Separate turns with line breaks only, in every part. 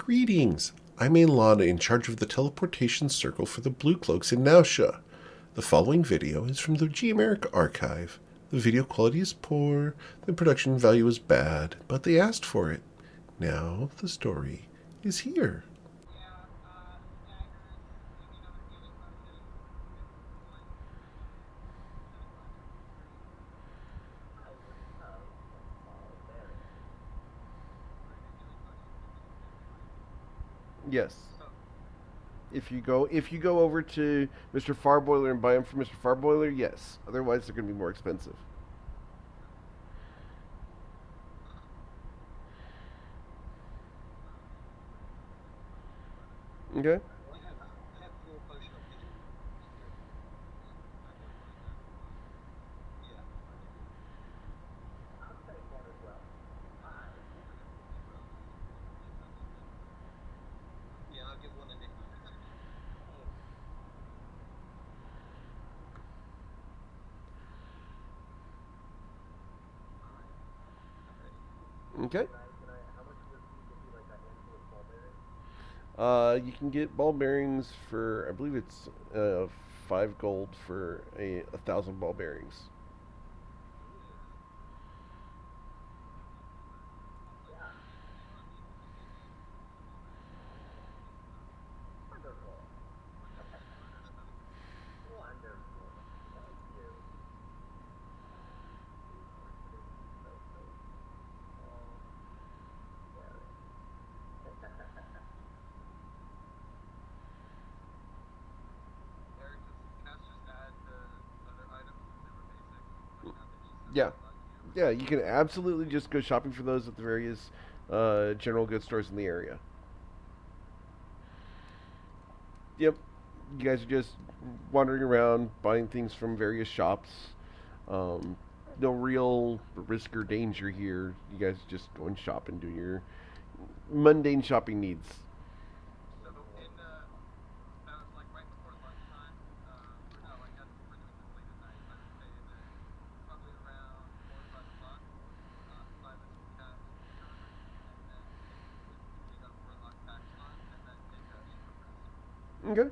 Greetings! I'm Ailana, in charge of the teleportation circle for the Blue Cloaks in Nausea. The following video is from the G-America archive. The video quality is poor, the production value is bad, but they asked for it. Now the story is here. Yes. If you go over to Mr. Farboiler and buy them from Mr. Farboiler, yes. Otherwise, they're going to be more expensive. Okay. Okay. You can get ball bearings for, I believe it's 5 gold for a thousand ball bearings. Yeah. Yeah, you can absolutely just go shopping for those at the various general goods stores in the area. Yep. You guys are just wandering around, buying things from various shops. Um, no real risk or danger here. You guys just go and shop and do your mundane shopping needs. Okay.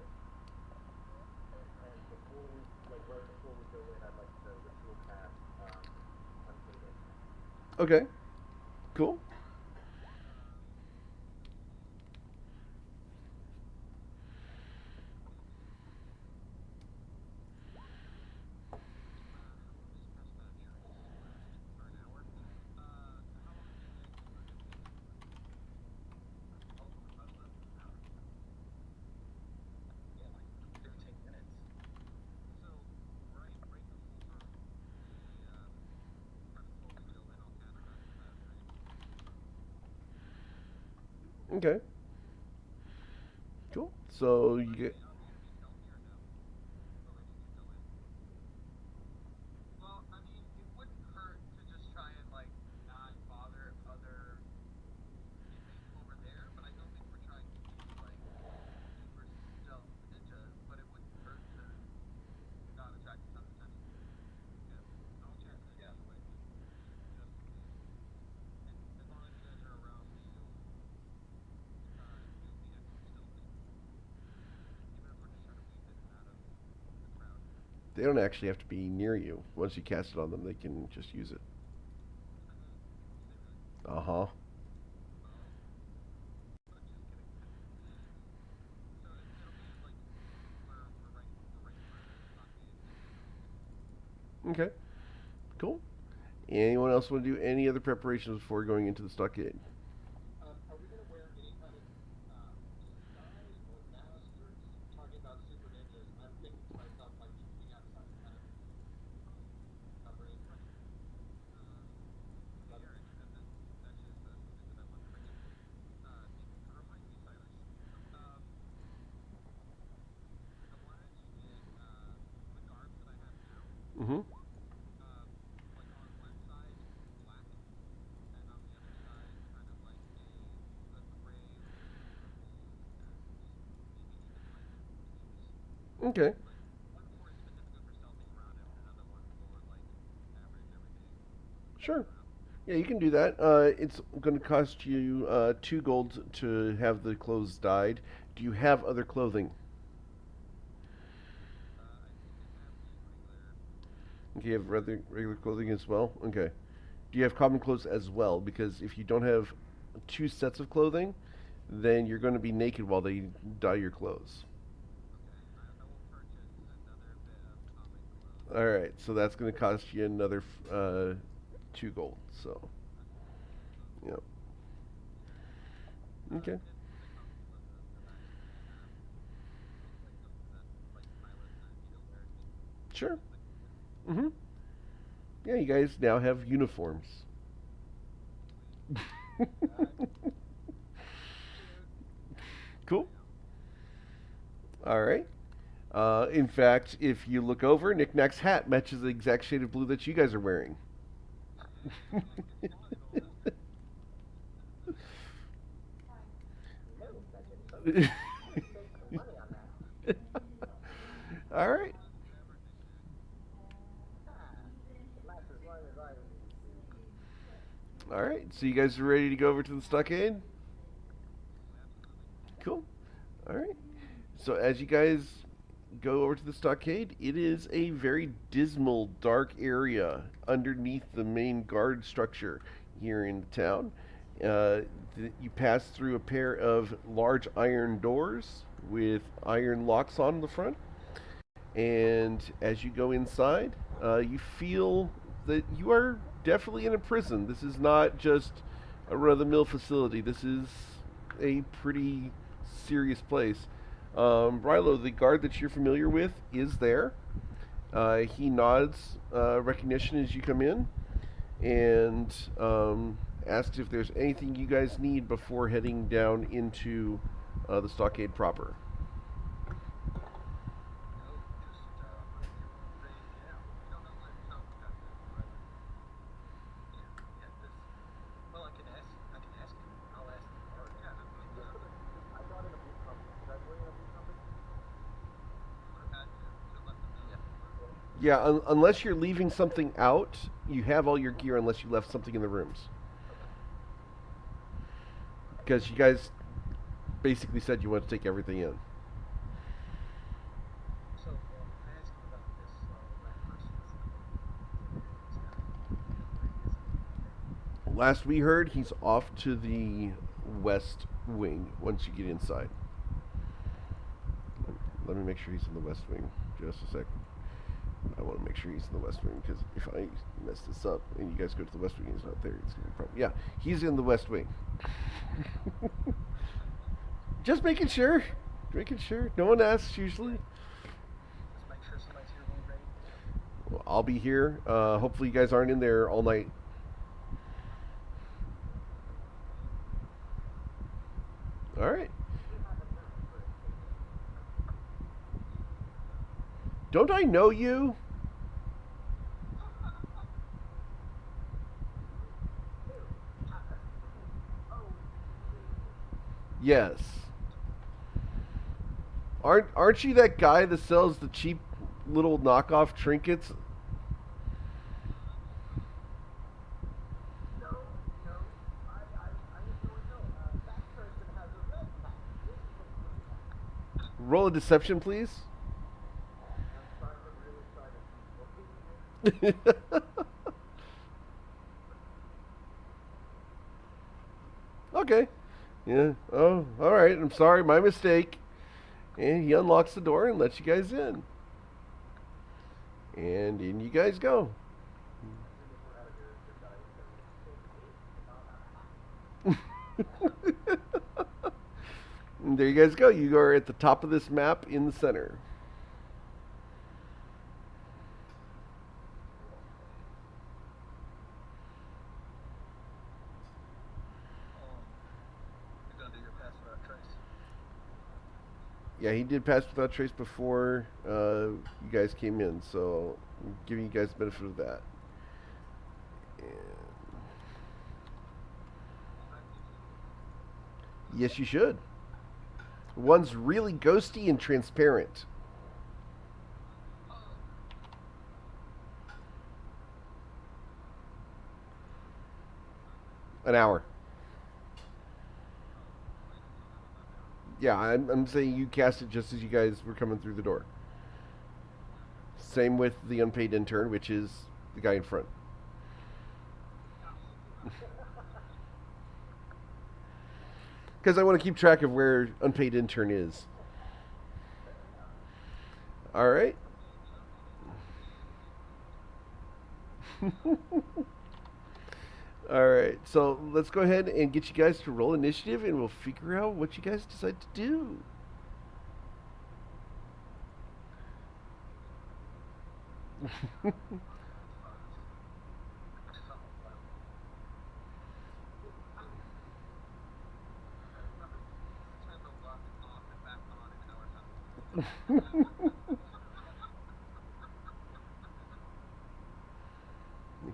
Okay. Cool. Okay. Cool. So you get. They don't actually have to be near you. Once you cast it on them, they can just use it. Uh huh. Okay. Cool. Anyone else want to do any other preparations before going into the stockade? Mm-hmm. Okay. Sure. Yeah, you can do that. It's going to cost you 2 gold to have the clothes dyed. Do you have other clothing? Okay, you have regular clothing as well? Okay. Do you have common clothes as well? Because if you don't have 2 sets of clothing, then you're going to be naked while they dye your clothes. All right, so that's going to cost you another 2 gold. So, yeah. Okay. Sure. Mm-hmm. Yeah, you guys now have uniforms. Cool. All right. In fact, if you look over, Nick Nack's hat matches the exact shade of blue that you guys are wearing. All right. All right. So you guys are ready to go over to the stockade? Cool. All right. So as you guys go over to the stockade, it is a very dismal, dark area underneath the main guard structure here in the town. You pass through a pair of large iron doors with iron locks on the front. And as you go inside, you feel that you are definitely in a prison. This is not just a run of the mill facility, this is a pretty serious place. Rilo, the guard that you're familiar with, is there. He nods recognition as you come in and asks if there's anything you guys need before heading down into the stockade proper. Yeah, unless you're leaving something out, you have all your gear unless you left something in the rooms. Because you guys basically said you want to take everything in. Last we heard, he's off to the west wing once you get inside. Let me make sure he's in the west wing. Just a sec. I want to make sure he's in the west wing because if I mess this up and you guys go to the west wing and he's not there, it's going to be a problem. Yeah, he's in the west wing. Just making sure. Making sure. No one asks usually. Well, I'll be here. Hopefully, you guys aren't in there all night. All right. Don't I know you? Yes. Aren't you that guy that sells the cheap little knockoff trinkets? Roll a deception, please. Okay. Yeah. Oh, all right. I'm sorry. My mistake. And he unlocks the door and lets you guys in. And in you guys go. And there you guys go. You are at the top of this map in the center. Yeah, he did pass without trace before you guys came in, so I'm giving you guys the benefit of that. And yes, you should. One's really ghosty and transparent.
An hour. Yeah, I'm saying you cast it just as you guys were coming through the door. Same with the unpaid intern, which is the guy in front. Because I want to keep track of where unpaid intern is. All right. All right. So let's go ahead and get you guys to roll initiative, and we'll figure out what you guys decide to do.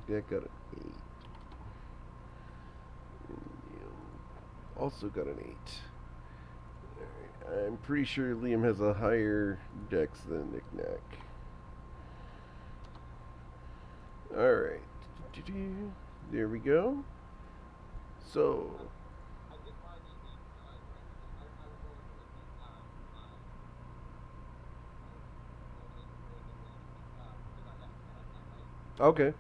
That got an 8. Also got an 8. Right. I'm pretty sure Liam has a higher dex than Nick Nack. Alright. There we go. So. Okay.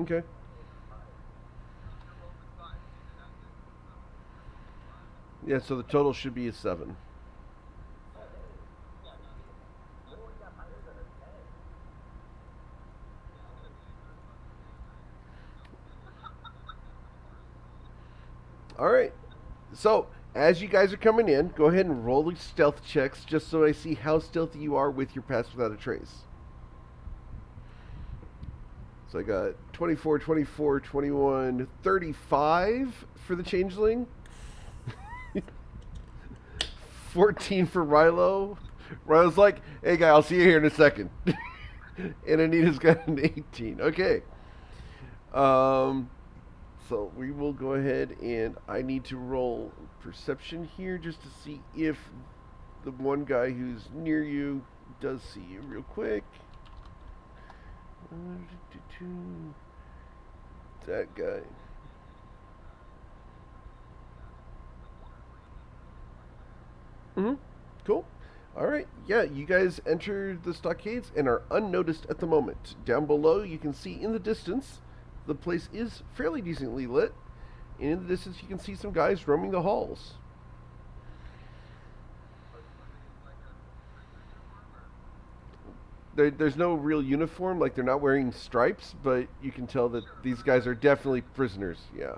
Okay. Yeah, so the total should be a 7. Alright. So, as you guys are coming in, go ahead and roll these stealth checks just so I see how stealthy you are with your pass without a trace. So I got 24, 24, 21, 35 for the changeling. 14 for Rilo. Rilo's like, hey guy, I'll see you here in a second. And Anita's got an 18. Okay. Um, so we will go ahead and I need to roll perception here just to see if the one guy who's near you does see you real quick. That guy. Mm-hmm. Cool. All right. Yeah, you guys enter the stockades and are unnoticed at the moment. Down below, you can see in the distance, the place is fairly decently lit. And in the distance, you can see some guys roaming the halls. There's no real uniform, like they're not wearing stripes, but you can tell that these guys are definitely prisoners. Yeah.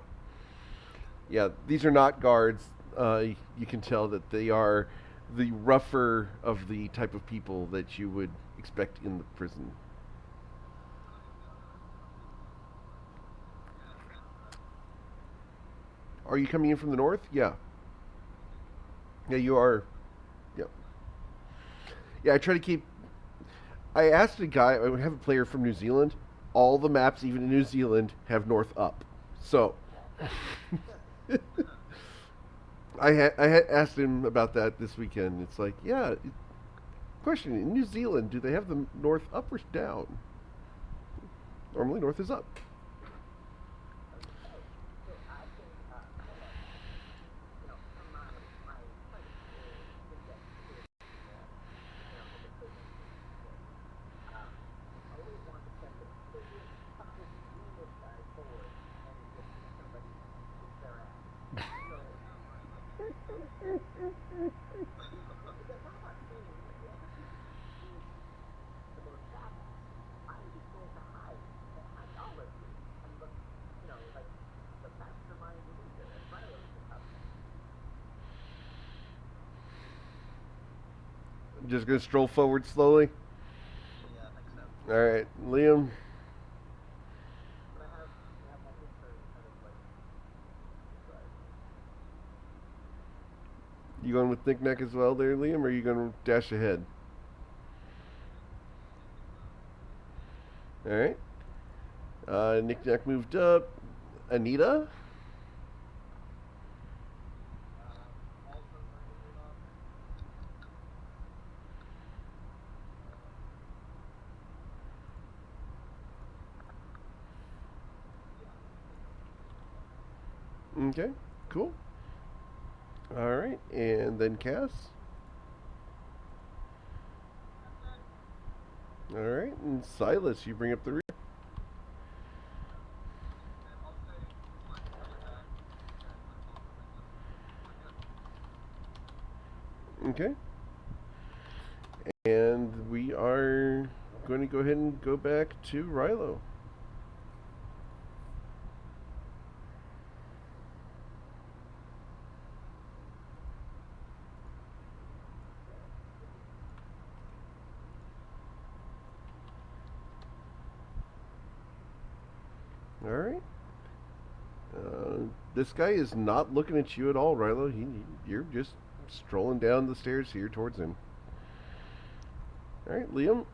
Yeah, these are not guards. You can tell that they are the rougher of the type of people that you would expect in the prison. Are you coming in from the north? Yeah. Yeah, you are. Yeah. Yeah, I try to keep. I asked a guy, I would have a player from New Zealand. All the maps, even in New Zealand, have north up. So. I had asked him about that this weekend. It's like, yeah, question in New Zealand, do they have the north up or down? Normally, north is up. Just gonna stroll forward slowly. All right, Liam. You going with Nick Nack as well, there, Liam, or are you gonna dash ahead? All right. Nick Nack moved up. Anita. Okay, cool. All right, and then Cass. All right, and Silas, you bring up the rear. Okay, and we are going to go ahead and go back to Rilo. All right. This guy is not looking at you at all, Rilo. You're just strolling down the stairs here towards him. All right, Liam.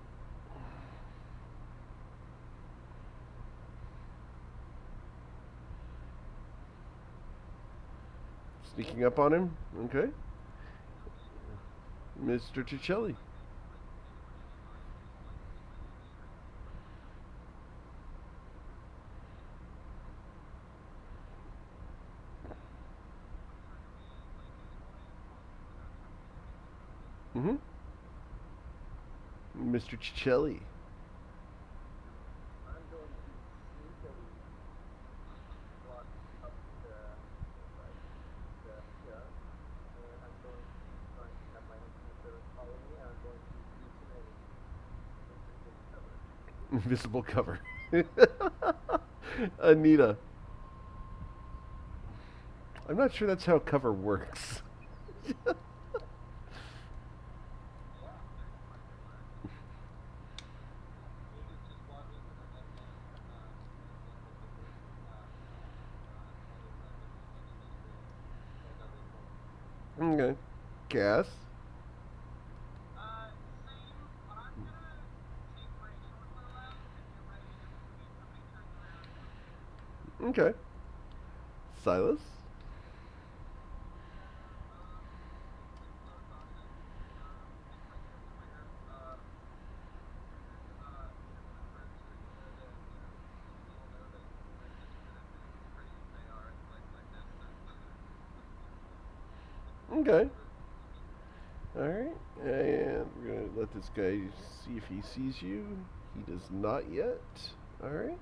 Sneaking up on him. Okay. Mr. Ticelli. Mm-hmm. Mr. Ticelli. Invisible cover. Anita. I'm not sure that's how cover works. Okay. Cass. Okay. Silas. Okay. Alright. And we're going to let this guy see if he sees you. He does not yet. Alright.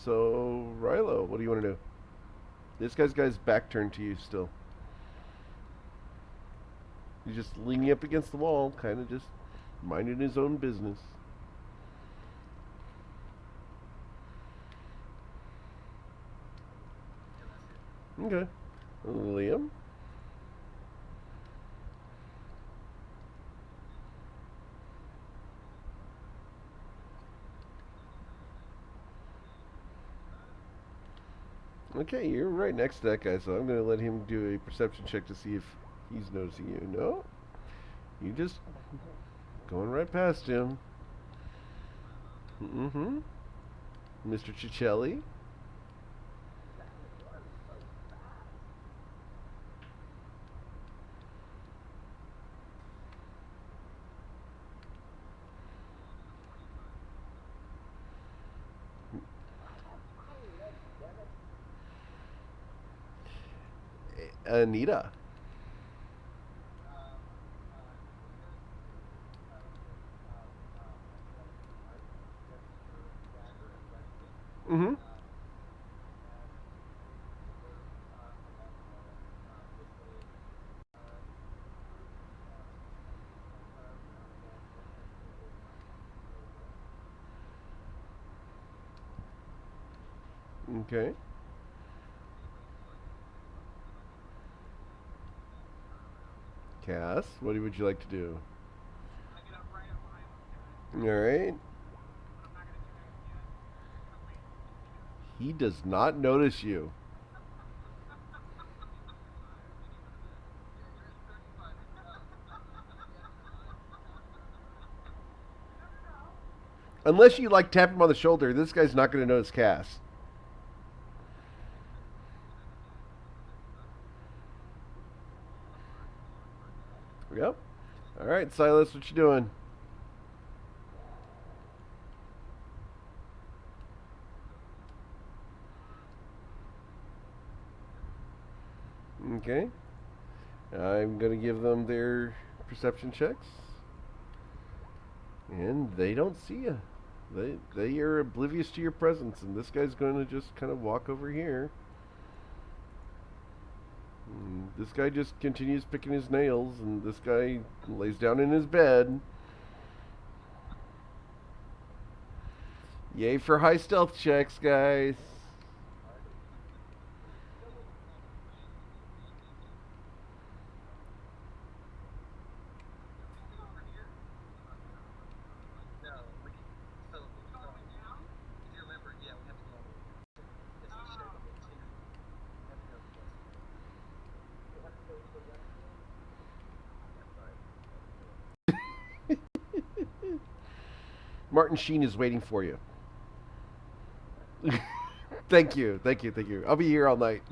So, Rilo, what do you want to do? This guy's back turned to you still. He's just leaning up against the wall, kind of just minding his own business. Okay. Liam? Okay, you're right next to that guy, so I'm going to let him do a perception check to see if he's noticing you. No? You just going right past him. Mm-hmm. Mr. Cicelli? Anita? Mm-hmm. Okay. Cass, what would you like to do? Alright. He does not notice you. Unless you like tap him on the shoulder, this guy's not going to notice Cass. Yep. All right, Silas, what you doing? Okay. I'm going to give them their perception checks. And they don't see you. They are oblivious to your presence, and this guy's going to just kind of walk over here. And this guy just continues picking his nails, and this guy lays down in his bed. Yay for high stealth checks, guys. Martin Sheen is waiting for you. Thank you, thank you, thank you. I'll be here all night.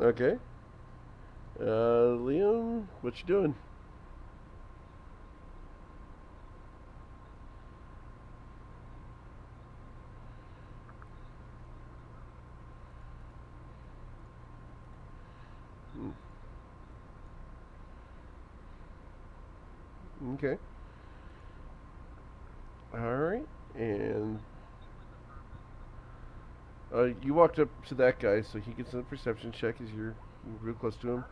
Okay. Liam, what you doing? Okay. All right. And you walked up to that guy, so he gets a perception check as you're real close to him.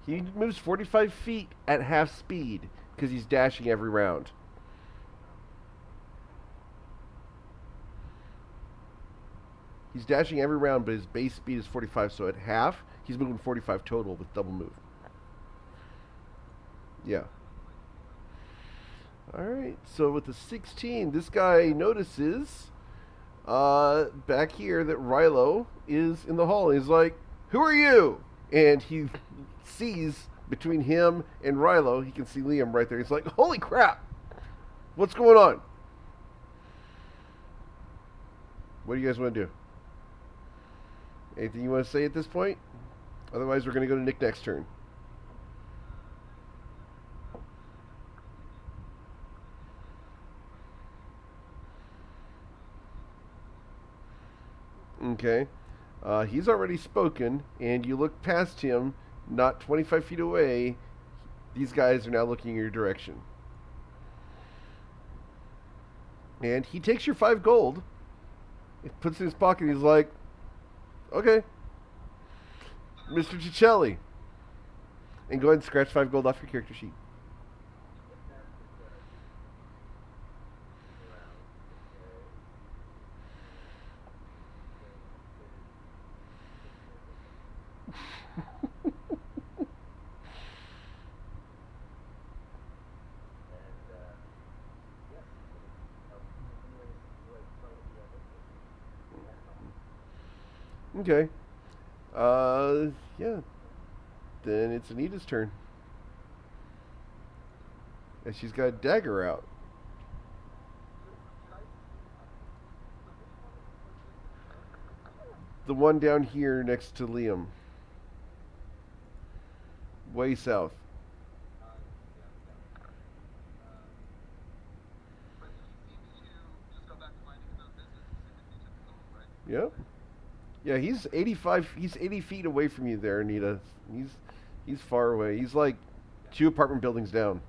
He moves 45 feet at half speed because he's dashing every round. He's dashing every round, but his base speed is 45, so at half, he's moving 45 total with double move. Yeah. Alright, so with the 16, this guy notices back here that Rilo is in the hall. He's like, "Who are you?" And he sees between him and Rilo, he can see Liam right there. He's like, "Holy crap! What's going on?" What do you guys want to do? Anything you want to say at this point? Otherwise, we're going to go to Nick next turn. Okay. He's already spoken, and you look past him, not 25 feet away. These guys are now looking in your direction. And he takes your 5 gold, puts it in his pocket, and he's like, "Okay, Mr. Cicelli." And go ahead and scratch 5 gold off your character sheet. Okay. Yeah. Then it's Anita's turn. And she's got a dagger out. The one down here next to Liam. Way south. Yep. Yeah, he's 85. He's 80 feet away from you there, Anita. He's far away. He's like 2 apartment buildings down.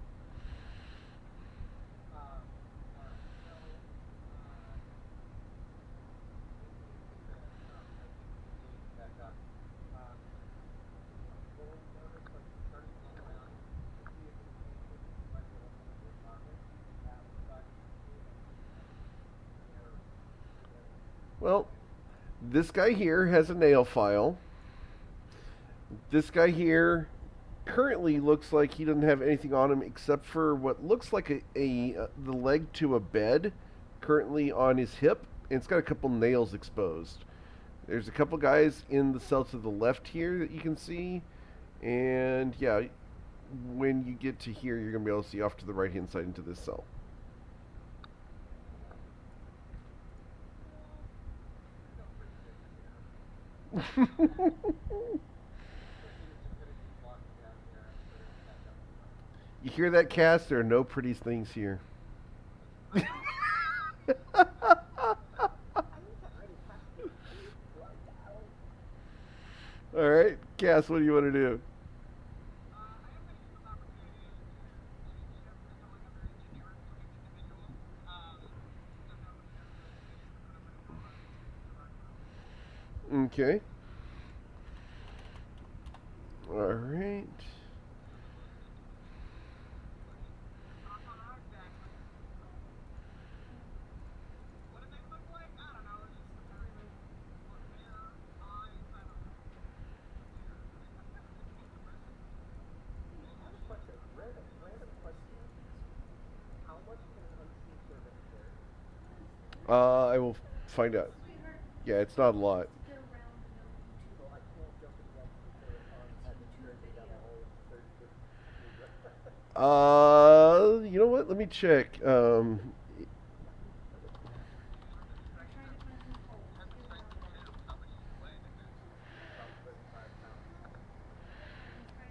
Well, this guy here has a nail file. This guy here currently looks like he doesn't have anything on him except for what looks like the leg to a bed currently on his hip, and it's got a couple nails exposed. There's a couple guys in the cell to the left here that you can see, and yeah, when you get to here, you're going to be able to see off to the right hand side into this cell. You hear that, Cass? There are no pretty things here. All right, Cass, what do you want to do? Okay. All right. I will find out. Yeah, it's not a lot. You know what? Let me check.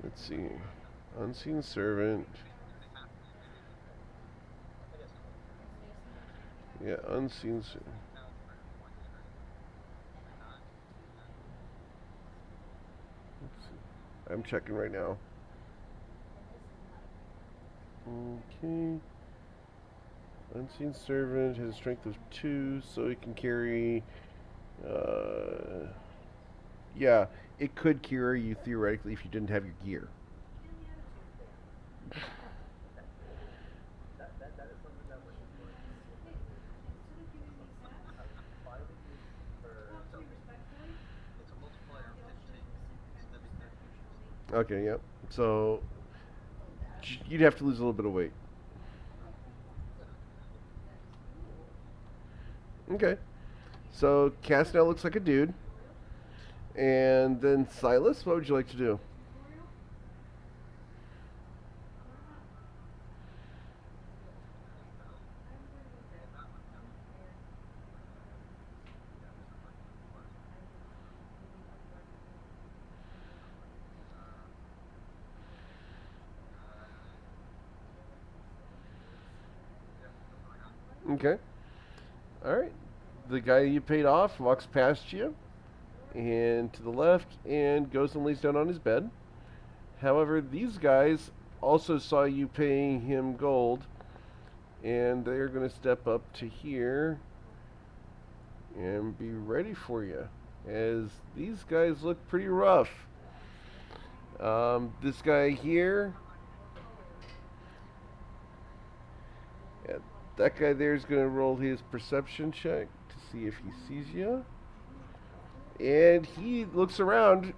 Let's see. Unseen servant. Yeah, unseen servant. I'm checking right now. Okay. Unseen servant has a strength of 2, so it can carry. Uh, yeah, it could carry you theoretically if you didn't have your gear. Okay, yep. So you'd have to lose a little bit of weight. Okay. So Cass now looks like a dude. And then Silas, what would you like to do? Okay. All right. The guy you paid off walks past you and to the left and goes and lays down on his bed. However, these guys also saw you paying him gold, and they're going to step up to here and be ready for you, as these guys look pretty rough. This guy here, yeah, that guy there is going to roll his perception check to see if he sees you. And he looks around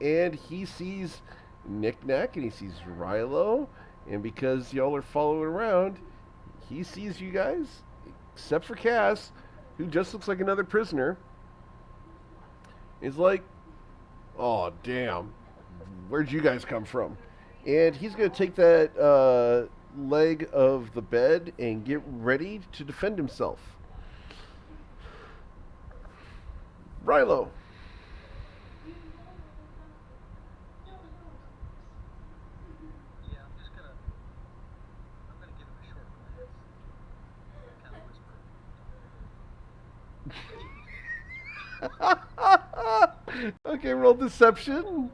and he sees Knick Knack and he sees Rilo. And because y'all are following around, he sees you guys, except for Cass, who just looks like another prisoner. He's like, oh, damn. Where'd you guys come from? And he's going to take that leg of the bed and get ready to defend himself. Rilo. Okay, roll deception.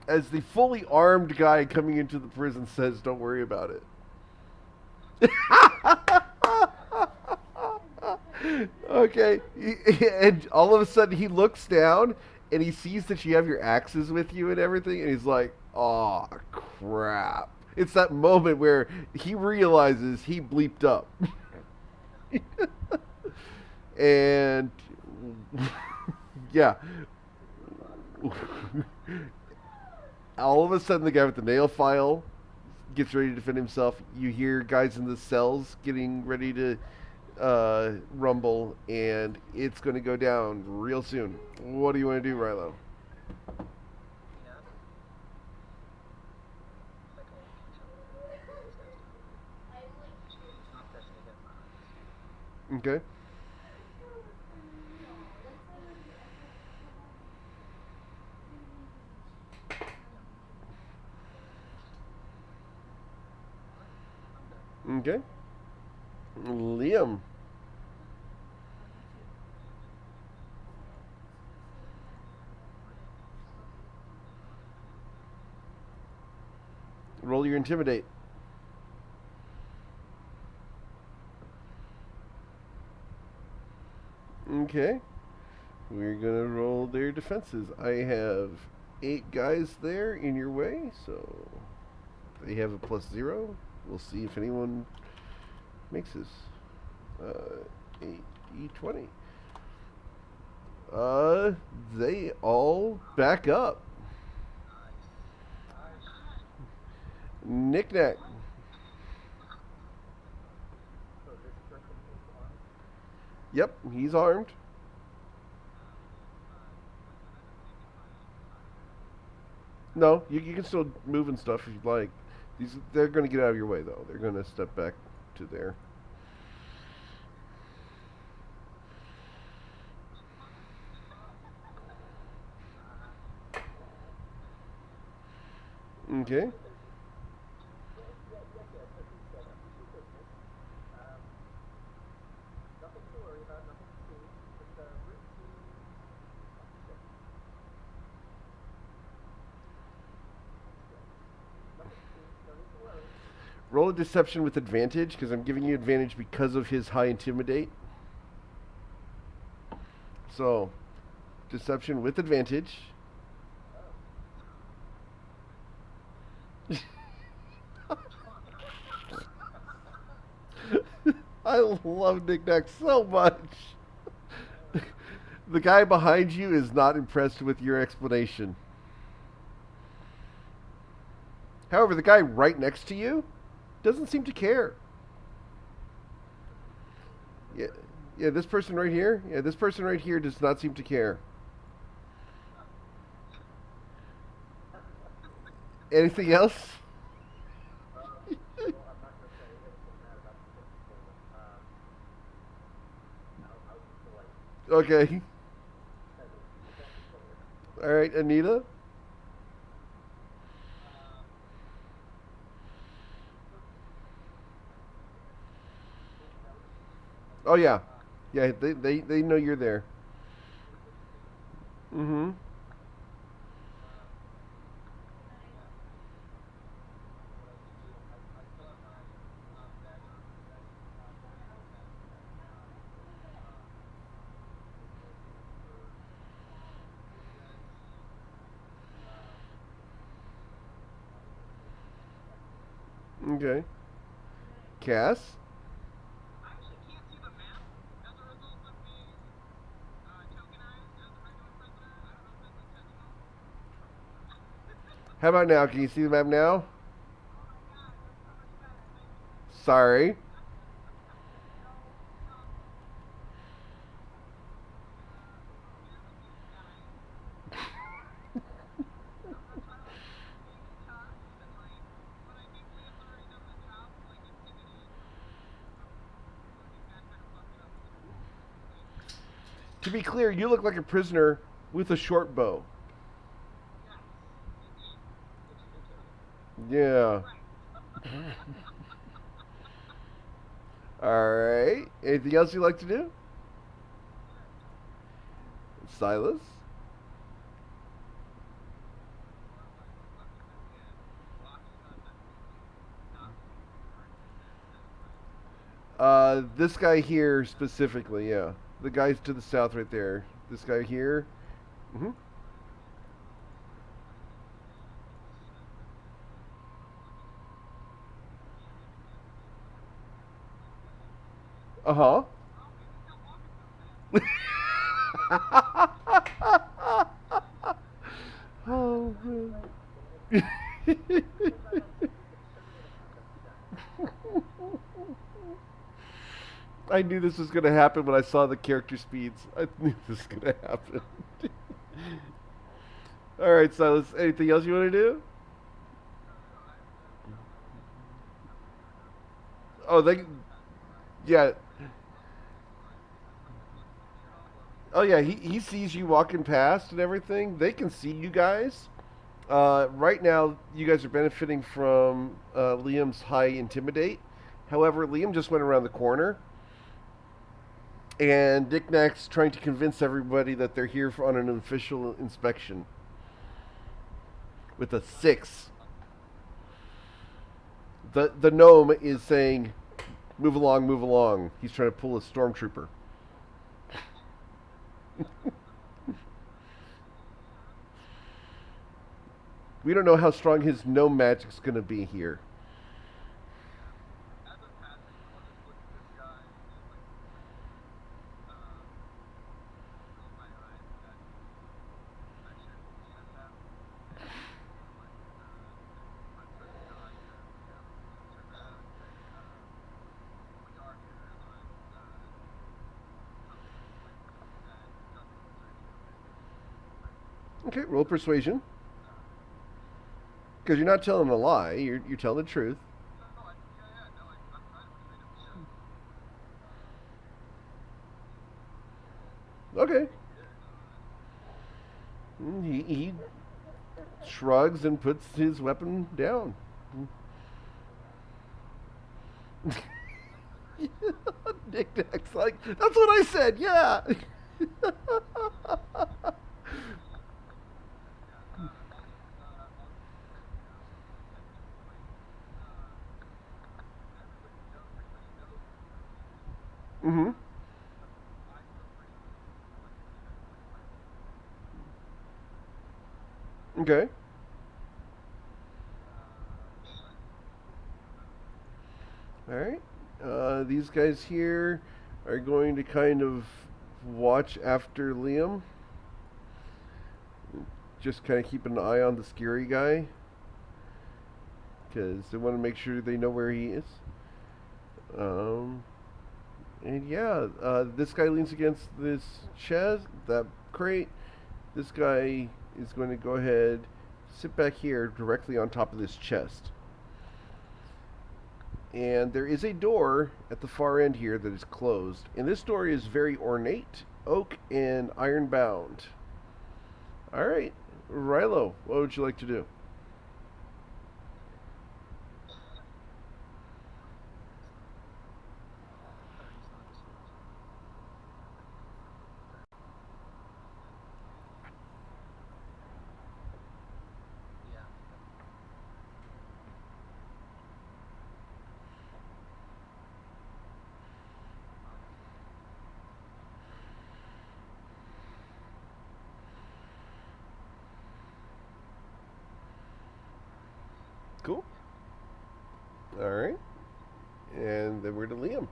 As the fully armed guy coming into the prison says, don't worry about it. Okay, and all of a sudden he looks down and he sees that you have your axes with you and everything, and he's like, "Oh crap!" It's that moment where he realizes he bleeped up, and yeah, all of a sudden the guy with the nail file gets ready to defend himself. You hear guys in the cells getting ready to rumble, and it's going to go down real soon. What do you want to do, Rilo? Okay. Okay. Liam. Roll your intimidate. Okay. We're gonna roll their defenses. I have 8 guys there in your way, so they have a +0. We'll see if anyone makes this. 8 E20. They all back up. Knick-knack. Yep, he's armed. No, you can still move and stuff if you'd like. They're going to get out of your way, though. They're going to step back to there. Okay. Roll a deception with advantage, because I'm giving you advantage because of his high intimidate. So, deception with advantage. I love Knick-Knack so much. The guy behind you is not impressed with your explanation. However, the guy right next to you doesn't seem to care. Yeah, this person right here. Yeah, this person right here does not seem to care. Anything else? Okay. All right, Anita. Oh yeah, yeah. They know you're there. Mm-hmm. Okay. Cass. How about now? Can you see the map now? Sorry. To be clear, you look like a prisoner with a short bow. Yeah. All right. Anything else you'd like to do? Silas? This guy here specifically, yeah. The guys to the south right there. This guy here. Mm-hmm. Uh-huh. Oh, man. I knew this was going to happen when I saw the character speeds. I knew this was going to happen. All right, Silas. Anything else you want to do? Oh, they. Yeah. Oh, yeah. He sees you walking past and everything. They can see you guys. Right now, you guys are benefiting from Liam's high intimidate, However, Liam just went around the corner, and Dick Knack's trying to convince everybody that they're here on an official inspection with a 6. The gnome is saying, "Move along, move along." He's trying to pull a stormtrooper. We don't know how strong his gnome magic's going to be here. Okay, roll persuasion. Because you're not telling a lie, you're telling the truth. Okay. He shrugs and puts his weapon down. Nick Nack's like, that's what I said, yeah. Mm-hmm. Okay. All right. These guys here are going to kind of watch after Liam. Just kind of keep an eye on the scary guy. Because they want to make sure they know where he is. Um, and yeah, this guy leans against this chest, that crate. This guy is going to go ahead, sit back here directly on top of this chest. And there is a door at the far end here that is closed. And this door is very ornate, oak and iron bound. Alright, Rilo, what would you like to do? Cool. Alright. And then we're to Liam.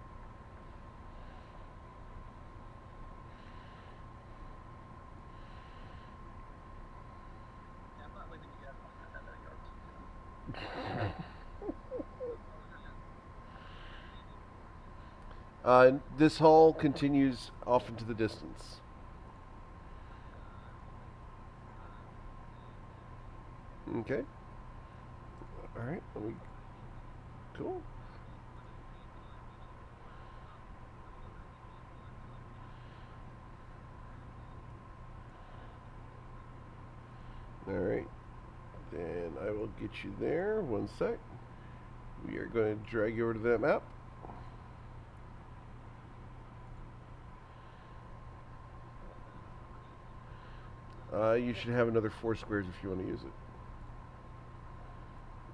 This hall continues off into the distance. Okay. Alright, let me. Cool. Alright. Then I will get you there. One sec. We are going to drag you over to that map. You should have another 4 squares if you want to use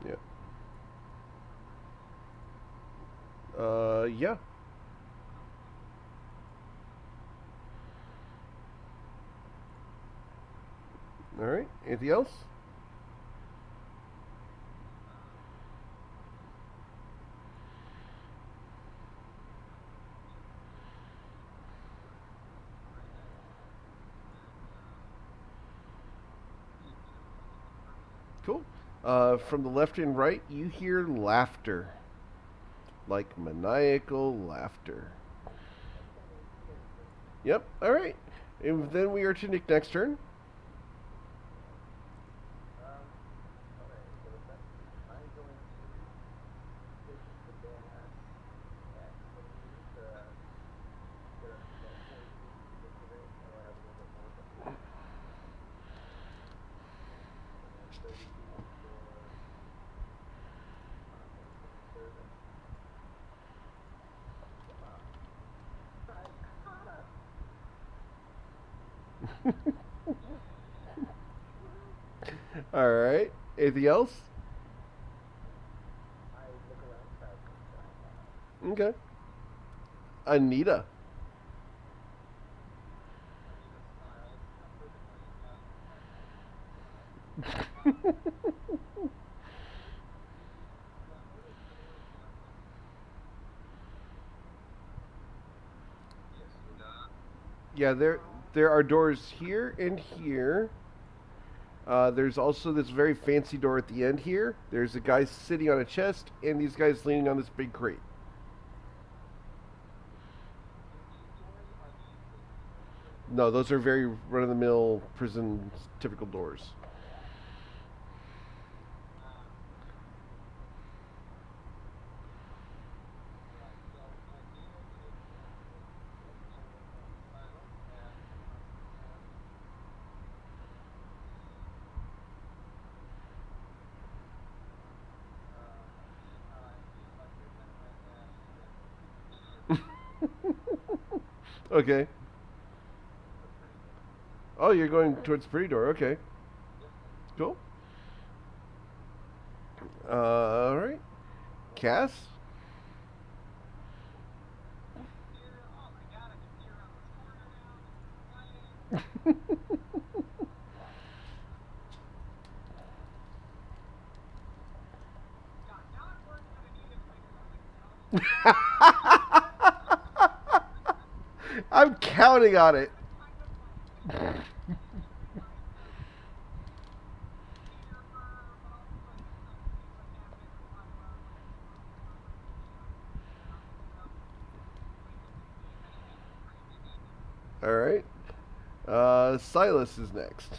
it. Yeah. Yeah. Alright. Anything else? Cool. From the left and right, you hear laughter. Like maniacal laughter. Yep, alright. And then we are to Nick next turn. All right. Anything else? Okay. Anita. Yeah, there are doors here and here. There's also this very fancy door at the end here. There's a guy sitting on a chest, and these guys leaning on this big crate. No, those are very run of the mill prison typical doors. Okay. Oh, you're going towards the pretty door. Okay. Cool. All right. Cass? I'm counting on it. All right. Silas is next.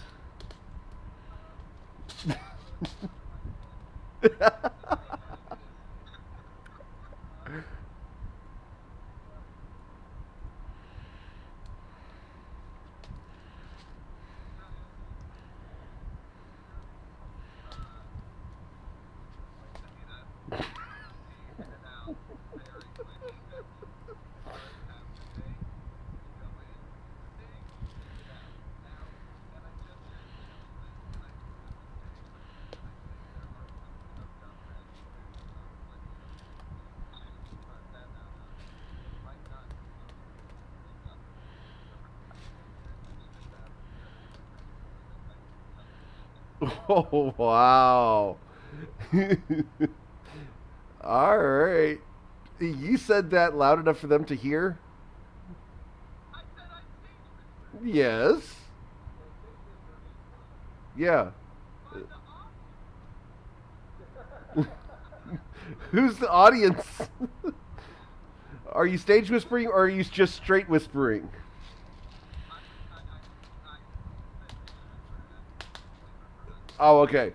Oh, wow. All right. You said that loud enough for them to hear? Yes. Yeah. Who's the audience? Are you stage whispering or are you just straight whispering? Oh, okay.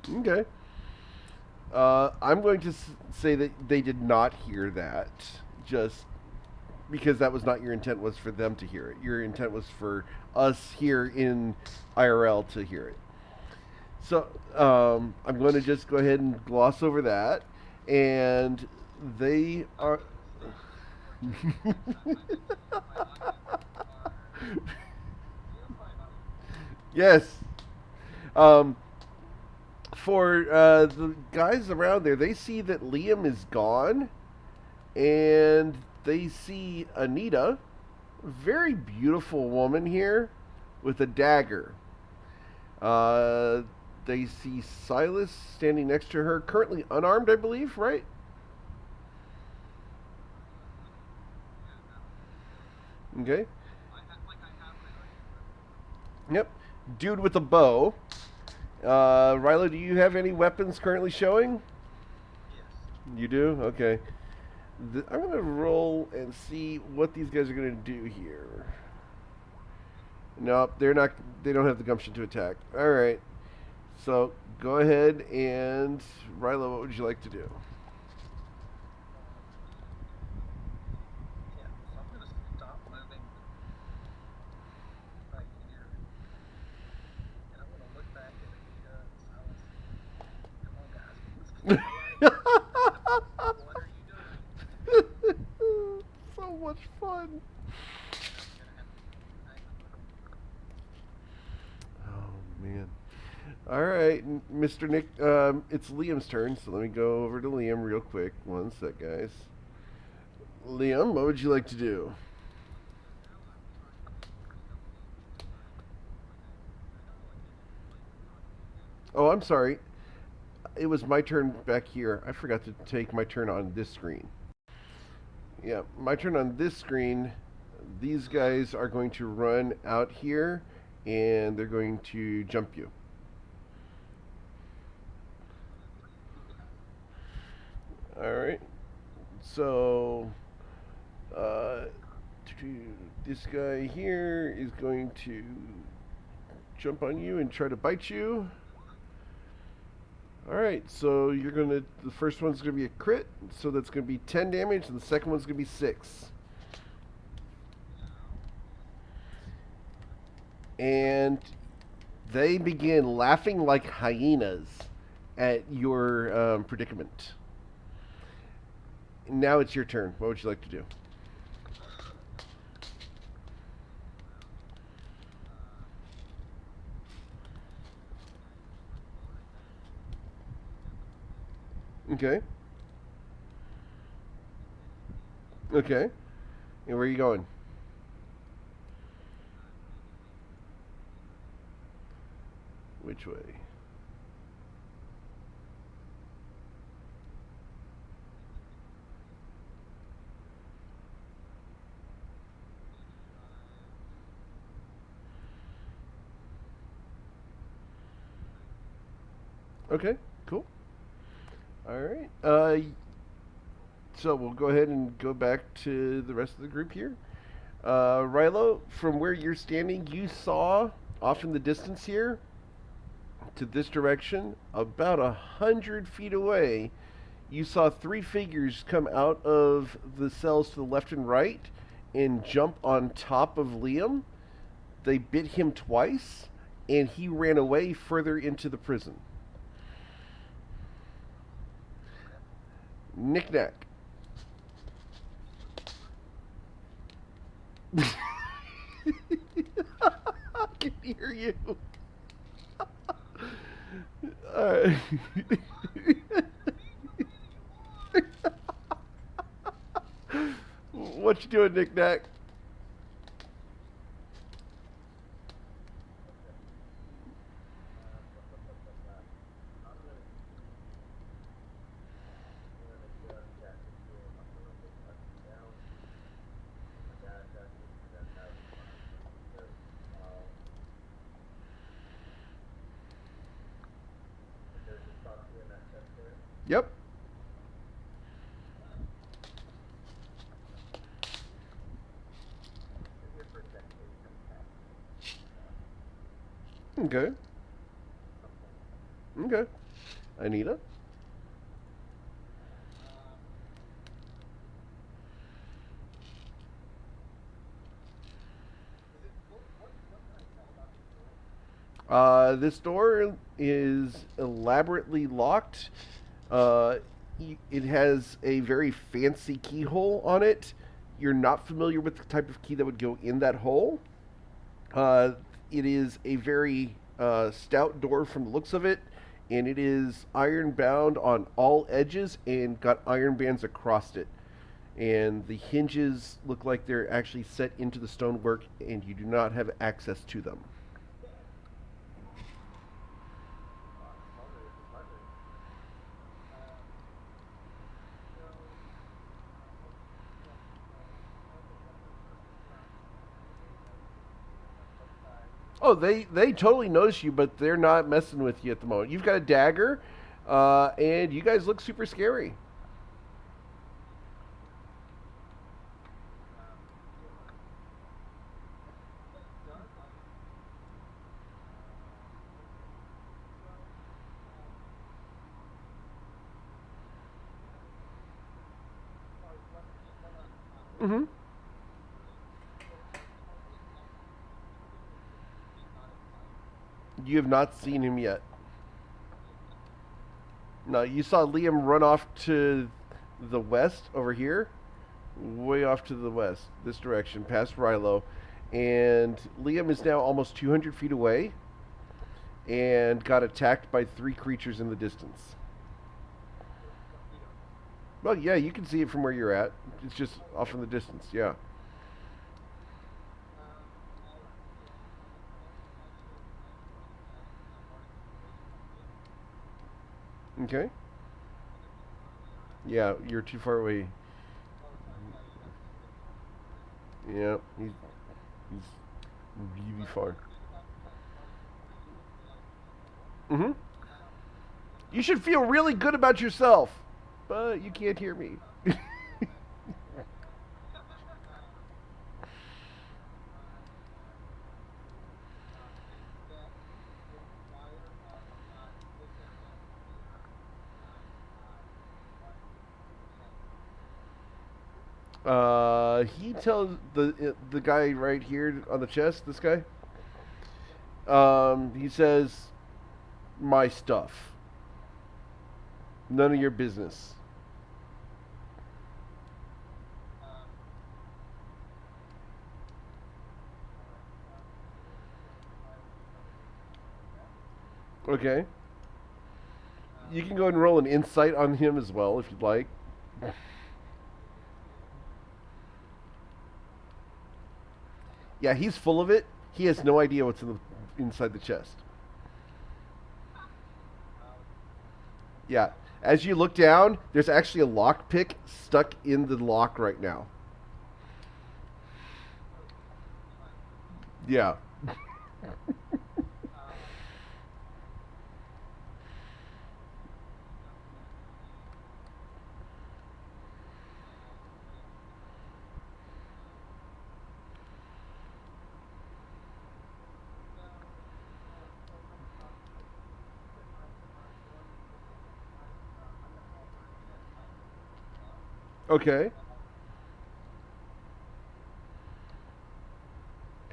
Okay. I'm going to say that they did not hear that, just because that was not your intent. Was for them to hear it. Your intent was for us here in IRL to hear it. So I'm going to just go ahead and gloss over that, and they are. Yes. Um, for the guys around there, they see that Liam is gone, and they see Anita, a very beautiful woman here, with a dagger. Uh, they see Silas standing next to her, currently unarmed, I believe, right? Okay. Yep. Dude with a bow. Rilo, do you have any weapons currently showing? You do? Okay. I'm going to roll and see what these guys are going to do here. Nope, they're not. They don't have the gumption to attack. All right. So go ahead and Rilo, what would you like to do? So much fun. Oh man. All right, Mr. Nick. It's Liam's turn, so let me go over to Liam real quick. One sec, guys. Liam, what would you like to do? Oh, I'm sorry. It was my turn back here. I forgot to take my turn on this screen. Yeah, my turn on this screen. These guys are going to run out here, and they're going to jump you. All right. So, uh, this guy here is going to jump on you and try to bite you. All right, so you're gonna. The first one's gonna be a crit, so that's gonna be 10 damage, and the second one's gonna be 6. And they begin laughing like hyenas at your predicament. Now it's your turn. What would you like to do? Okay. Okay. And where are you going? Which way? Okay, cool. All right. So we'll go ahead and go back to the rest of the group here. Rilo, from where you're standing, you saw off in the distance here to this direction, about 100 feet away, you saw 3 figures come out of the cells to the left and right and jump on top of Liam. They bit him twice, and he ran away further into the prison. Knick knack. I can hear you. Uh, what you doing, Knick knack? Yep. Okay. Okay. Anita? This door is elaborately locked. Uh, it has a very fancy keyhole on it. You're not familiar with the type of key that would go in that hole. Uh, it is a very stout door from the looks of it, and it is iron bound on all edges and got iron bands across it. And the hinges look like they're actually set into the stonework, and you do not have access to them. Oh, they totally notice you, but they're not messing with you at the moment. You've got a dagger, and you guys look super scary. Mm-hmm. You have not seen him yet. No, you saw Liam run off to the west over here, way off to the west, this direction, past Rilo, and Liam is now almost 200 feet away and got attacked by three creatures in the distance. Well, yeah, you can see it from where you're at. It's just off in the distance, yeah. Okay. Yeah, you're too far away. Yeah, he's really far. Mm-hmm. You should feel really good about yourself, but you can't hear me. He tells the guy right here on the chest. This guy. He says, "My stuff. None of your business." Okay. You can go ahead and roll an insight on him as well if you'd like. Yeah, he's full of it. He has no idea what's inside the chest. Yeah. As you look down, there's actually a lock pick stuck in the lock right now. Yeah. Okay.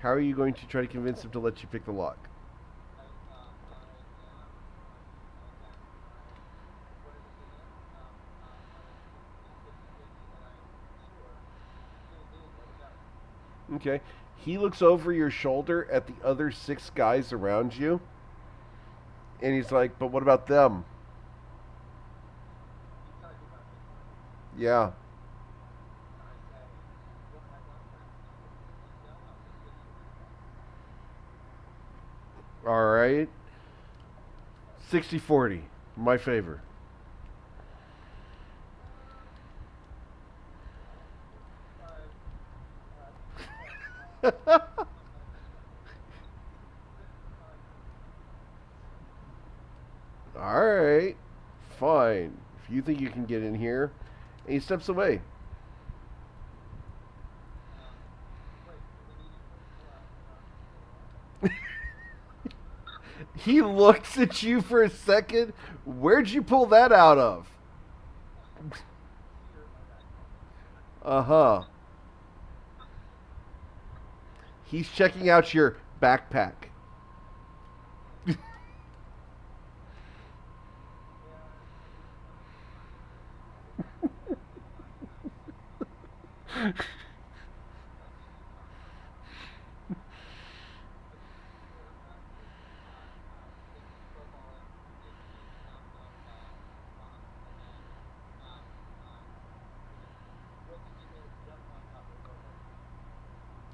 How are you going to try to convince him to let you pick the lock? Okay. He looks over your shoulder at the other six guys around you, and he's like, "But what about them?" Yeah. All right. 60-40. My favor. All right. Fine. If you think you can get in here. And he steps away. He looks at you for a second. Where'd you pull that out of? Uh huh. He's checking out your backpack.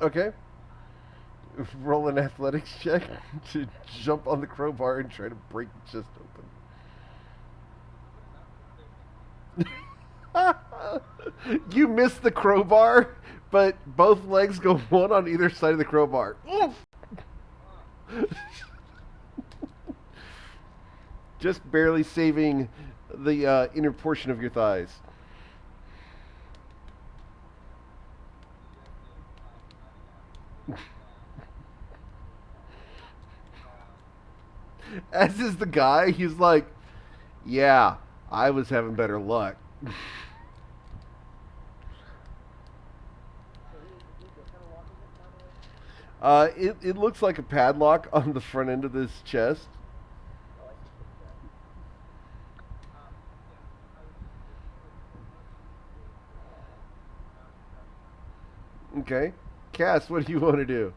Okay. Roll an athletics check to jump on the crowbar and try to break the chest open. You miss the crowbar, but both legs go one on either side of the crowbar. Oof! Just barely saving the inner portion of your thighs. As is the guy, he's like, "Yeah, I was having better luck." It looks like a padlock on the front end of this chest. Okay. Cass, what do you want to do?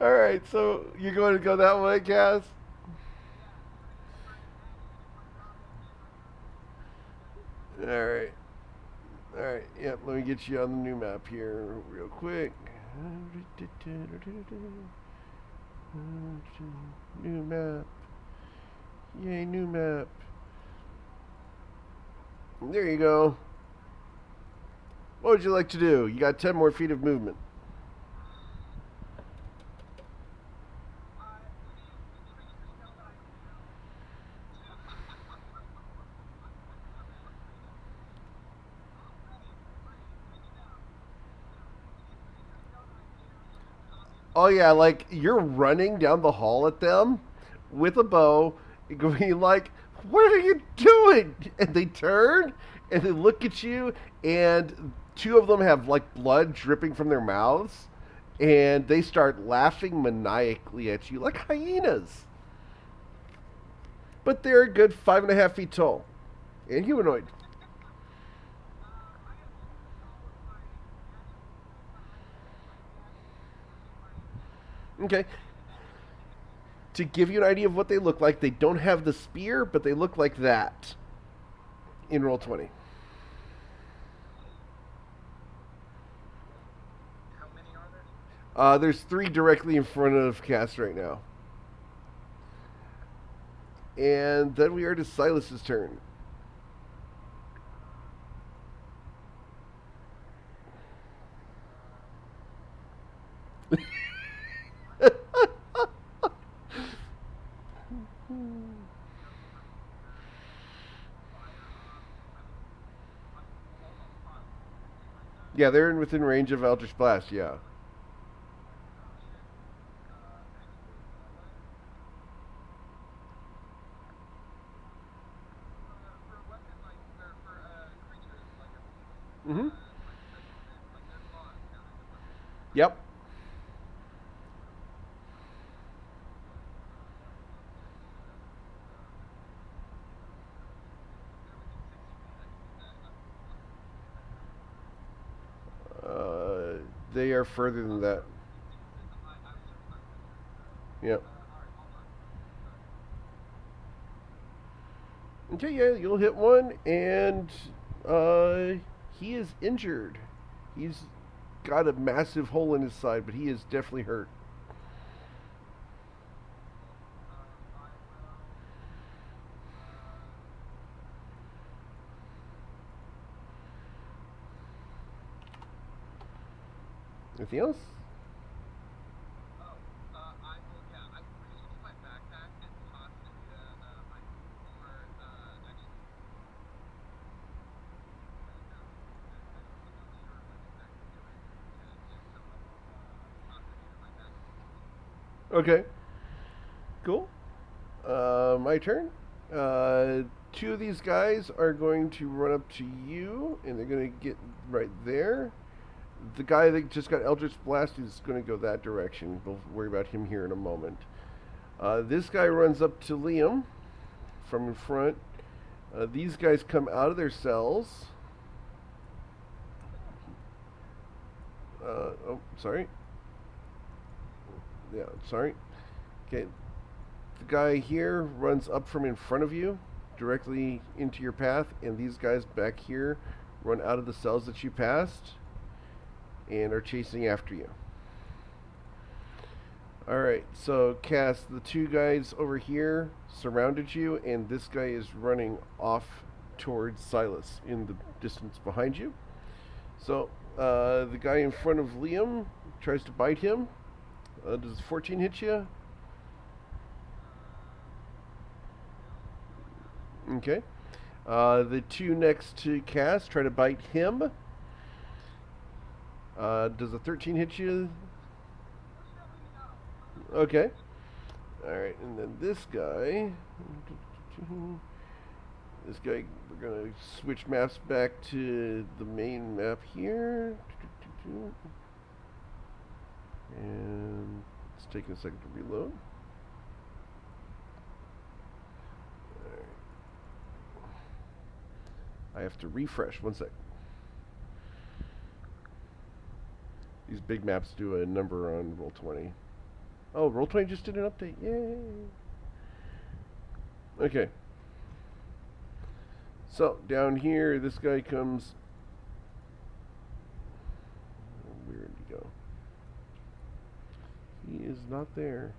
All right, so you're going to go that way, Cass? All right. All right. Yep. Let me get you on the new map here real quick. New map. Yay, new map. There you go. What would you like to do? You got 10 more feet of movement. Oh yeah, like you're running down the hall at them with a bow, going like, "What are you doing?" And they turn and they look at you, and two of them have like blood dripping from their mouths, and they start laughing maniacally at you like hyenas. But they're a good 5.5 feet tall and humanoid. Okay, to give you an idea of what they look like, they don't have the spear, but they look like that in roll 20. There's three directly in front of Cass right now. And then we are to Silas's turn. Yeah, they're in within range of Eldritch Blast, yeah. Mm-hmm. Yep. Uh, they are further than that. Yep. Okay, yeah, you'll hit one, and uh, he is injured. He's got a massive hole in his side, but he is definitely hurt. Anything else? Okay, cool. My turn. Two of these guys are going to run up to you, and they're going to get right there. The guy that just got Eldritch Blast is going to go that direction. We'll worry about him here in a moment. This guy runs up to Liam from in front. These guys come out of their cells. Oh, sorry. Yeah, sorry. Okay, the guy here runs up from in front of you, directly into your path, and these guys back here run out of the cells that you passed and are chasing after you. Alright, so Cass, the two guys over here surrounded you, and this guy is running off towards Silas in the distance behind you. So, the guy in front of Liam tries to bite him. Does 14 hit you? Okay. The two next to Cass try to bite him. Does a 13 hit you? Okay. Alright, and then this guy. This guy, we're going to switch maps back to the main map here. And it's taking a second to reload. Alright. I have to refresh. One sec. These big maps do a number on Roll20. Oh, Roll20 just did an update. Yay! Okay. So, down here, this guy comes... Where did he go? He is not there.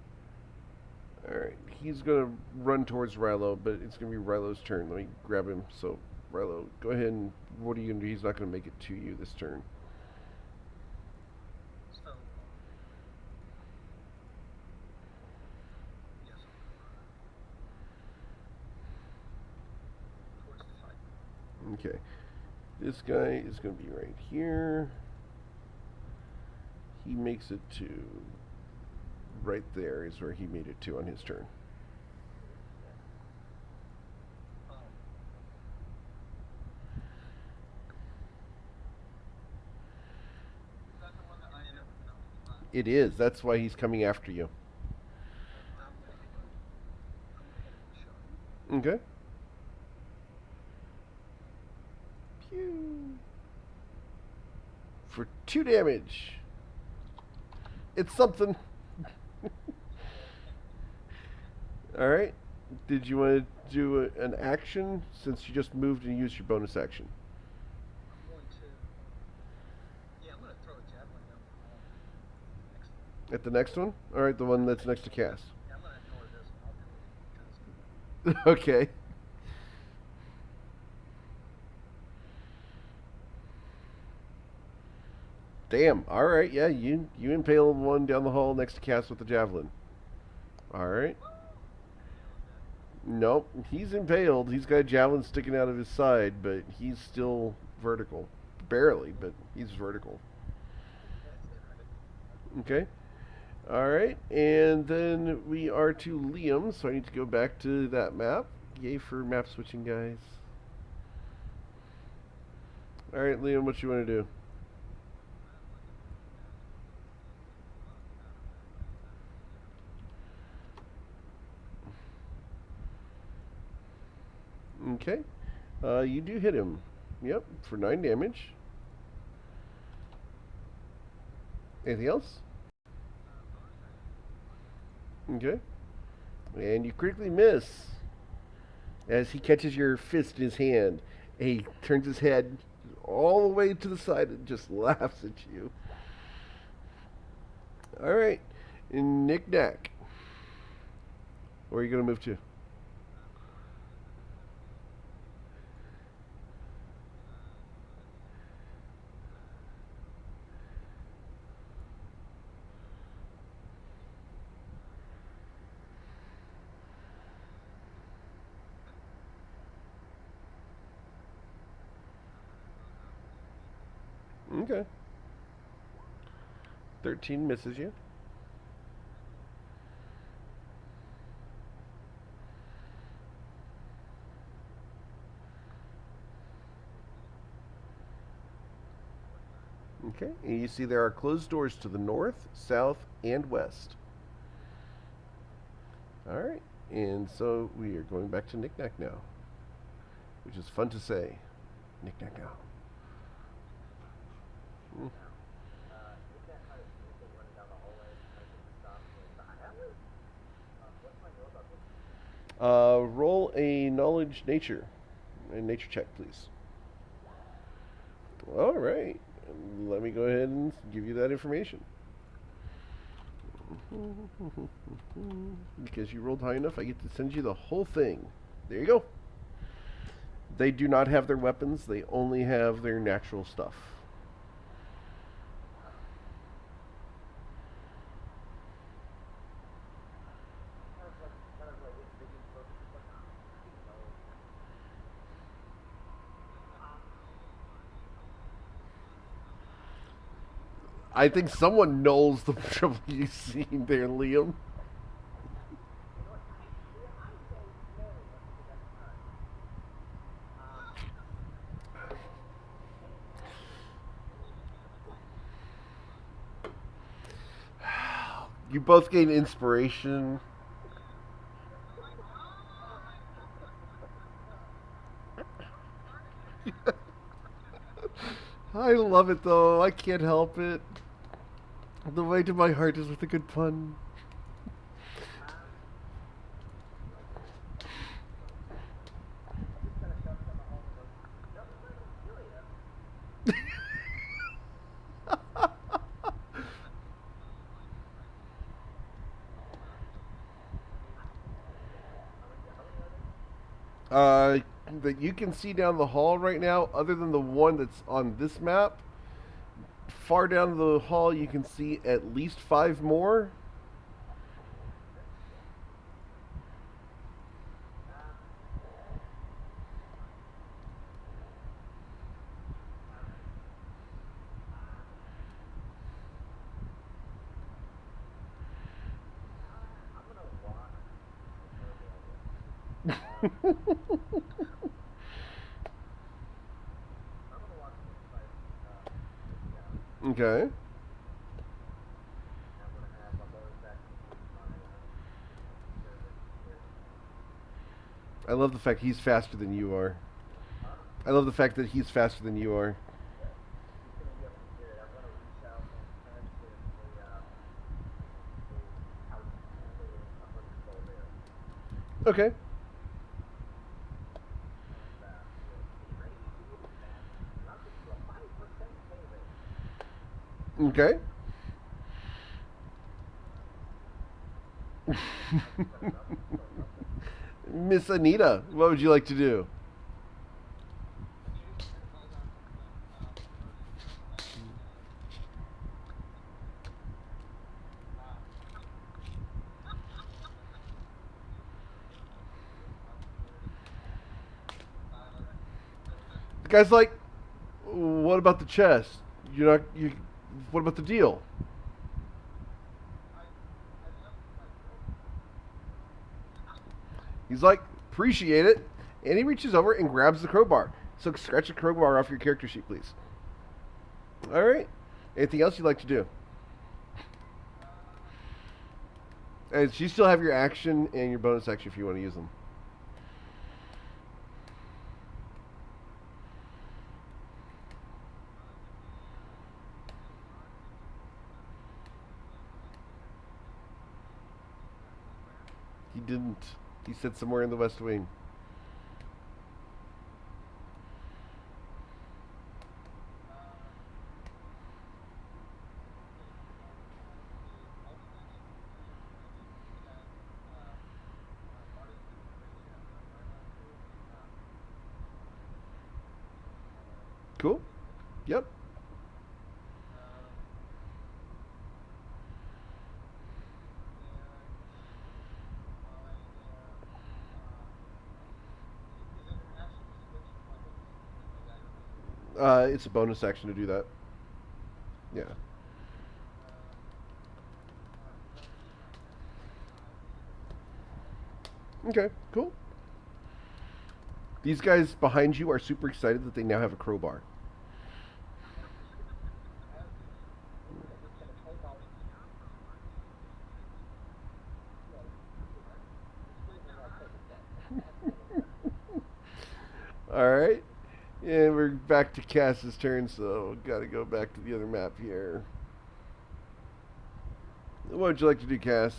Alright, he's going to run towards Rilo, but it's going to be Rilo's turn. Let me grab him. So, Rilo, go ahead and... What are you going to do? He's not going to make it to you this turn. Okay. This guy is going to be right here. He makes it to... Right there is where he made it to on his turn. It is. That's why he's coming after you. Okay. Pew. For 2 damage. It's something. Alright. Did you want to do an action since you just moved and used your bonus action? At the next one? Alright, the one that's next to Cass. Okay. Damn. Alright, yeah, you impale one down the hall next to Cass with the javelin. Alright. Nope, he's impaled. He's got a javelin sticking out of his side, but he's still vertical. Barely, but he's vertical. Okay. Alright, and then we are to Liam, so I need to go back to that map. Yay for map switching, guys. Alright, Liam, what you want to do? Okay. You do hit him. Yep, for 9 damage. Anything else? Okay. And you critically miss as he catches your fist in his hand. He turns his head all the way to the side and just laughs at you. Alright. Knick Knack. Where are you going to move to? Okay. 13 misses you. Okay, and you see there are closed doors to the north, south, and west. Alright, and so we are going back to Knick Knack now, which is fun to say. Knick Knack now. Roll a knowledge nature check, please. All right. Let me go ahead and give you that information. Because you rolled high enough, I get to send you the whole thing. There you go. They do not have their weapons. They only have their natural stuff. I think someone knows the trouble you seen there, Liam. You both gain inspiration. I love it though. I can't help it. The way to my heart is with a good pun. Uh, that you can see down the hall right now, other than the one that's on this map. Far down the hall, you can see at least 5 more. Okay. I love the fact he's faster than you are. I love the fact that he's faster than you are. Okay. Okay. Miss Anita, what would you like to do? The guy's like, what about the chest? You're not. You. What about the deal? He's like, appreciate it, and he reaches over and grabs the crowbar. So scratch the crowbar off your character sheet, please. All right. Anything else you'd like to do? And you still have your action and your bonus action if you want to use them. He didn't. He said somewhere in the West Wing. Cool. Yep. It's a bonus action to do that. Yeah. Okay, cool. These guys behind you are super excited that they now have a crowbar. All right. And we're back to Cass's turn, so gotta go back to the other map here. What would you like to do, Cass?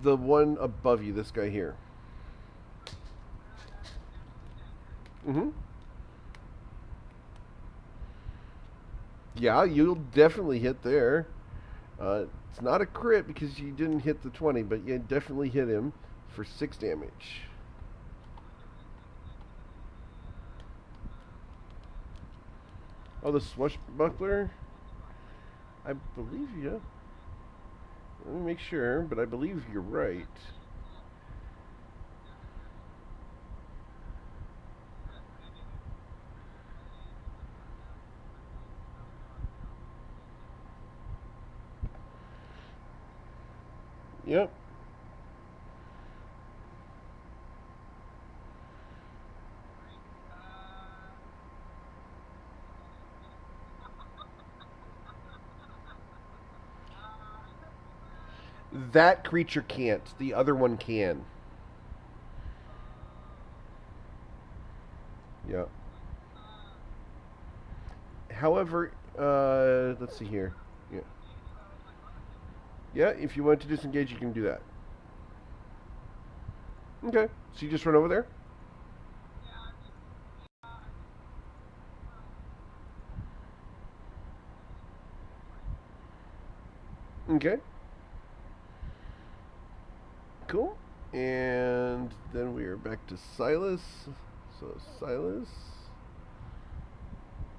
The one above you, this guy here. Mm-hmm. Yeah, you'll definitely hit there. It's not a crit because you didn't hit the 20, but you definitely hit him for 6 damage. Oh, the swashbuckler? I believe you. Let me make sure, but I believe you're right. Yep. That creature can't. The other one can. Yeah. However, let's see here. Yeah. Yeah, if you want to disengage, you can do that. Okay. So you just run over there? Okay. Cool. And then we are back to Silas. So, Silas,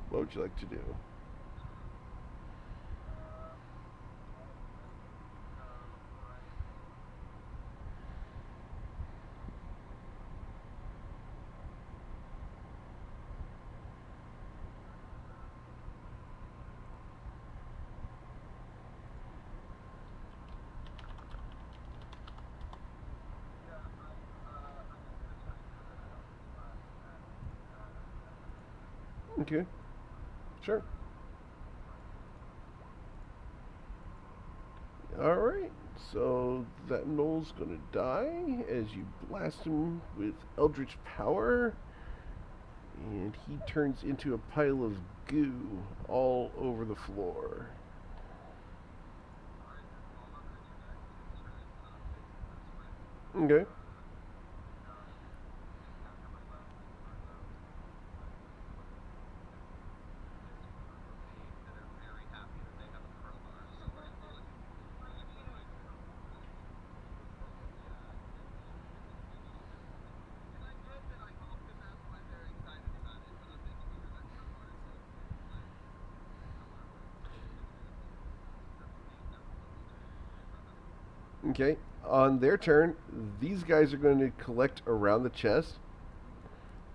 what would you like to do? Okay. Sure. Alright. So that Knoll's gonna die as you blast him with Eldritch Power. And he turns into a pile of goo all over the floor. Okay. Okay. On their turn, these guys are going to collect around the chest,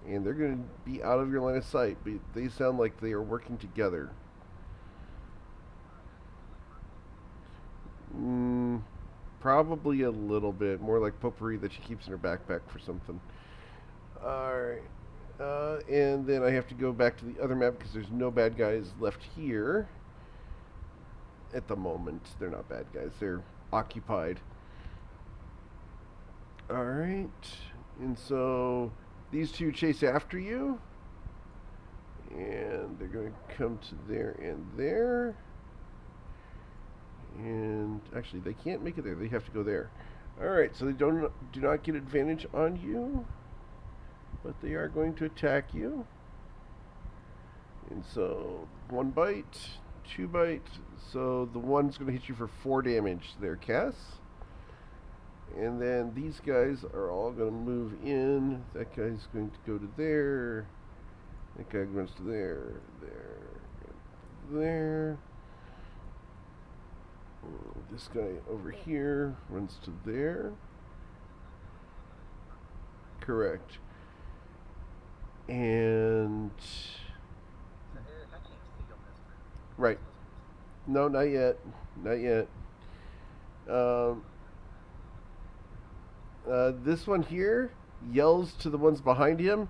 and they're going to be out of your line of sight. But they sound like they are working together. Mm, probably a little bit more like potpourri that she keeps in her backpack for something. All right. And then I have to go back to the other map because there's no bad guys left here at the moment. They're not bad guys. They're occupied. All right. And so these two chase after you. And they're going to come to there and there. And actually, they can't make it there. They have to go there. All right. So they do not get advantage on you, but they are going to attack you. And so 1 bite, 2 bite. So the one's going to hit you for 4 damage there, Cass. And then these guys are all going to move in. That guy's going to go to there. That guy goes to there, there. This guy over here runs to there. Correct. And right. No, not yet. Not yet. Um, this one here yells to the ones behind him,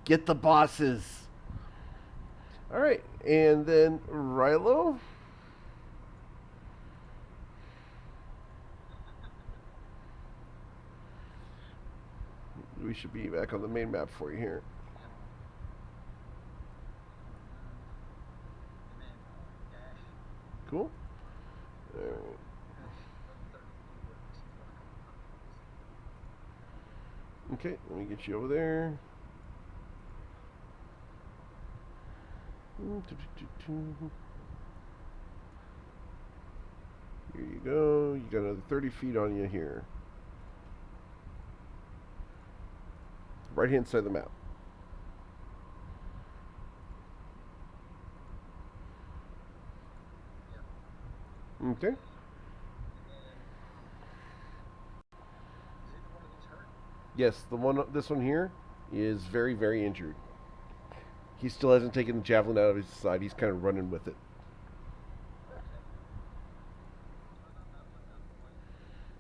"Get the bosses!" All right, and then Rilo. We should be back on the main map for you here. Cool. All right. Okay, let me get you over there. Here you go. You got another 30 feet on you here. Right hand side of the map. Okay. Yes, the one. This one here is very, very injured. He still hasn't taken the javelin out of his side. He's kind of running with it.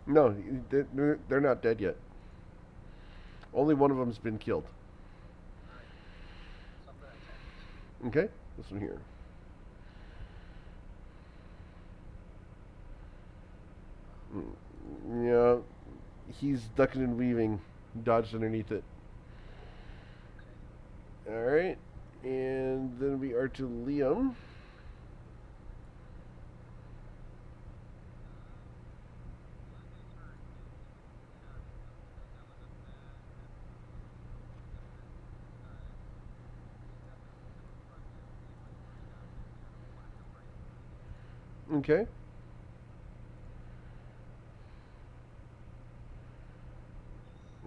No, they're not dead yet. Only one of them's been killed. Okay, this one here. Yeah, he's ducking and weaving, dodged underneath it. All right, and then we are to Liam. Okay.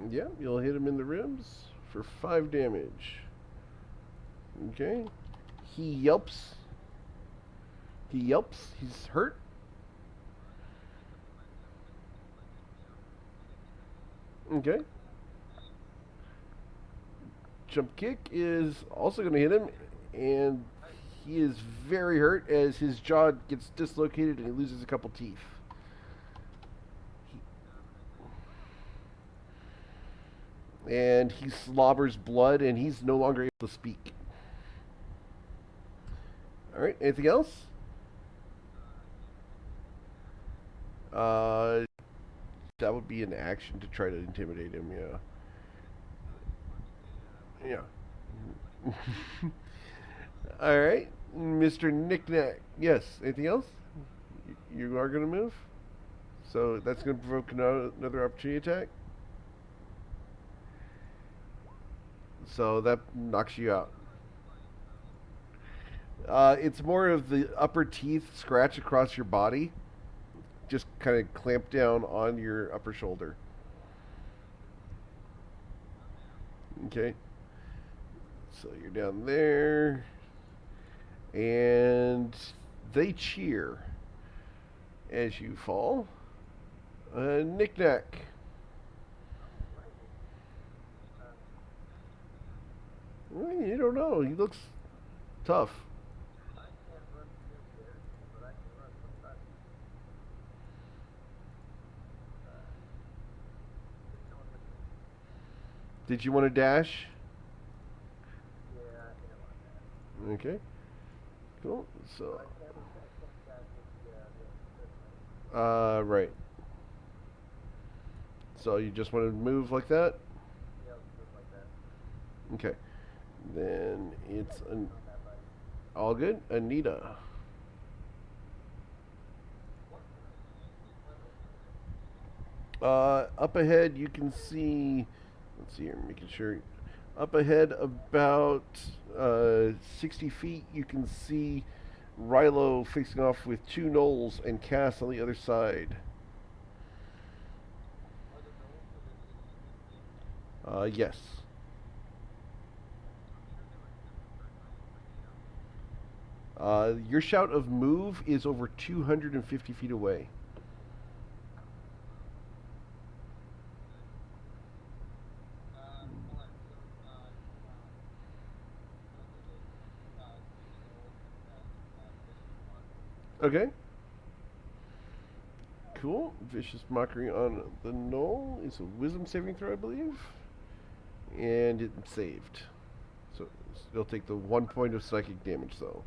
Yeah, you'll hit him in the ribs for 5 damage. Okay. He yelps. He yelps. He's hurt. Okay. Jump kick is also going to hit him, and he is very hurt as his jaw gets dislocated and he loses a couple teeth. And he slobbers blood, and he's no longer able to speak. All right. Anything else? Uh, that would be an action to try to intimidate him. Yeah. Yeah. All right, Mr. Knickknack. Yes. Anything else? You are going to move, so that's going to provoke another opportunity attack. So that knocks you out. It's more of the upper teeth scratch across your body, just kind of clamp down on your upper shoulder. Okay. So you're down there, and they cheer as you fall. Knickknack. Well, you don't know. He looks tough. Did you want to dash? Okay. Cool. So. Right. So you just want to move like that? Okay. Then it's all good. Anita. Up ahead, you can see. Let's see here, making sure. Up ahead, about 60 feet, you can see Rilo facing off with two gnolls and Cass on the other side. Yes. Your shout of move is over 250 feet away. Okay. Cool. Vicious mockery on the gnoll is a wisdom saving throw, I believe. And it's saved. So they'll take the 1 point of psychic damage, though,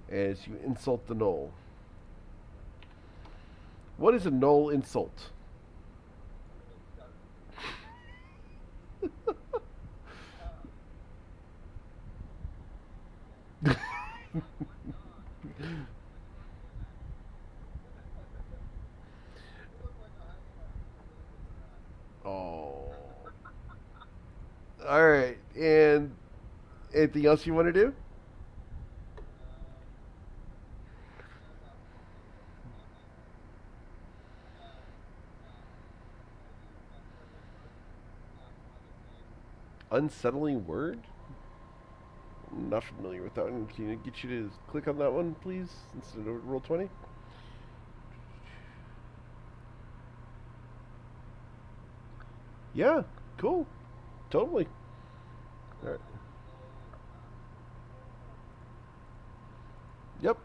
as you insult the gnoll. What is a gnoll insult? Oh. All right. And anything else you want to do? Unsettling word? I'm not familiar with that one. Can you get you to click on that one, please, instead of roll 20? Yeah, cool. Totally. All right. Yep.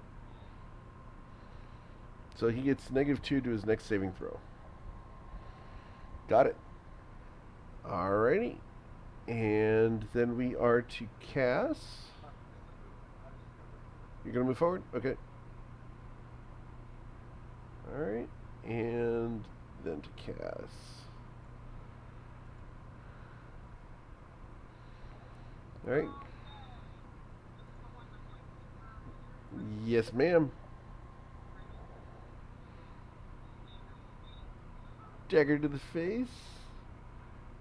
So he gets -2 to his next saving throw. Got it. Alrighty. And then we are to Cass. You're going to move forward? Okay. Alright. And then to Cass. Alright. Yes, ma'am. Dagger to the face.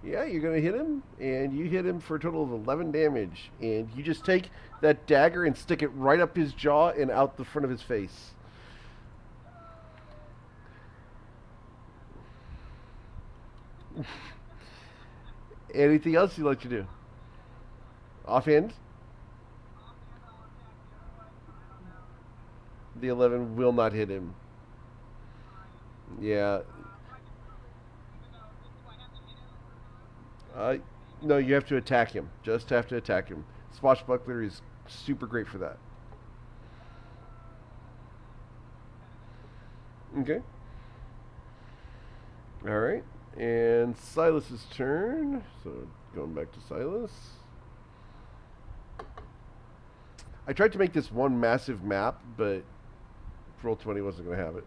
Yeah, you're going to hit him, and you hit him for a total of 11 damage. And you just take that dagger and stick it right up his jaw and out the front of his face. Anything else you'd like to do? Offhand? The 11 will not hit him. Yeah. Uh, no, you have to attack him. Just have to attack him. Swashbuckler is super great for that. Okay. All right. And Silas's turn. So going back to Silas. I tried to make this one massive map, but Roll20 wasn't going to have it.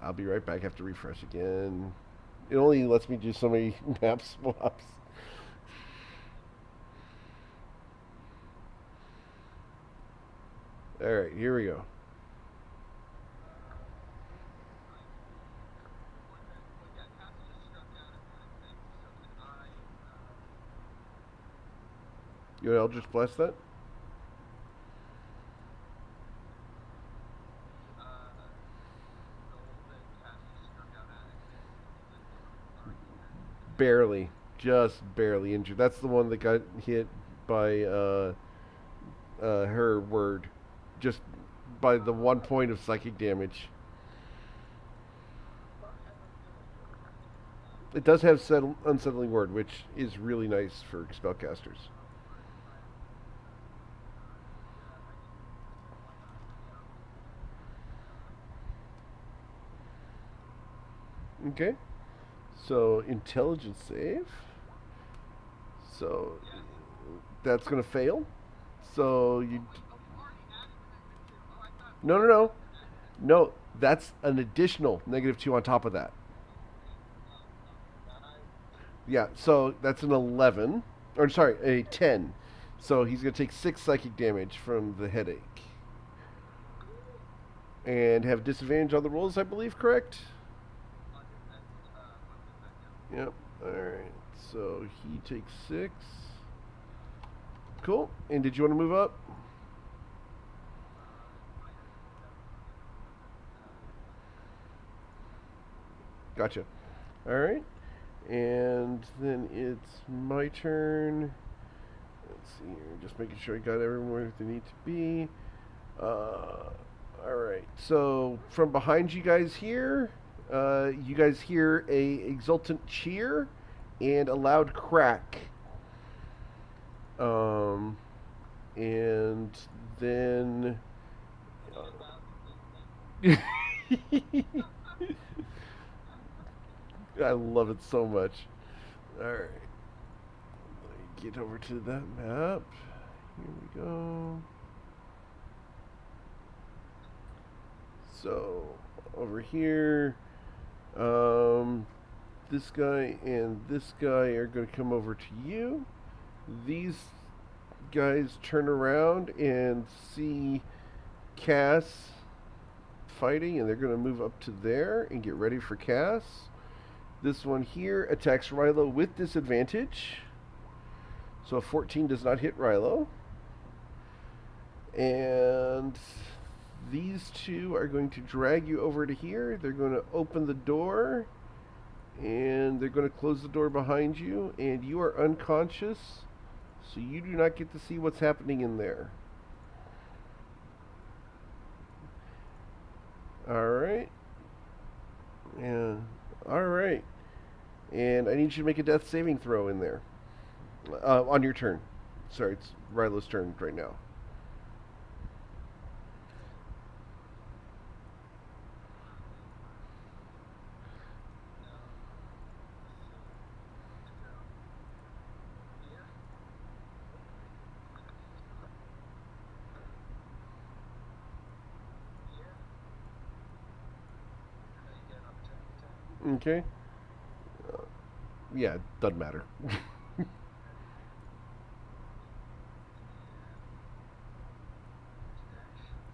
I'll be right back. I have to refresh again. It only lets me do so many map swaps. All right, here we go. You want Eldritch Blast that? Barely. Just barely injured. That's the one that got hit by her word. Just by the 1 point of psychic damage. It does have unsettling word, which is really nice for spellcasters. Okay. So, intelligence save. So, that's going to fail. So, you. No, no, no. No, that's an additional -2 on top of that. Yeah, so that's an 11. Or, sorry, a 10. So, he's going to take 6 psychic damage from the headache. And have disadvantage on the rolls, I believe, correct? Yep. Alright. So he takes 6. Cool. And did you want to move up? Gotcha. Alright. And then it's my turn. Let's see here. Just making sure I got everyone where they need to be. Alright. So from behind you guys here, you guys hear a exultant cheer and a loud crack. And then I love it so much. All right, let me get over to that map. Here we go. So over here. This guy and this guy are going to come over to you. These guys turn around and see Cass fighting, and they're going to move up to there and get ready for Cass. This one here attacks Rilo with disadvantage. So a 14 does not hit Rilo. And these two are going to drag you over to here. They're going to open the door, and they're going to close the door behind you, and you are unconscious, so you do not get to see what's happening in there. Alright. Yeah. Alright. And I need you to make a death saving throw in there. On your turn. Sorry, it's Rilo's turn right now. Okay. Yeah, doesn't matter.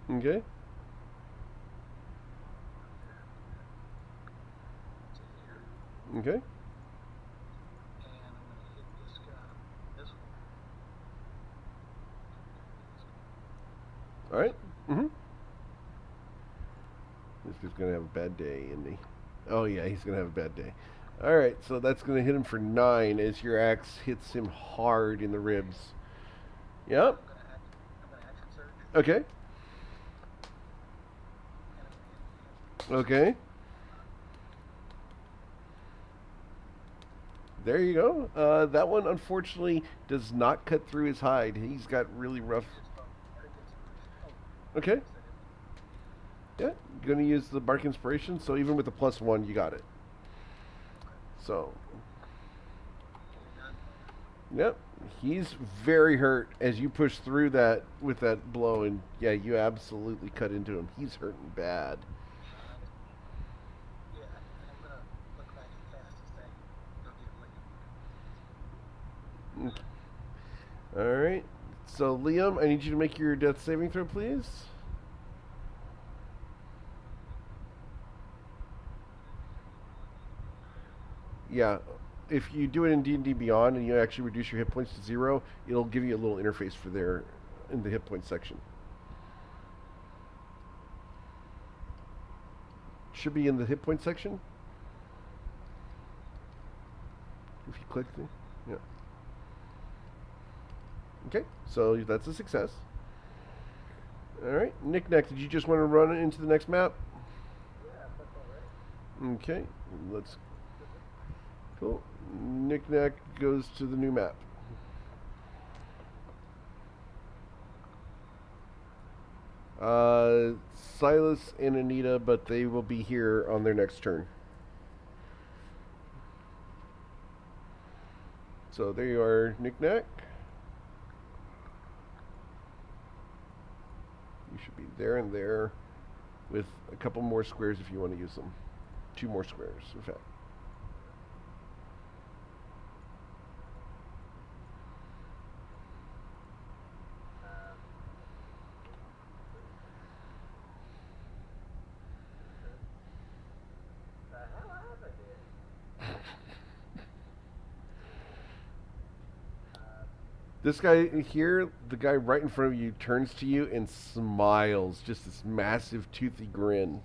Okay. Okay. All right. Mm-hmm. This guy's gonna have a bad day, isn't he? Oh yeah, he's gonna have a bad day. All right, so that's gonna hit him for 9 as your axe hits him hard in the ribs. Yep. Okay. Okay. There you go. That one unfortunately does not cut through his hide. He's got really rough. Okay. Yeah. Gonna use the bark inspiration. So even with the +1, you got it. So. Yep. He's very hurt as you push through that with that blow, and yeah, you absolutely cut into him. He's hurting bad. Okay. All right. So Liam, I need you to make your death saving throw, please. Yeah. If you do it in D&D Beyond and you actually reduce your hit points to 0, it'll give you a little interface for there in the hit point section. Should be in the hit point section. If you click the, yeah. Okay, so that's a success. All right, Knick-Knack, did you just want to run into the next map? Okay, let's. Cool. Knick-Knack goes to the new map. Silas and Anita, but they will be here on their next turn. So there you are, Knick-Knack. You should be there and there with a couple more squares if you want to use them. 2 more squares, in fact. This guy here, the guy right in front of you, turns to you and smiles. Just this massive, toothy grin.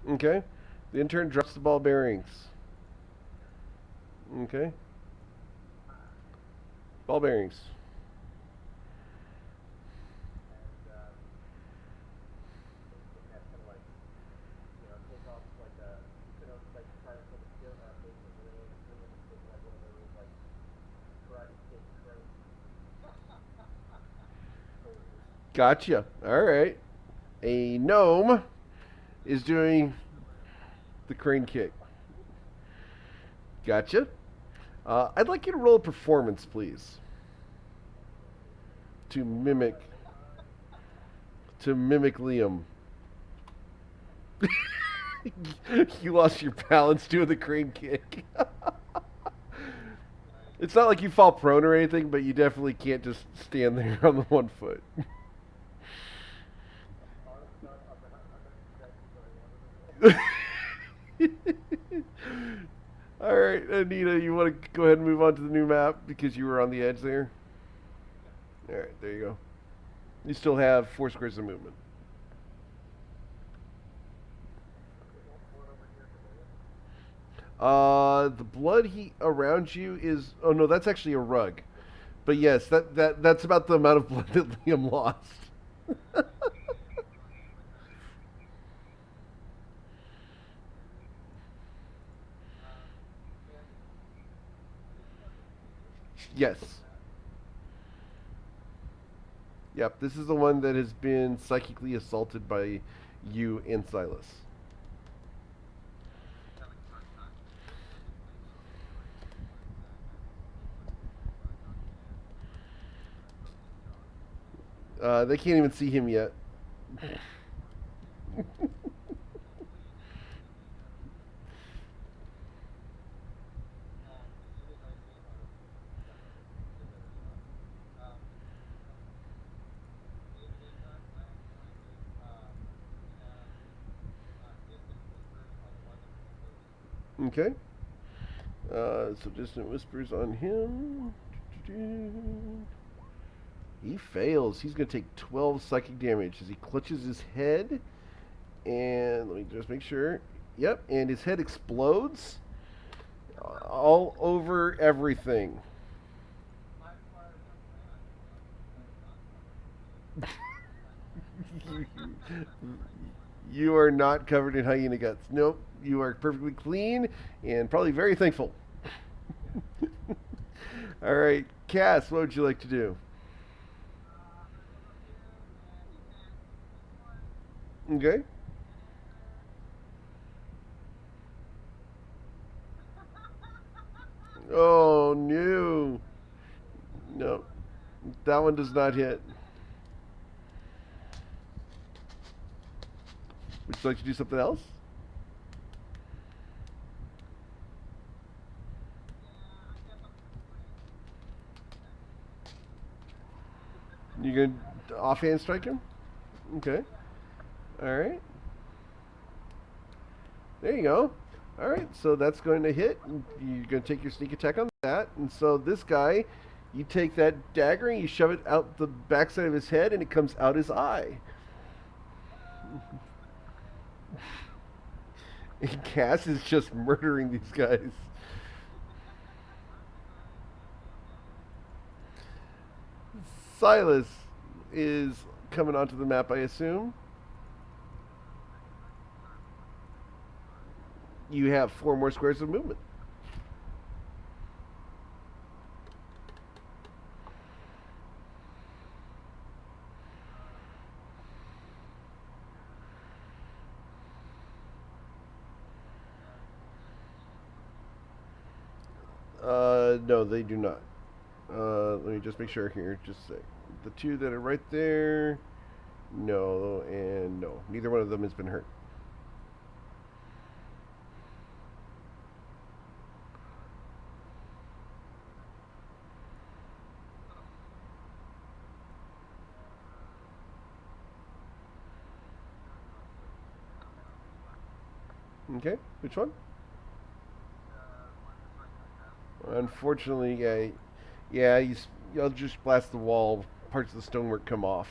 Okay. The intern drops the ball bearings. Okay. Ball bearings. Gotcha. All right. A gnome is doing the crane kick. Gotcha. I'd like you to roll a performance, please, to mimic Liam. You lost your balance doing the crane kick. It's not like you fall prone or anything, but you definitely can't just stand there on the 1 foot. All right, Anita, you want to go ahead and move on to the new map because you were on the edge there? All right, there you go. You still have 4 squares of movement. The blood heat around you is... Oh, no, that's actually a rug. But yes, that's about the amount of blood that Liam lost. Yes. Yep. This is the one that has been psychically assaulted by you and Silas. They can't even see him yet. Okay. So distant whispers on him. He fails. He's going to take 12 psychic damage as he clutches his head. And let me just make sure. Yep, and his head explodes all over everything. You are not covered in hyena guts. Nope, you are perfectly clean and probably very thankful. All right, Cass, what would you like to do? Okay. Oh no, no, that one does not hit. Would you like to do something else? You gonna offhand strike him? Okay. All right. There you go. All right. So that's going to hit. You're going to take your sneak attack on that. And so this guy, you take that dagger and you shove it out the backside of his head, and it comes out his eye. And Cass is just murdering these guys. Silas is coming onto the map, I assume. You have 4 more squares of movement. No, they do not. Let me just make sure here. Just say the two that are right there. No, and no. Neither one of them has been hurt. Okay, which one? Unfortunately, yeah, you'll just blast the wall. Parts of the stonework come off.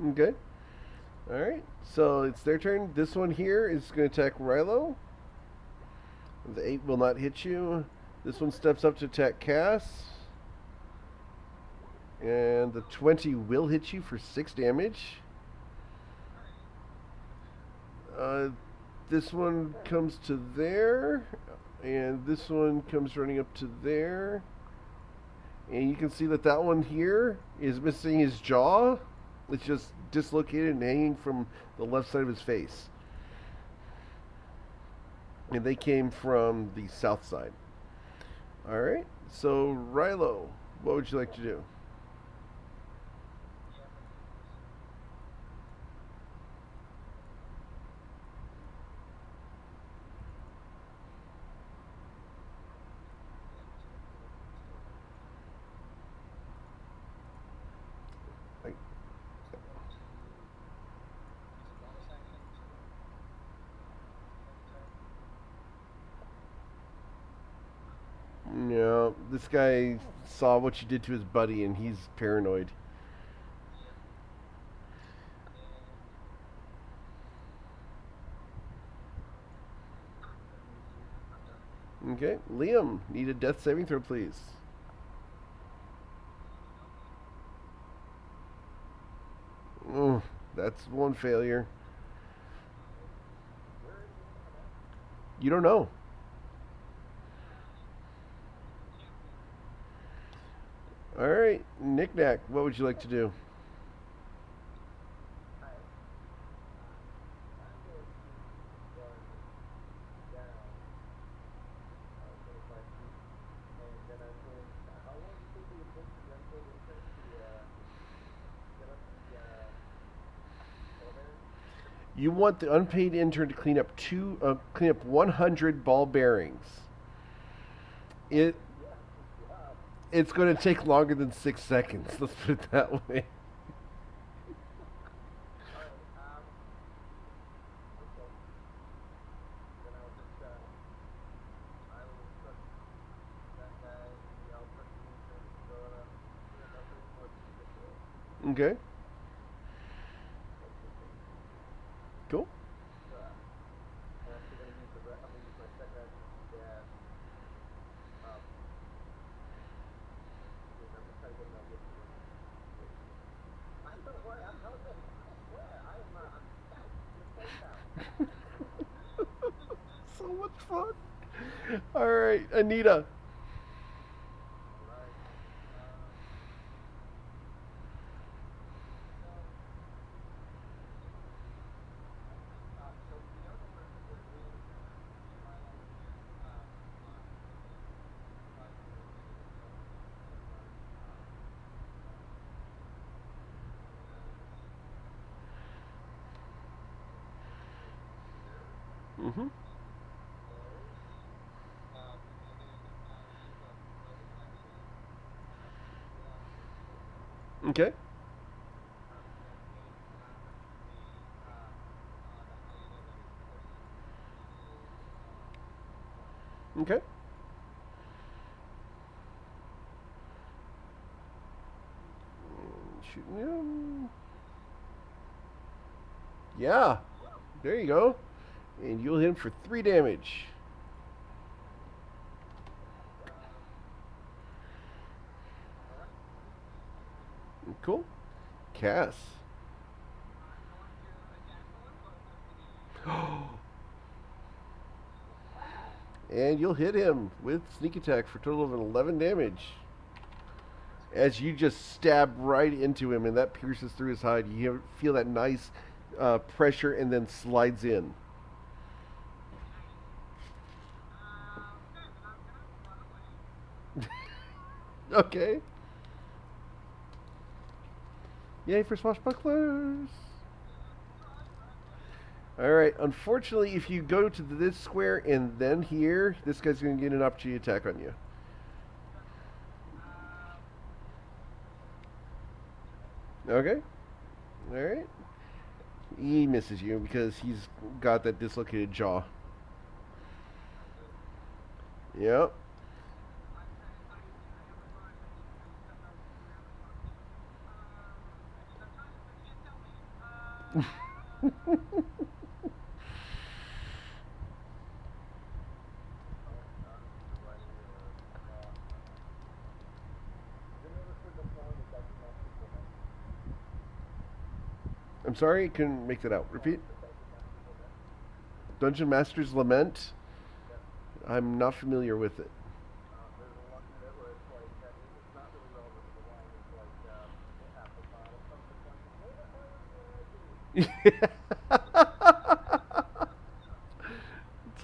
Okay. All right. So it's their turn. This one here is going to attack Rilo. The 8 will not hit you. This one steps up to attack Cass. And the 20 will hit you for 6 damage. Uh, this one comes to there. And this one comes running up to there. And you can see that that one here is missing his jaw. It's just dislocated and hanging from the left side of his face. And they came from the south side. All right. So, Rilo, what would you like to do? Like, This guy saw what you did to his buddy, and he's paranoid. Okay, Liam, need a death saving throw, please. Oh, that's one failure. You don't know. All right, Knick Knack, what would you like to do? You want the unpaid intern to clean up 100 ball bearings. It it's going to take longer than 6 seconds. Let's put it that way. Okay. Cool. So much fun. All right, Anita. Mm-hmm. Okay. Okay. Shooting him. Yeah. There you go. And you'll hit him for 3 damage. Cool. Cass. And you'll hit him with sneak attack for a total of 11 damage. As you just stab right into him, and that pierces through his hide. You feel that nice pressure, and then slides in. Okay. Yay for swashbucklers. Alright, unfortunately, if you go to this square and then here, this guy's going to get an opportunity attack on you. Okay. Alright. He misses you because he's got that dislocated jaw. Yep. I'm sorry, couldn't make that out. Repeat. Dungeon Master's Lament? I'm not familiar with it. It's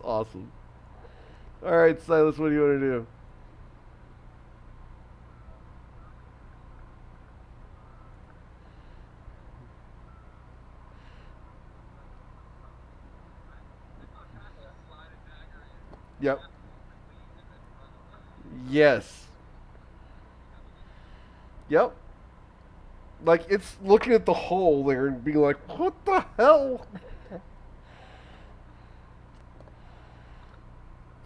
awesome. Alright, Silas, what do you want to do? Yep. Yes. Yep. Like, it's looking at the hole there and being like, what the hell?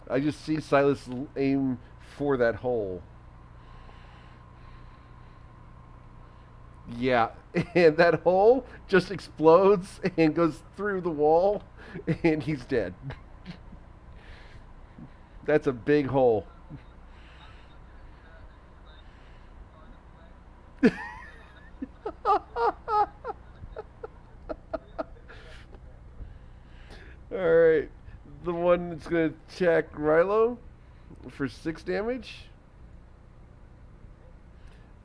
I just see Silas aim for that hole. Yeah, and that hole just explodes and goes through the wall, and he's dead. That's a big hole. All right, the one that's gonna attack Rilo for 6 damage.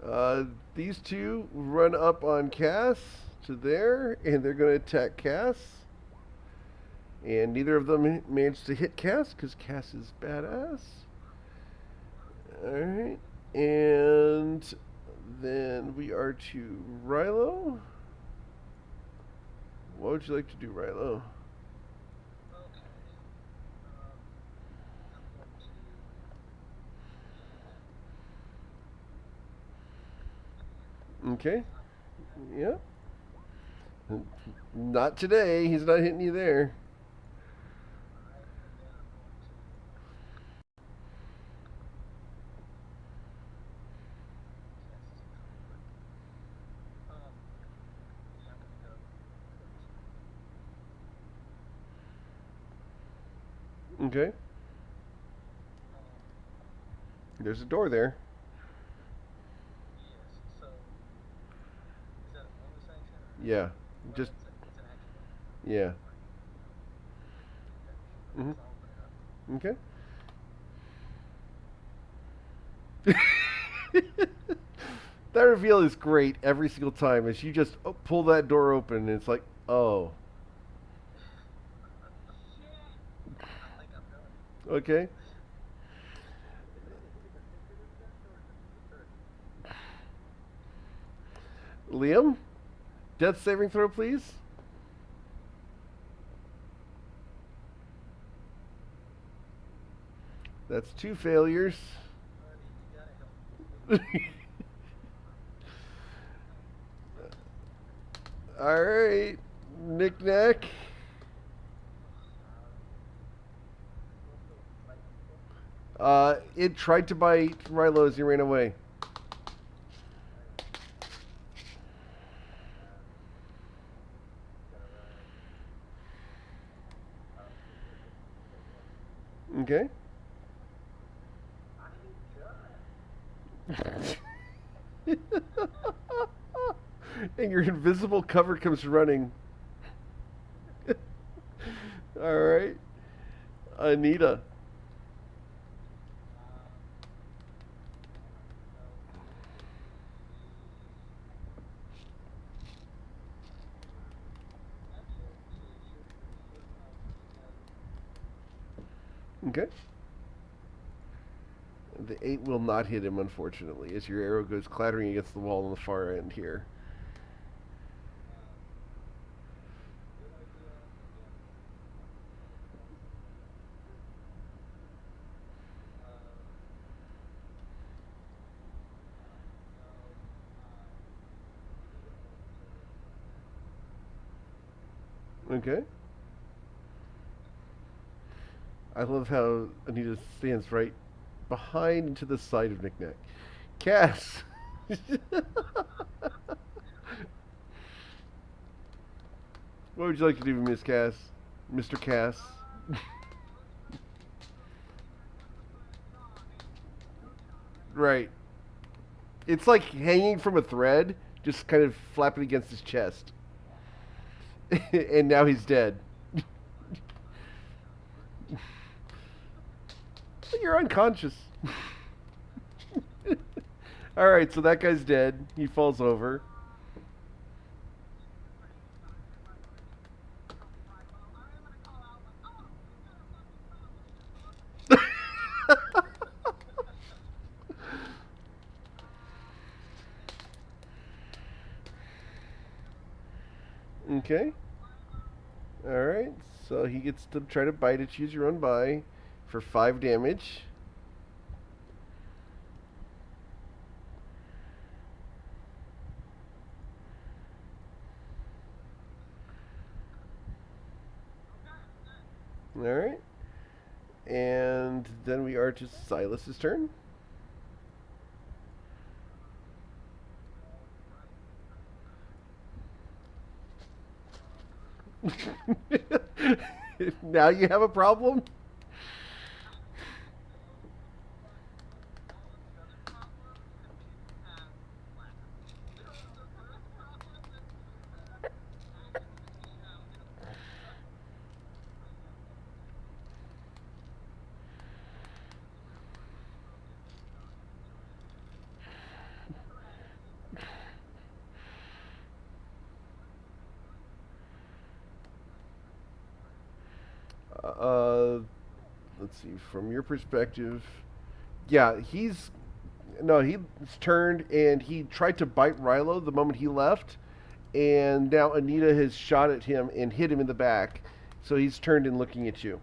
Uh, these two run up on Cass to there, and they're gonna attack Cass. And neither of them managed to hit Cass because Cass is badass. All right, and then we are to Rilo. What would you like to do, Rilo? Okay. Yeah. Not today. He's not hitting you there. Okay. There's a door there. Yeah. Just yeah. Mhm. Okay. That reveal is great every single time as you just pull that door open and it's like, oh, okay. Liam, death saving throw, please. That's 2 failures. All right, knick-knack. It tried to bite Rilo as he ran away. Okay. And your invisible cover comes running. All right, Anita. Okay. The 8 will not hit him, unfortunately, as your arrow goes clattering against the wall on the far end here. Okay. I love how Anita stands right behind and to the side of Knick-Knack. Cass! What would you like to do, Miss Cass? Mr. Cass? Right. It's like hanging from a thread, just kind of flapping against his chest. And now he's dead. You're unconscious. Alright, so that guy's dead. He falls over. Okay. Alright, so he gets to try to bite it. Choose your own buy for 5 damage. Alright. And then we are to Silas's turn. Now you have a problem? Uh, let's see. From your perspective, yeah, he's turned and he tried to bite Rilo the moment he left, and now Anita has shot at him and hit him in the back, so he's turned and looking at you,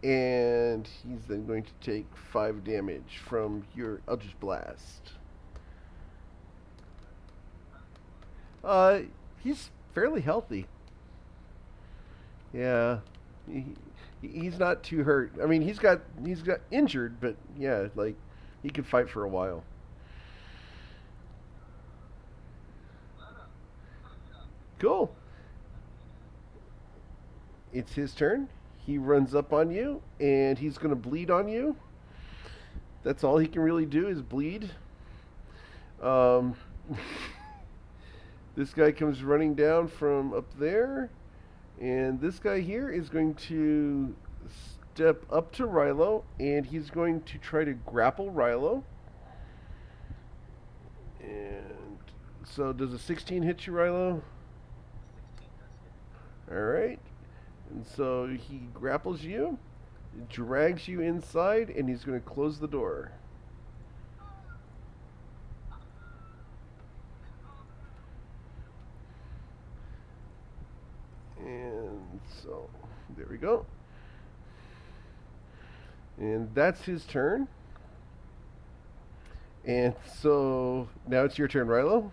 and he's then going to take 5 damage from your Eldritch Blast. Uh, he's fairly healthy. Yeah, he, he's not too hurt. I mean, he's got injured, but yeah, like he could fight for a while. Cool. It's his turn. He runs up on you, and he's going to bleed on you. That's all he can really do is bleed. Um, this guy comes running down from up there, and this guy here is going to step up to Rilo, and he's going to try to grapple Rilo. And so, does a 16 hit you, Rilo? All right. And so he grapples you, drags you inside, and he's going to close the door. And so, there we go. And that's his turn. And so, now it's your turn, Rilo.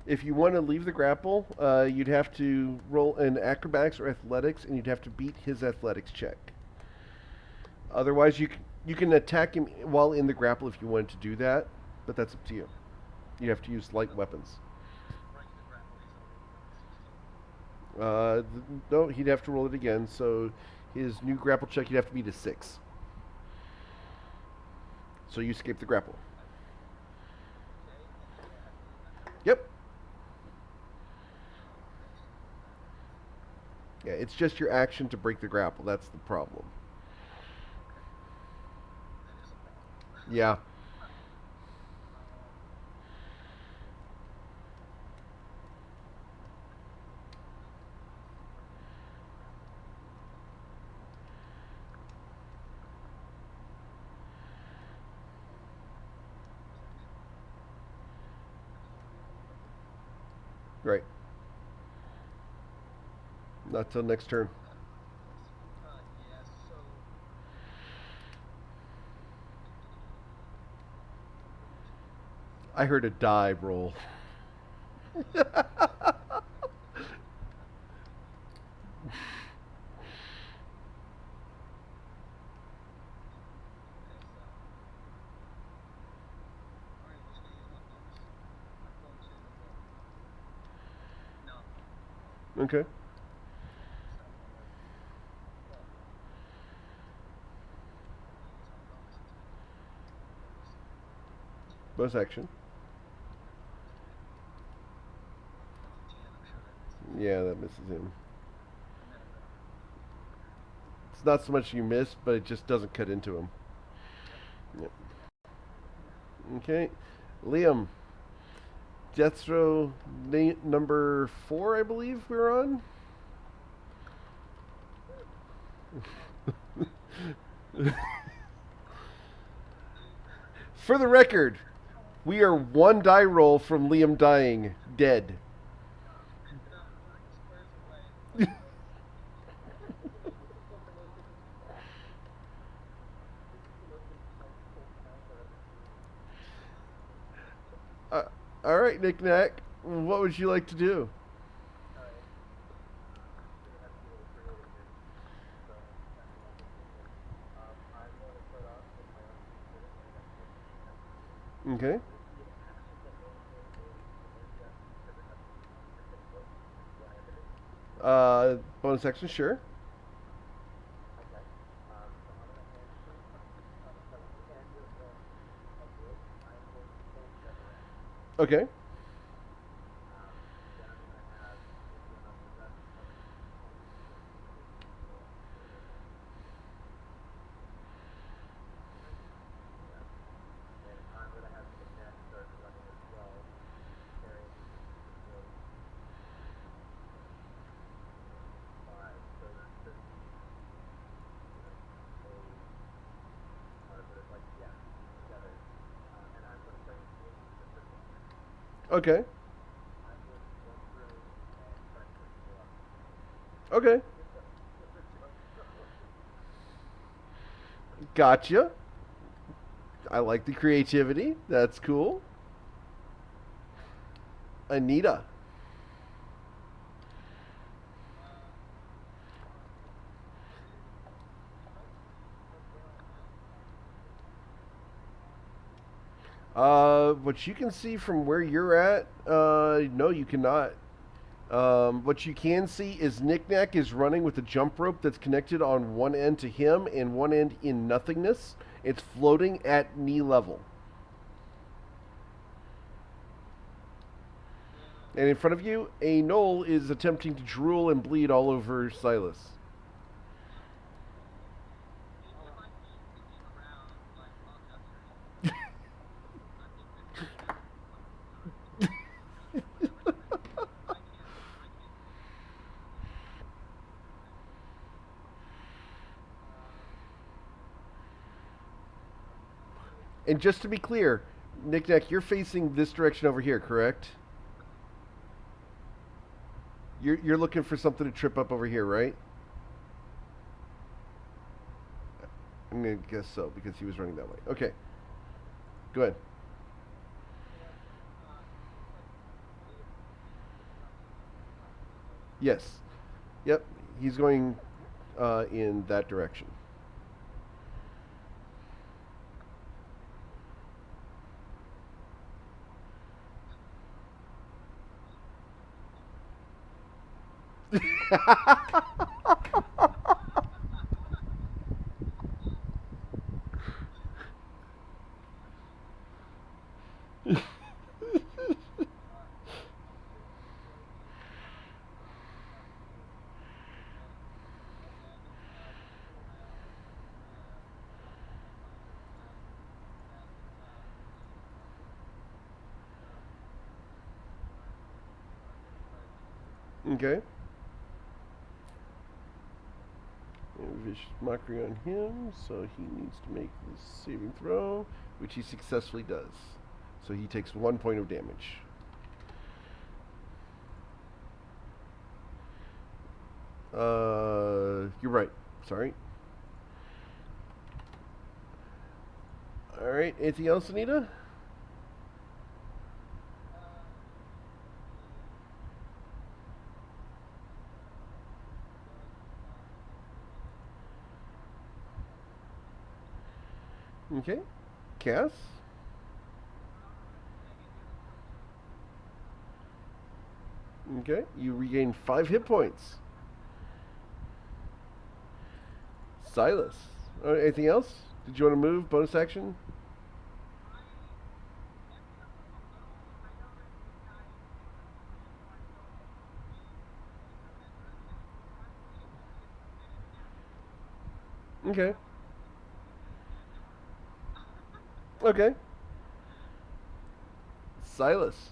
If you want to leave the grapple, you'd have to roll an acrobatics or athletics, and you'd have to beat his athletics check. Otherwise, you can attack him while in the grapple if you wanted to do that, but that's up to you. You have to use light weapons. No, he'd have to roll it again. So his new grapple check, you'd have to beat a 6. So you escape the grapple. Yep. Yeah, it's just your action to break the grapple. That's the problem. Yeah. Right. Not till next turn. I heard a die roll. Okay. Bonus action. Yeah, that misses him. It's not so much you miss, but it just doesn't cut into him. Yep. Okay. Liam. Death throw number 4, I believe we're on. For the record, we are one die roll from Liam dying dead. uh, all right, Nick Nack, what would you like to do? Okay. Bonus action, sure. Okay. Okay. Okay. Gotcha. I like the creativity. That's cool. Anita. What you can see from where you're at, no, you cannot. What you can see is Knickknack is running with a jump rope that's connected on one end to him and one end in nothingness. It's floating at knee level. And in front of you, a knoll is attempting to drool and bleed all over Silas. And just to be clear, Knickknack, you're facing this direction over here, correct? You're looking for something to trip up over here, right? I'm gonna guess so because he was running that way. Okay, go ahead. Yes. Yep. He's going in that direction. Okay. Vicious mockery on him, so he needs to make this saving throw, which he successfully does. So he takes 1 point of damage. You're right. Sorry. All right. Anything else, Anita? Okay. Cass? Okay. You regain 5 hit points. Silas. Anything else? Did you want to move? Bonus action? Okay. Okay. Silas.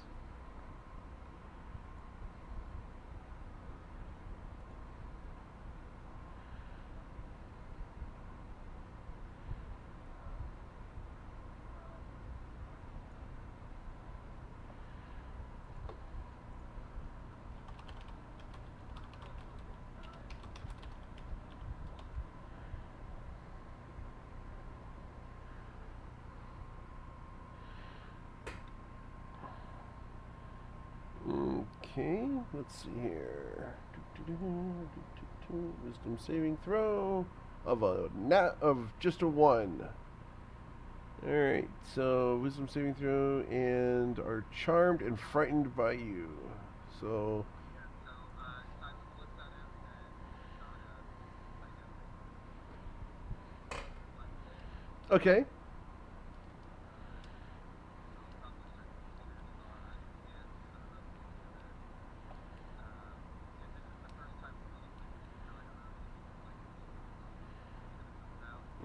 Okay, let's see here. Wisdom saving throw of just a 1. Alright, so wisdom saving throw and are charmed and frightened by you. So, okay.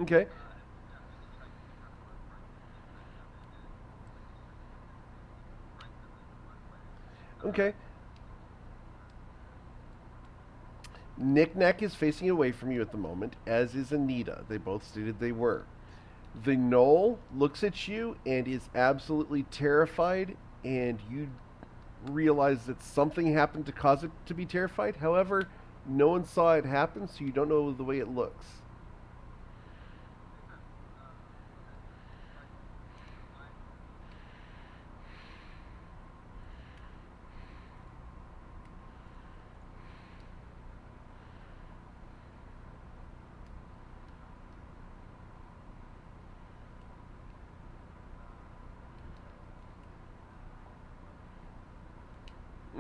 Okay. Okay. Nick Nack is facing away from you at the moment, as is Anita. They both stated they were. The Knoll looks at you and is absolutely terrified, and you realize that something happened to cause it to be terrified. However, no one saw it happen, so you don't know the way it looks.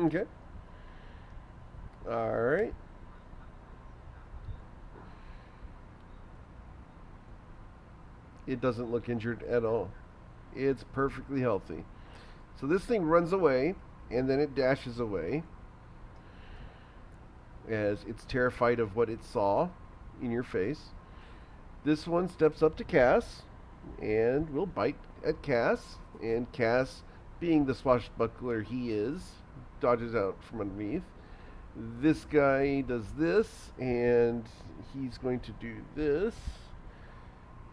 Okay. All right. It doesn't look injured at all. It's perfectly healthy. So this thing runs away, and then it dashes away as it's terrified of what it saw in your face. This one steps up to Cass and will bite at Cass. And Cass, being the swashbuckler he is, dodges out from underneath. This guy does this, and he's going to do this.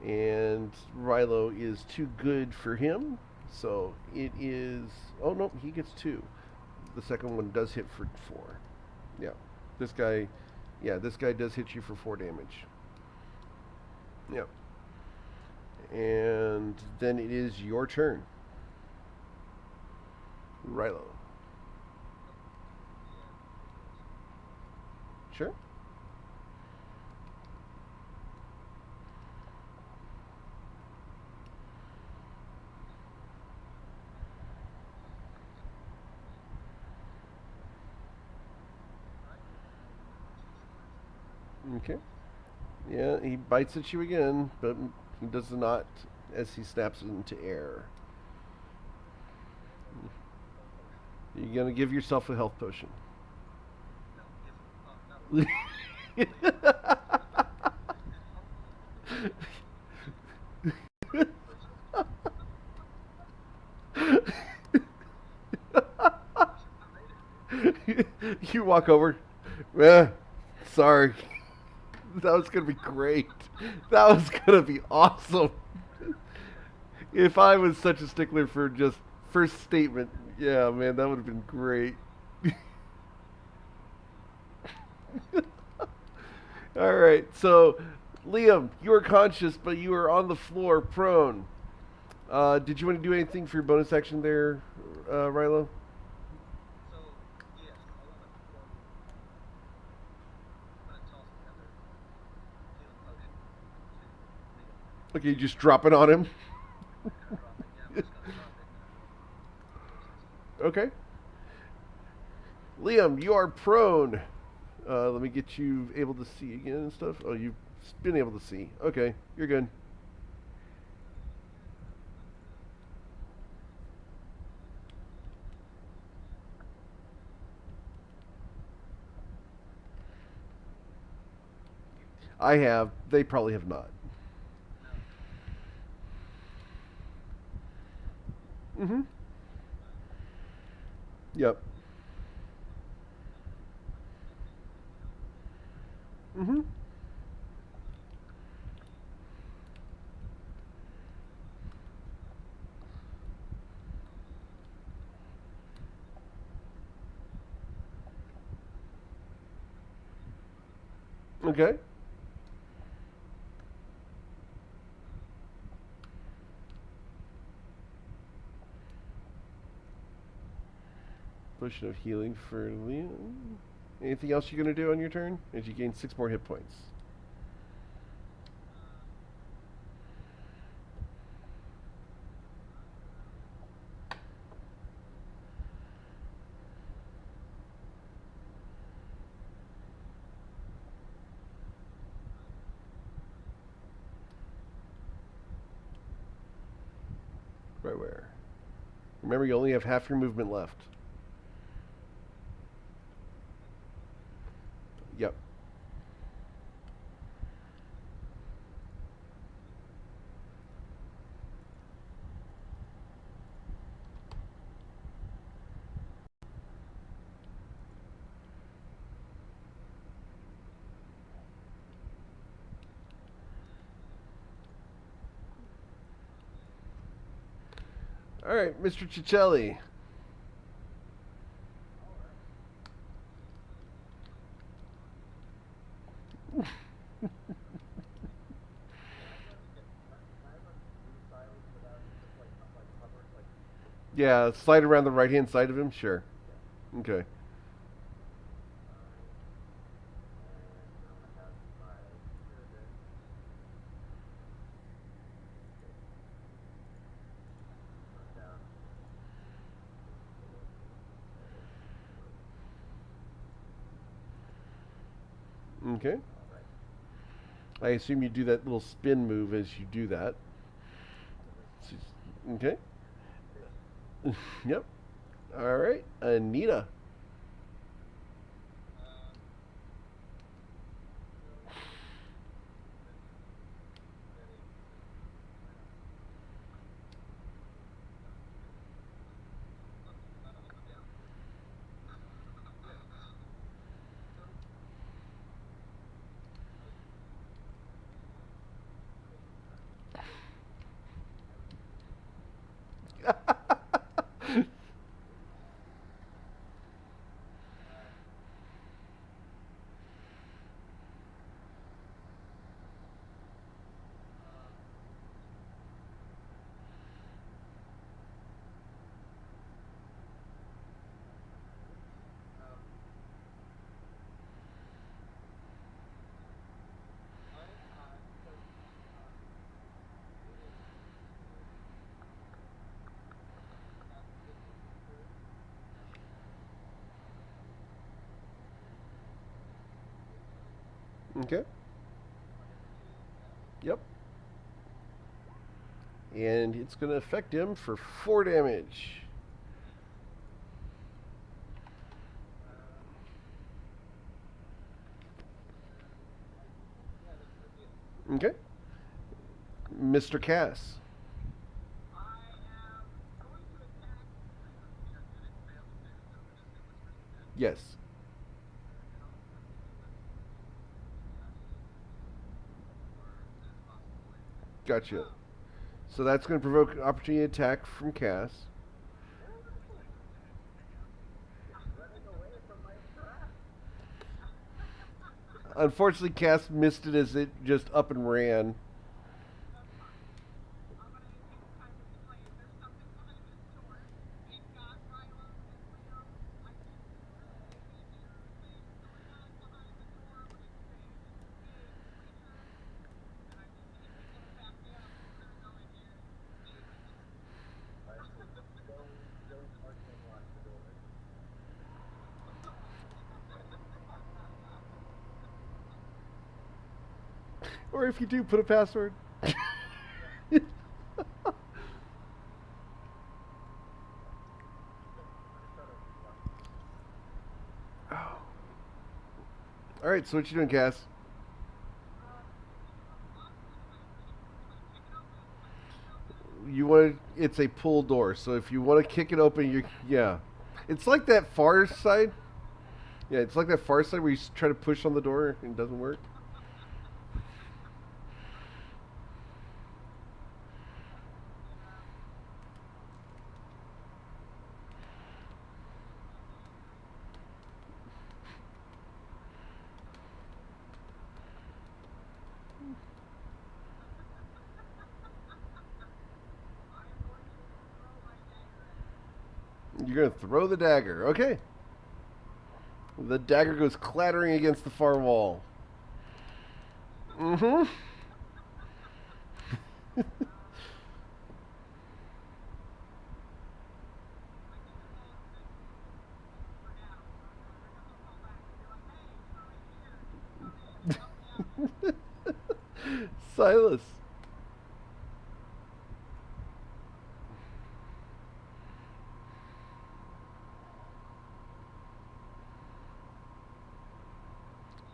And Rilo is too good for him, so it is. Oh no, he gets two. The second one does hit for four. Yeah, this guy. Yeah, this guy does hit you for 4 damage. Yeah. And then it is your turn, Rilo. Sure. Okay. Yeah, he bites at you again, but he does not as he snaps into air. You're gonna give yourself a health potion. You walk over. Sorry. That was gonna be great. That was gonna be awesome. If I was such a stickler for just first statement, yeah, man, that would have been great. All right, so Liam, you are conscious, but you are on the floor, prone. Did you want to do anything for your bonus action there, Rilo? Okay, you just drop it on him. Okay. Liam, you are prone. Let me get you able to see again and stuff. Oh, you've been able to see. Okay, you're good. I have. They probably have not. Mm-hmm. Yep. Mm-hmm. Okay. Potion of healing for Liam. Anything else you're gonna do on your turn? As you gain 6 more hit points. Try where? Remember, you only have half your movement left. Yep. All right, Mr. Cicelli. Yeah, slide around the right hand side of him. Sure. Okay. Okay. I assume you do that little spin move as you do that. Okay. Yep. All right, Anita. Okay. Yep. And it's going to affect him for 4 damage. Okay. Mr. Cass. Yes. Gotcha. So that's going to provoke an opportunity attack from Cass. Unfortunately, Cass missed it as it just up and ran. Or if you do, put a password. All right, so what you doing, Cass? You want to? It's a pull door, so if you want to kick it open, you yeah. It's like that far side. Yeah, it's like that far side where you try to push on the door and it doesn't work. You're gonna throw the dagger. Okay. The dagger goes clattering against the far wall. Mm-hmm. Silas.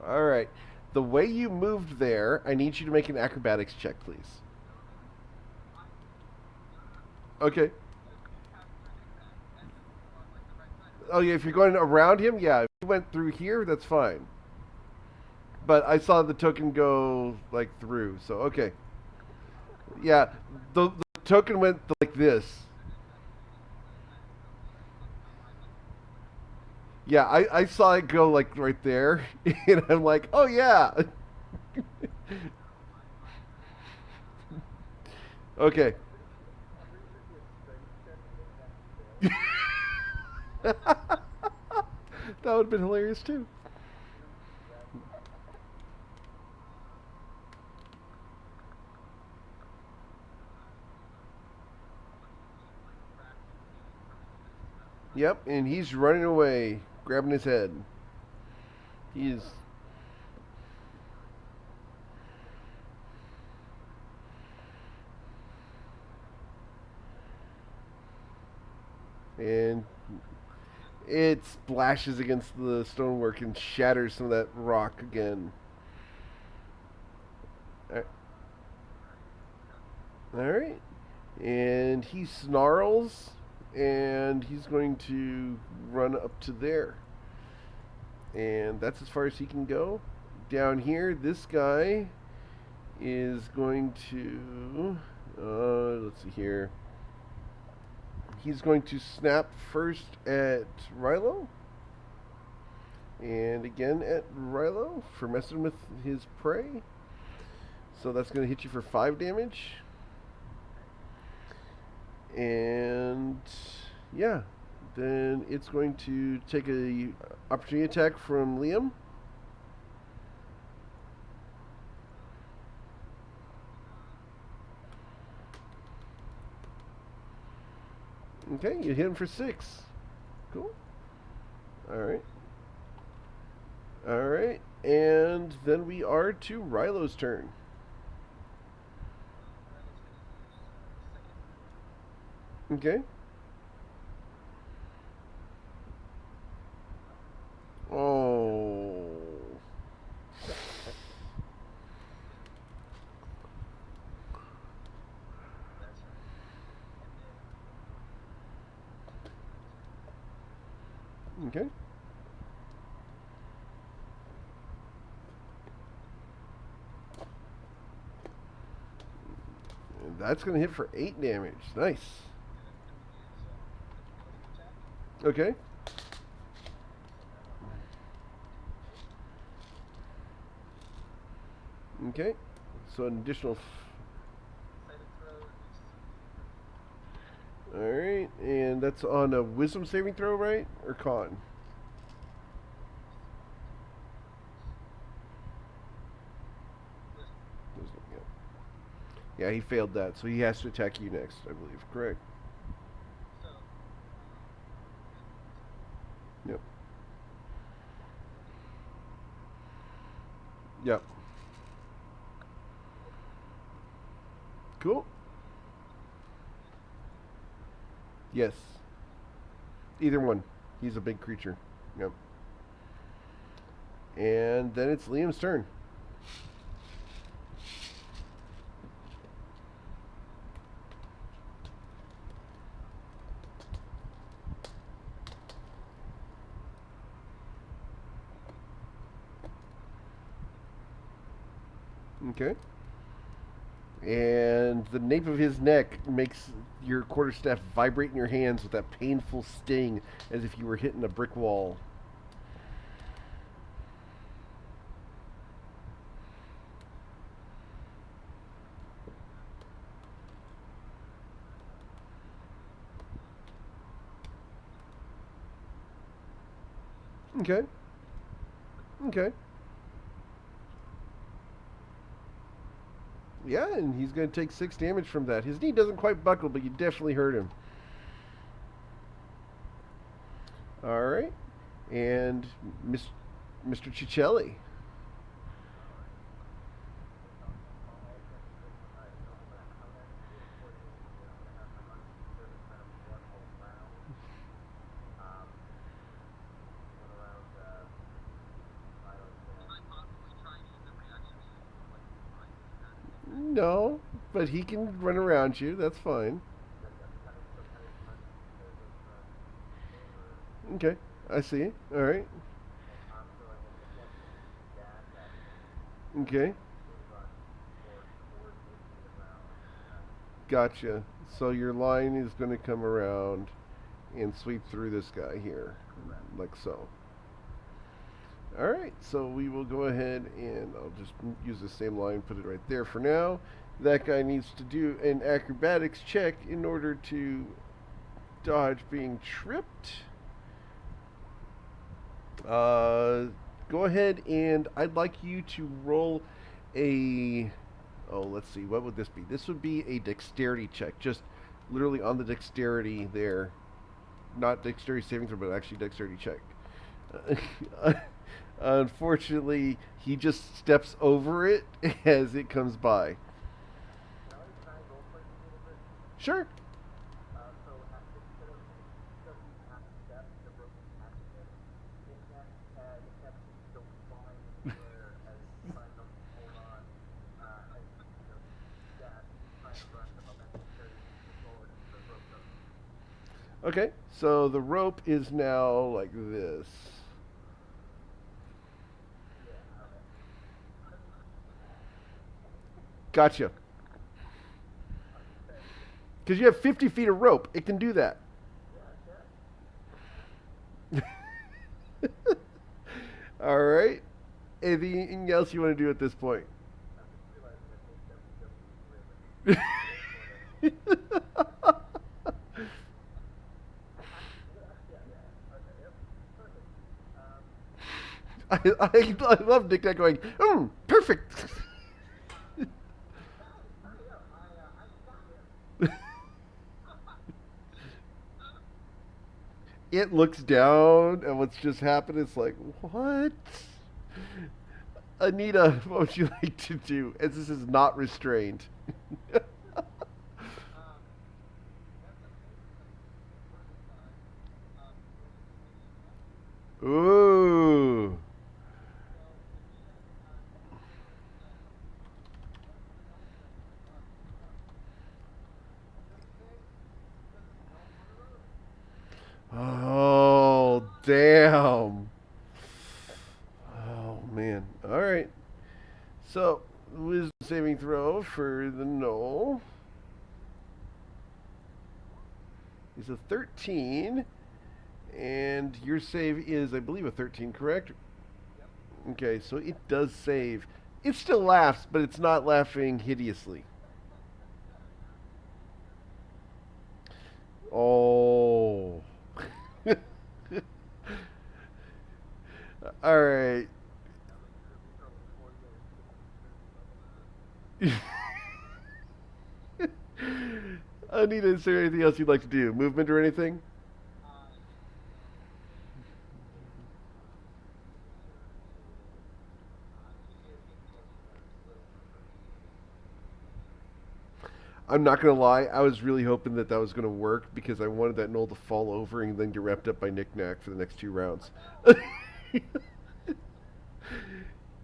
All right. The way you moved there, I need you to make an acrobatics check, please. Okay. Oh yeah, if you're going around him, yeah. If you went through here, that's fine. But I saw the token go like through, so okay. Yeah, the token went like this. Yeah, I saw it go like right there, and I'm like, oh yeah. Okay. That would have been hilarious too. Yep, and he's running away, grabbing his head. He's and it splashes against the stonework and shatters some of that rock again. All right, and he snarls, and he's going to run up to there, and that's as far as he can go. Down here, this guy is going to. Let's see here. He's going to snap first at Rilo. And again at Rilo for messing with his prey. So that's going to hit you for 5 damage. And yeah, then it's going to take a opportunity attack from Liam. Okay, you hit him for 6. Cool. All right. All right, and then we are to Rilo's turn. Okay. Oh. Okay. And that's going to hit for 8 damage. Nice. Okay. Okay. So an additional. All right, and that's on a wisdom saving throw, right? Or con? Wisdom, yeah. Yeah, he failed that, so he has to attack you next, I believe. Correct. Yep. Yep. Cool. Yes. Either one. He's a big creature. Yep. And then it's Liam's turn. Okay. And the nape of his neck makes your quarterstaff vibrate in your hands with that painful sting as if you were hitting a brick wall. Okay. Okay. Yeah, and he's going to take 6 damage from that. His knee doesn't quite buckle, but you definitely hurt him. All right. And Mr. Cicelli. No, but he can run around you. That's fine. Okay, I see. All right. Okay, gotcha. So your line is going to come around and sweep through this guy here, like so. All right, so we will go ahead and I'll just use the same line, put it right there for now. That guy needs to do an acrobatics check in order to dodge being tripped. Go ahead and I'd like you to roll a. Oh, let's see. What would this be? This would be a dexterity check. Just literally on the dexterity there. Not dexterity saving throw, but actually dexterity check. Unfortunately, he just steps over it as it comes by. Sure. Okay, so the rope is now like this. Gotcha. Because you have 50 feet of rope, it can do that. All right. Anything else you want to do at this point? I love Nick Nack going, perfect. It looks down at what's just happened. It's like, what? Anita, what would you like to do? As this is not restrained. Ooh. Oh, damn. Oh, man. All right. So, wisdom saving throw for the Knoll is a 13. And your save is, I believe, a 13, correct? Okay, so it does save. It still laughs, but it's not laughing hideously. Oh. All right. Anita, is there anything else you'd like to do? Movement or anything? I'm not gonna lie. I was really hoping that that was gonna work because I wanted that knoll to fall over and then get wrapped up by Knick Knack for the next 2 rounds.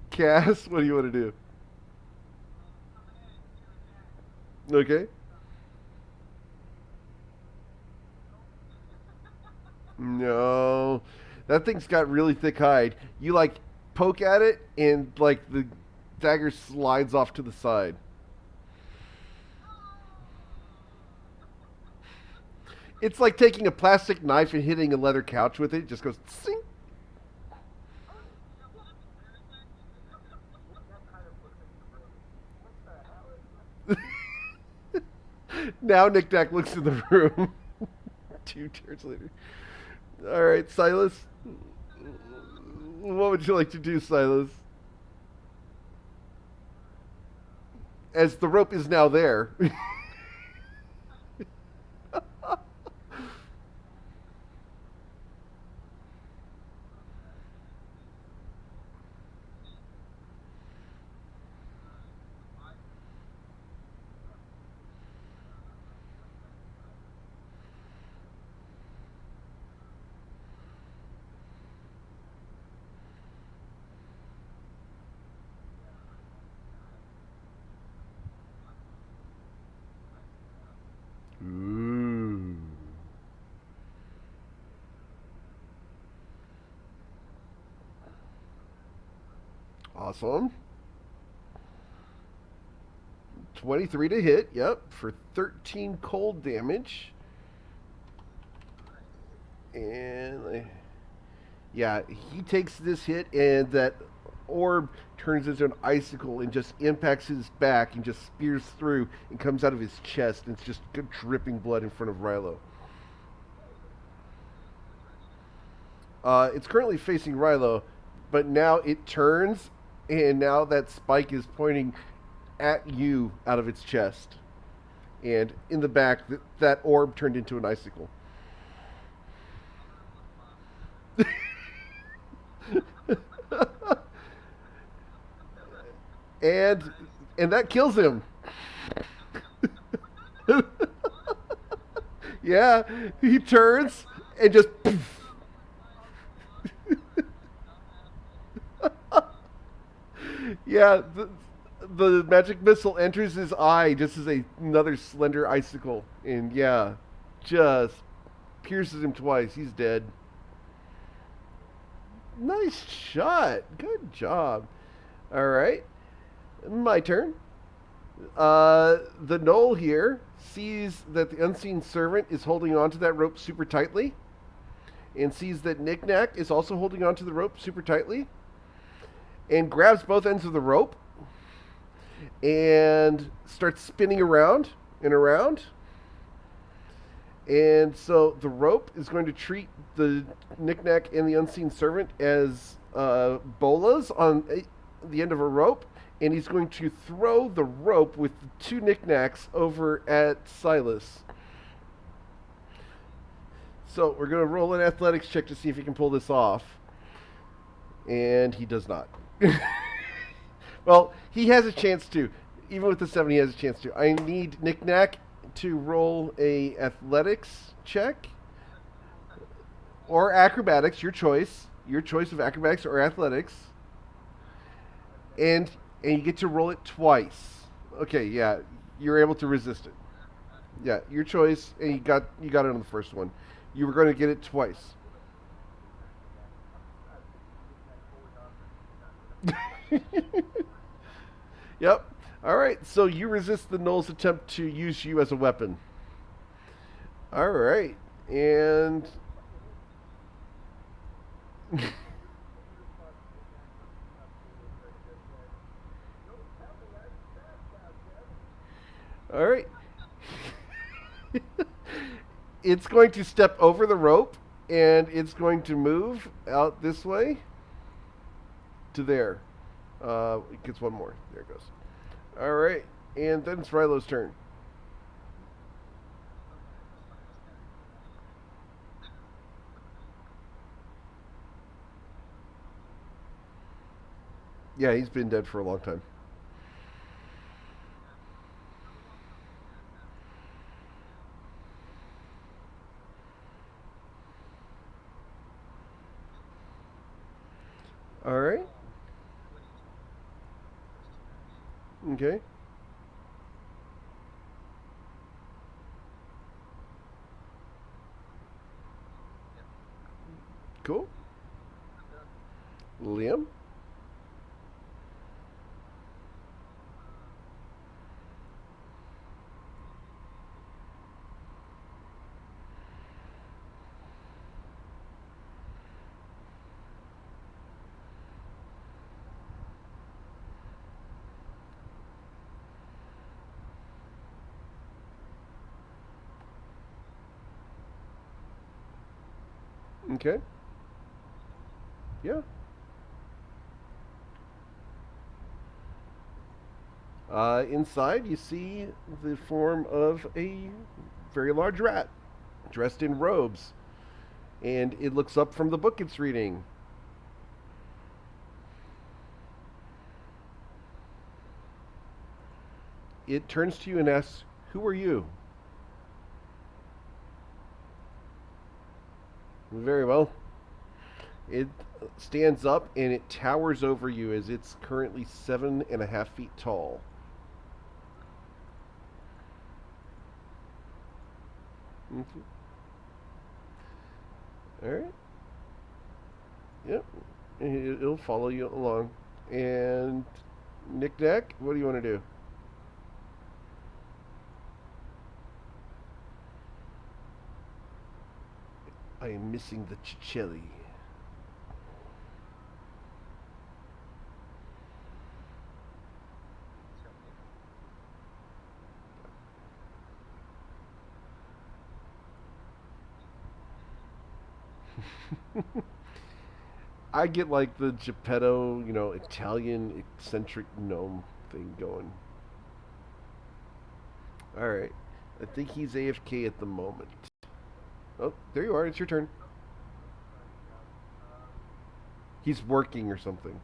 Cass, what do you want to do? Okay. No, that thing's got really thick hide. You like poke at it and like the dagger slides off to the side. It's like taking a plastic knife and hitting a leather couch with it. It just goes sing. Now Nick Nack looks in the room. 2 turns later. All right, Silas. What would you like to do, Silas? As the rope is now there. Ooh. Awesome. 23 to hit, yep, for 13 cold damage. And yeah, he takes this hit, and that orb turns into an icicle and just impacts his back and just spears through and comes out of his chest, and it's just dripping blood in front of Rilo. It's currently facing Rilo, but now it turns, and now that spike is pointing at you out of its chest. And in the back, that orb turned into an icicle. and and that kills him. Yeah, he turns and just poof. Yeah, the magic missile enters his eye just as another slender icicle, and yeah, just pierces him twice. He's dead. Nice shot. Good job. All right, my turn. The Knoll here sees that the unseen servant is holding onto that rope super tightly, and sees that Knick-Knack is also holding onto the rope super tightly, and grabs both ends of the rope and starts spinning around and around. And so the rope is going to treat the Knick-Knack and the unseen servant as bolas on the end of a rope, and he's going to throw the rope with the two Knick-Knacks over at Silas. So we're going to roll an athletics check to see if he can pull this off. And he does not. Well, he has a chance to. Even with the 7, he has a chance to. I need Knick-Knack to roll a athletics check. Or acrobatics, your choice. Your choice of acrobatics or athletics. And you get to roll it twice. Okay, yeah. You're able to resist it. Yeah, your choice, and you got it on the first one. You were going to get it twice. Yep. All right. So you resist the Knoll's attempt to use you as a weapon. All right. And all right. It's going to step over the rope, and it's going to move out this way to there. It gets one more. There it goes. All right, and then it's Rilo's turn. Yeah, he's been dead for a long time. All right. Okay. Cool. Liam. Okay. Yeah. Inside, you see the form of a very large rat dressed in robes, and it looks up from the book it's reading. It turns to you and asks, "Who are you?" Very well. It stands up and it towers over you as it's currently 7.5 feet tall. Okay. All right. Yep. It'll follow you along. And Nick Nack, what do you want to do? I am missing the chili. I get like the Geppetto, Italian eccentric gnome thing going. All right. I think he's AFK at the moment. Oh, there you are. It's your turn. He's working or something.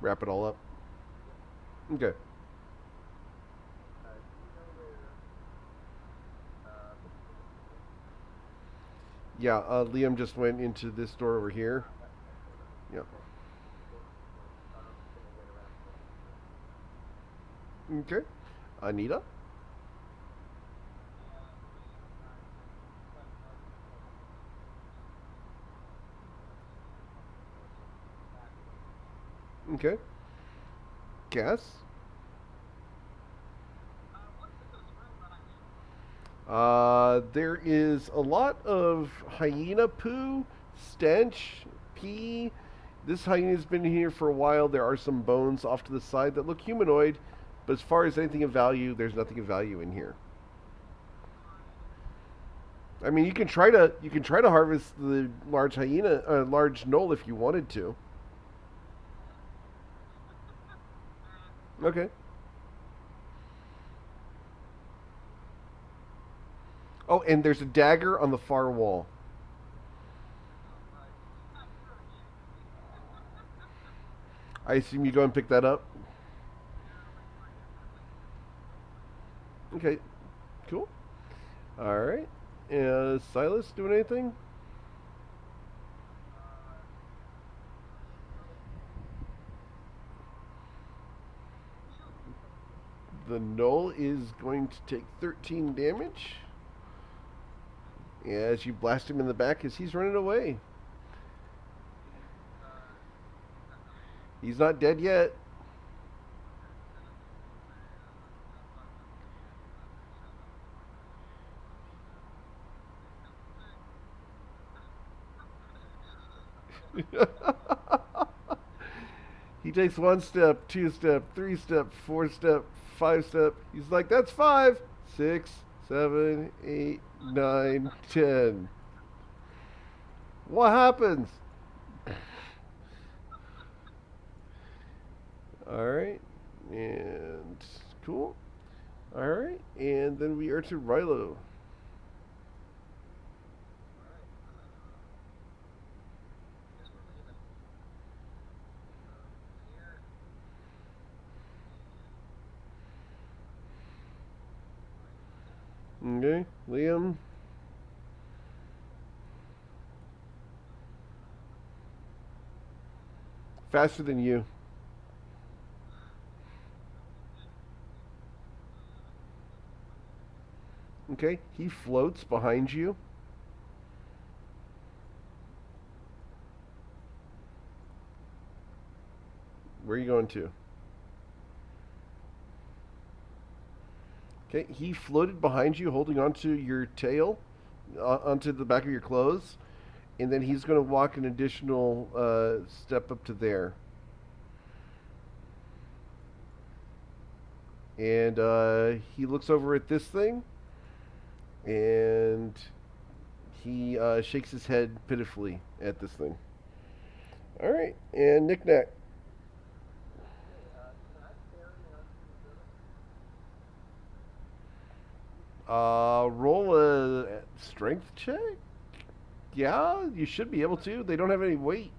Wrap it all up. Okay. Yeah, Liam just went into this door over here. Yeah. Okay. Anita? Okay. Cass? There is a lot of hyena poo, stench, pee. This hyena's been here for a while. There are some bones off to the side that look humanoid, but as far as anything of value, there's nothing of value in here. I mean, you can try to harvest the large knoll if you wanted to. Okay. Oh, and there's a dagger on the far wall. I assume you go and pick that up. Okay, cool. All right. Silas doing anything? The knoll is going to take 13 damage as you blast him in the back as he's running away. He's not dead yet. He takes one step, two step, three step, four step, five step. He's like, that's five, six, seven, eight, nine, 10. What happens? All right, and cool. All right, and then we are to Rilo. Okay, Liam. Faster than you. Okay, he floats behind you. Where are you going to? Okay, he floated behind you, holding onto your tail, onto the back of your clothes, and then he's going to walk an additional step up to there. And he looks over at this thing, and he shakes his head pitifully at this thing. All right, and Nick Nack. Roll a strength check. Yeah, you should be able to. They don't have any weight.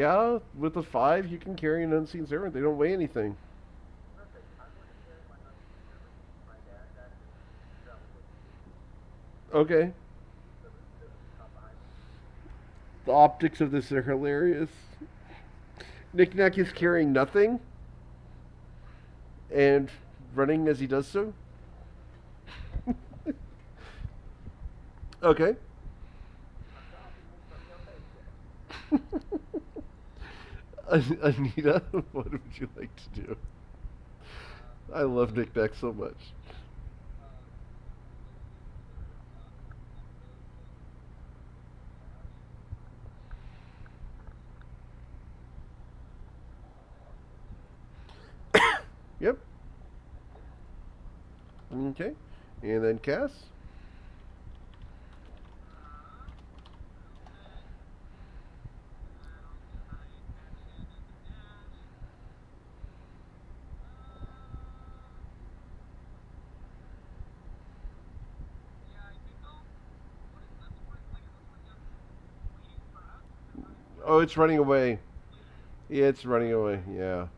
Yeah, with a 5, you can carry an unseen servant. They don't weigh anything. Okay. The optics of this are hilarious. Knick-Knack is carrying nothing and running as he does so. Okay. Anita, what would you like to do? I love Knick-Knack so much. Yep. Okay. And then Cass. Oh, it's running away. Yeah, it's running away. Yeah.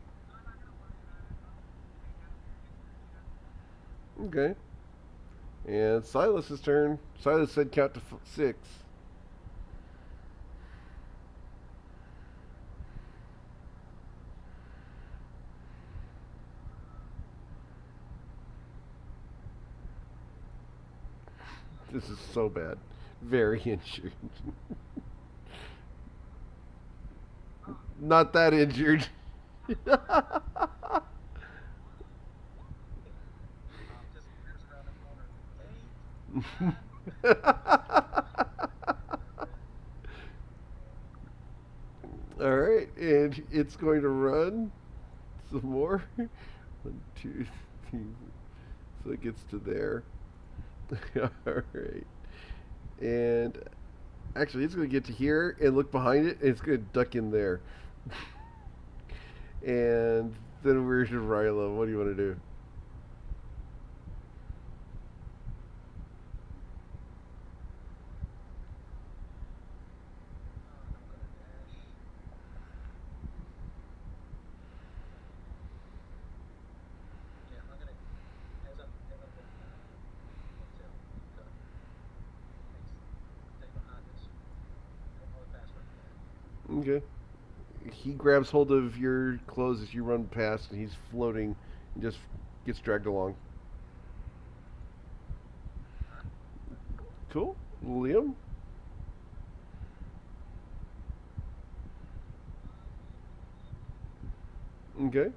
Okay. And Silas's turn. Silas said count to 6. This is so bad. Very injured. Not that injured. All right, and it's going to run some more. 1, 2, 3. So it gets to there. All right, and actually, it's going to get to here and look behind it, and it's going to duck in there. And then we're to Rilo. What do you want to do? Okay. He grabs hold of your clothes as you run past, and he's floating and just gets dragged along. Cool. Liam? Okay.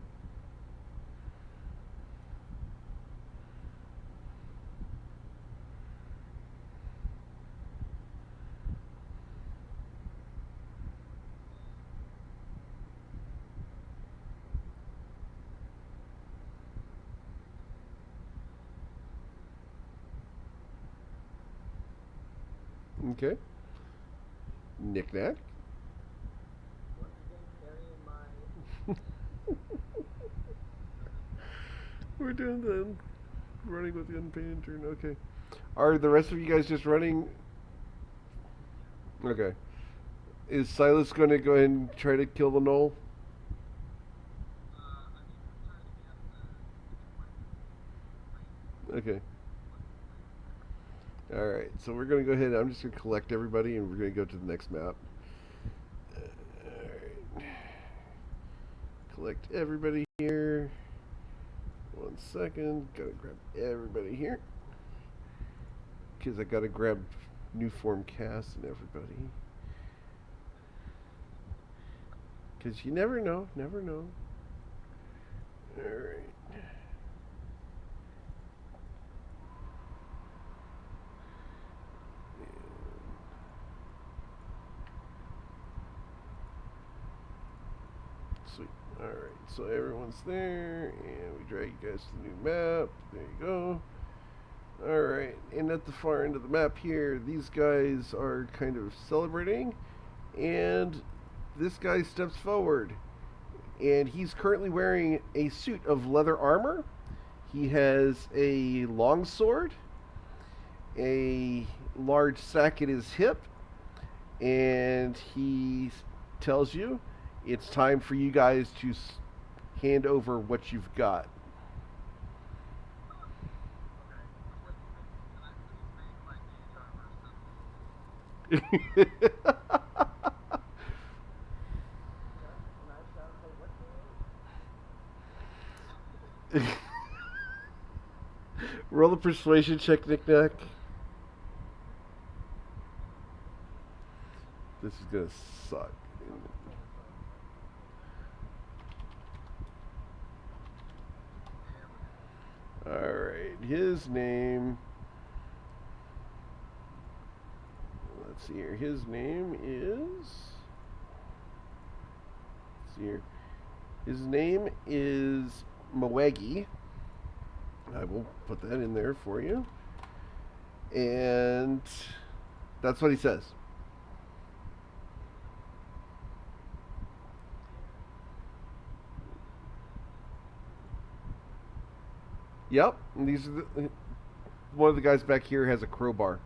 Okay. Knick-Knack? We're doing the running with the unpainted turn. Okay. Are the rest of you guys just running? Okay. Is Silas going to go ahead and try to kill the knoll? Okay. All right. So we're going to go ahead. I'm just going to collect everybody, and we're going to go to the next map. All right. Collect everybody here. 1 second. Gotta grab everybody here. Because I gotta grab new form Cass and everybody. Because you never know. Never know. Alright. Sweet. Alright, so everyone's there, and we drag you guys to the new map. There you go. Alright, and at the far end of the map here, these guys are kind of celebrating, and this guy steps forward, and he's currently wearing a suit of leather armor. He has a long sword, a large sack at his hip, and he tells you it's time for you guys to hand over what you've got. Roll the persuasion check, Nick Nack. This is gonna suck. Alright, his name. Let's see here. His name is. Let's see here. His name is Moegi. I will put that in there for you. And that's what he says. Yep. And these are one of the guys back here has a crowbar.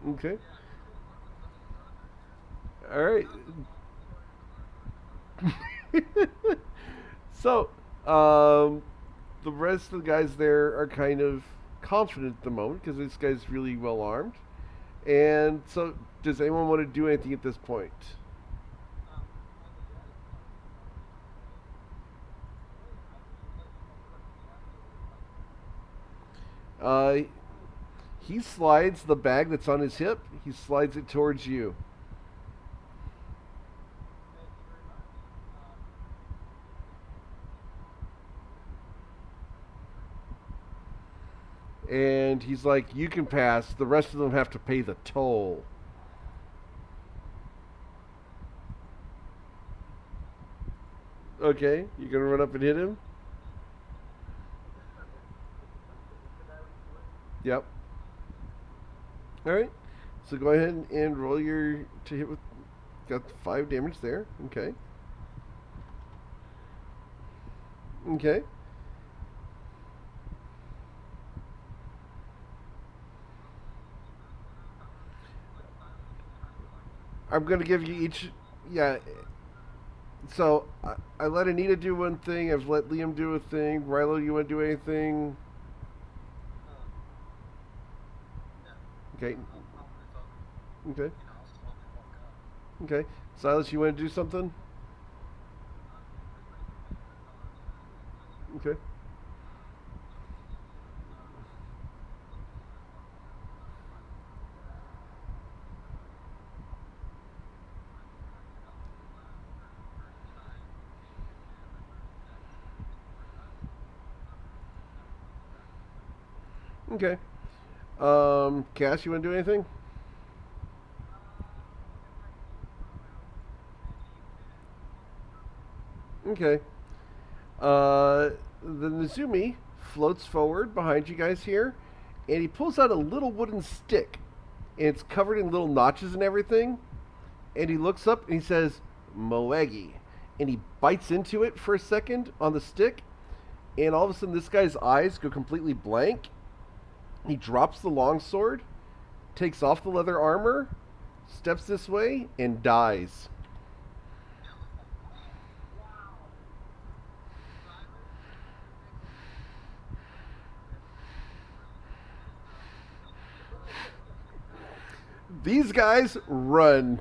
Okay. All right. So, the rest of the guys there are kind of confident at the moment because this guy's really well armed. And so, does anyone want to do anything at this point? Uh, he slides the bag that's on his hip. He slides it towards you. And he's like, "You can pass. The rest of them have to pay the toll." Okay, you gonna run up and hit him? Yep. All right. So go ahead and roll your to hit with. Got 5 damage there. Okay. Okay. I'm gonna give you each. Yeah. So I let Anita do one thing. I've let Liam do a thing. Rilo, you want to do anything? Okay. Okay. Okay. Silas, you want to do something? Okay. Okay. Cass, you want to do anything? Okay. The Nezumi floats forward behind you guys here, and he pulls out a little wooden stick, and it's covered in little notches and everything. And he looks up and he says, "Moegi," and he bites into it for a second on the stick, and all of a sudden this guy's eyes go completely blank. He drops the longsword, takes off the leather armor, steps this way, and dies. These guys run.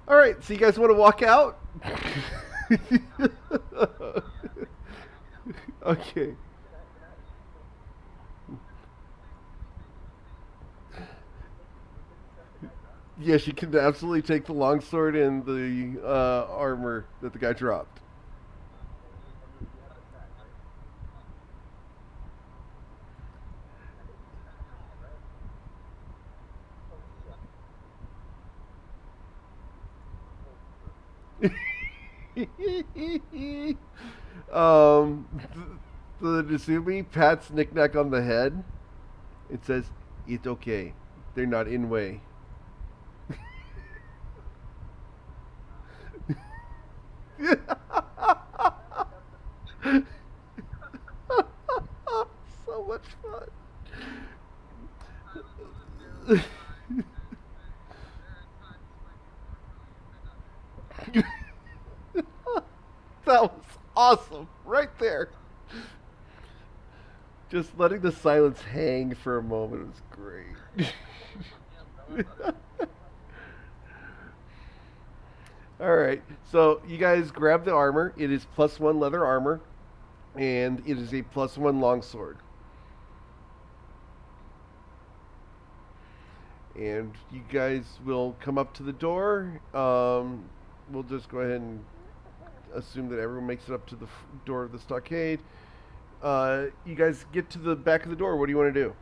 All right, so you guys want to walk out? Okay. Yes, you can absolutely take the longsword and the armor that the guy dropped. um, the Nazumi pats Knick-Knack on the head. It says, "It's okay. They're not in way." So much fun. That was awesome, right there. Just letting the silence hang for a moment was great. All right, so you guys grab the armor. It is +1 leather armor, and it is a +1 longsword. And you guys will come up to the door. We'll just go ahead and assume that everyone makes it up to the door of the stockade. You guys get to the back of the door. What do you want to do?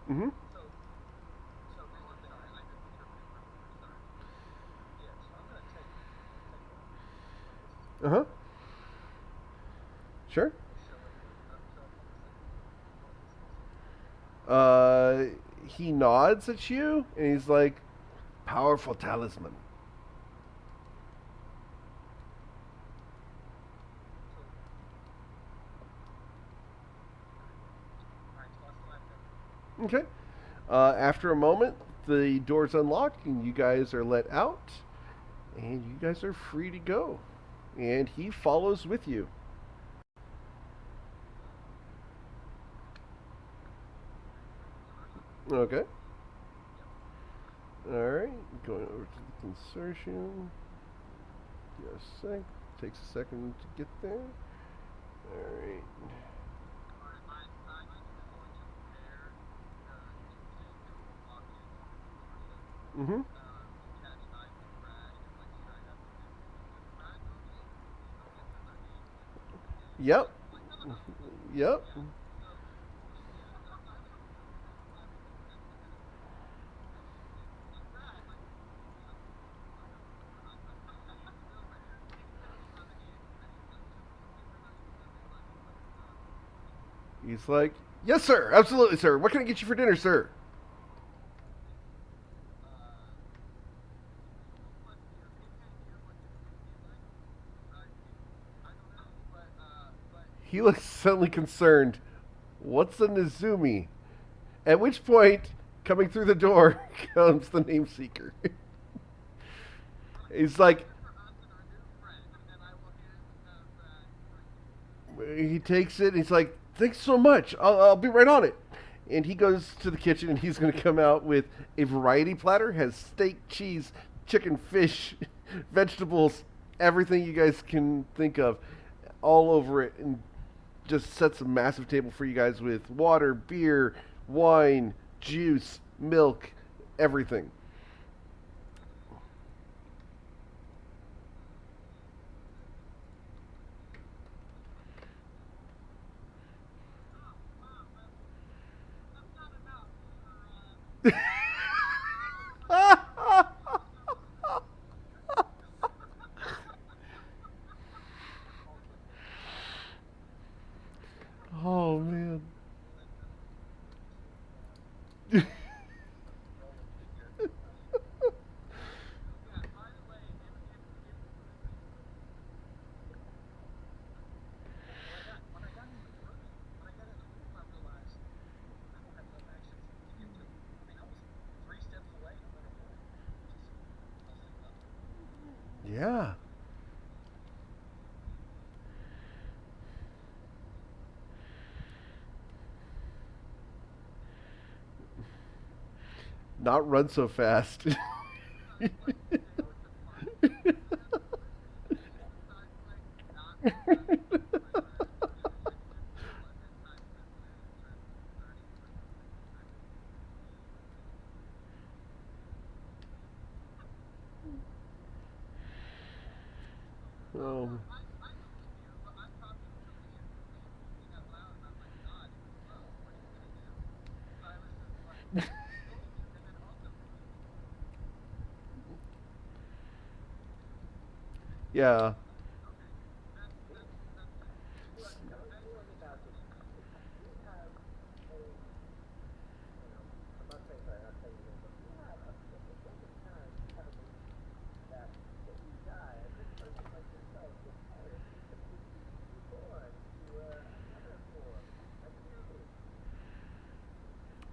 Mm-hmm. Uh huh. Sure. Uh, he nods at you and he's like, "Powerful talisman." Okay. After a moment, the doors unlock and you guys are let out, and you guys are free to go. And he follows with you. Okay. All right. Going over to the consortium. Give us a sec. Takes a second to get there. All right. Mm-hmm. Yep. Yep. He's like, "Yes, sir. Absolutely, sir. What can I get you for dinner, sir?" He looks suddenly concerned. "What's a Nizumi?" At which point, coming through the door comes the name seeker. He's like, he takes it. And he's like, "Thanks so much. I'll be right on it." And he goes to the kitchen and he's going to come out with a variety platter. Has steak, cheese, chicken, fish, vegetables, everything you guys can think of, all over it, and just sets a massive table for you guys with water, beer, wine, juice, milk, everything. Oh man. Yeah. Not run so fast. um, Yeah.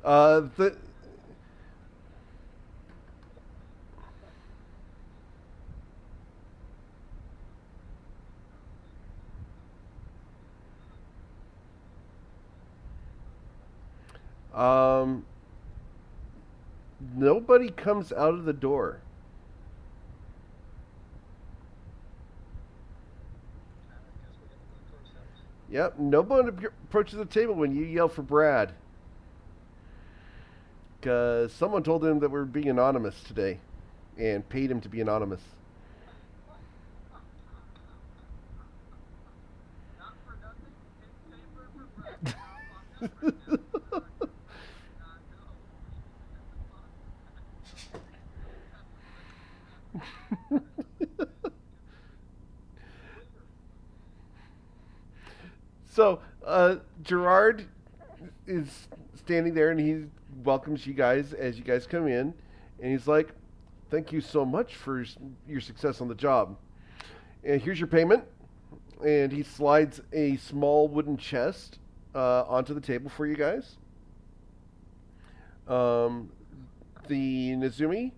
The um nobody comes out of the door. Yep, nobody approaches the table when you yell for Brad. Because someone told him that we're being anonymous today and paid him to be anonymous. So, Gerard is standing there and he welcomes you guys as you guys come in. And he's like, "Thank you so much for your success on the job. And here's your payment." And he slides a small wooden chest onto the table for you guys. Um, the Nezumi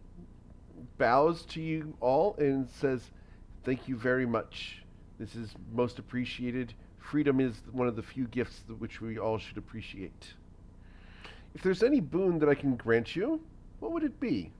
bows to you all and says, "Thank you very much. This is most appreciated. Freedom is one of the few gifts which we all should appreciate. If there's any boon that I can grant you, what would it be?"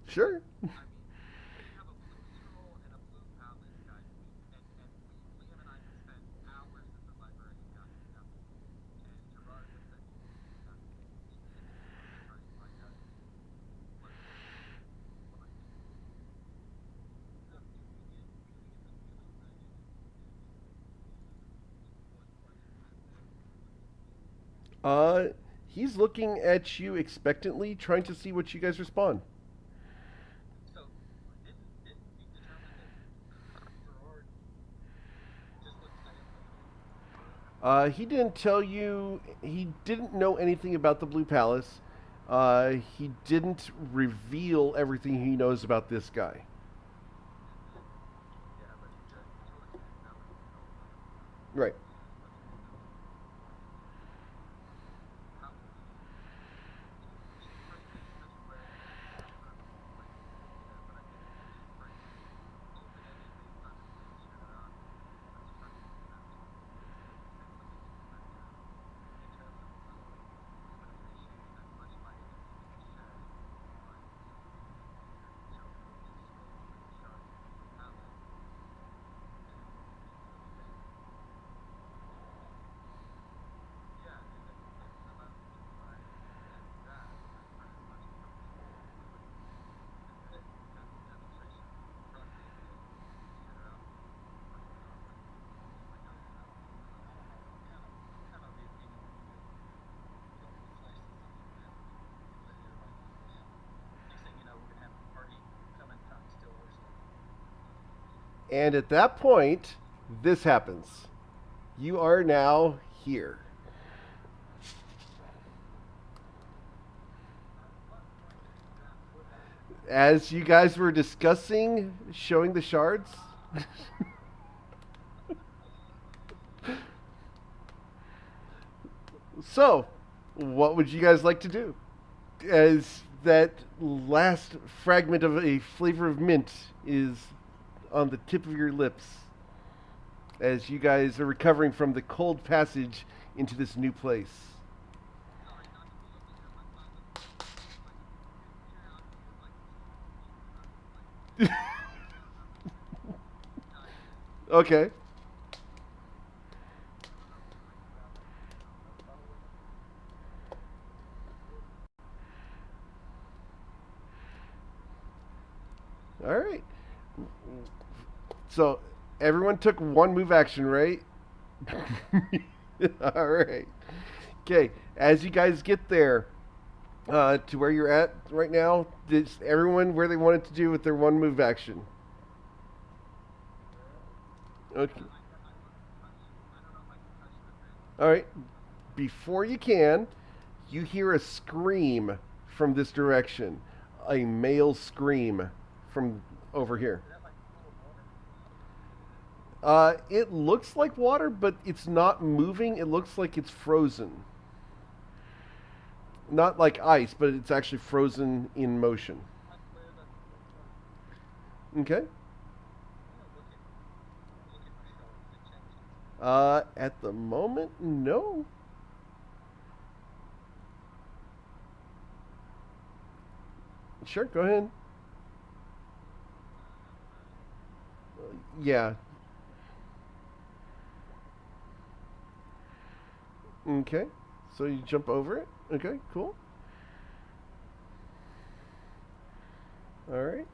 Sure. Uh, he's looking at you expectantly, trying to see what you guys respond. He didn't tell you. He didn't know anything about the Blue Palace. He didn't reveal everything he knows about this guy. Right. And at that point, this happens. You are now here. As you guys were discussing showing the shards, so what would you guys like to do? As that last fragment of a flavor of mint is on the tip of your lips, as you guys are recovering from the cold passage into this new place. Okay. Everyone took one move action, right? All right. Okay. As you guys get there to where you're at right now, did everyone where they wanted to do with their one move action? Okay. All right. Before you can, you hear a scream from this direction. A male scream from over here. It looks like water, but it's not moving. It looks like it's frozen. Not like ice, but it's actually frozen in motion. Okay. At the moment, no. Sure, go ahead. Yeah. Okay. So you jump over it. Okay, cool. All right.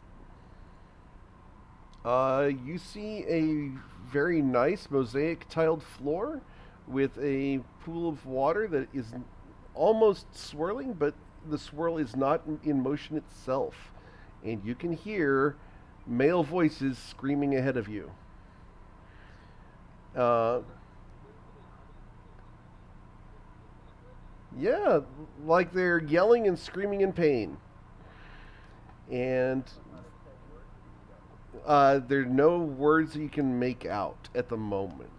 You see a very nice mosaic tiled floor with a pool of water that is almost swirling, but the swirl is not in motion itself. And you can hear male voices screaming ahead of you. Uh, yeah, like they're yelling and screaming in pain. And there are no words that you can make out at the moment.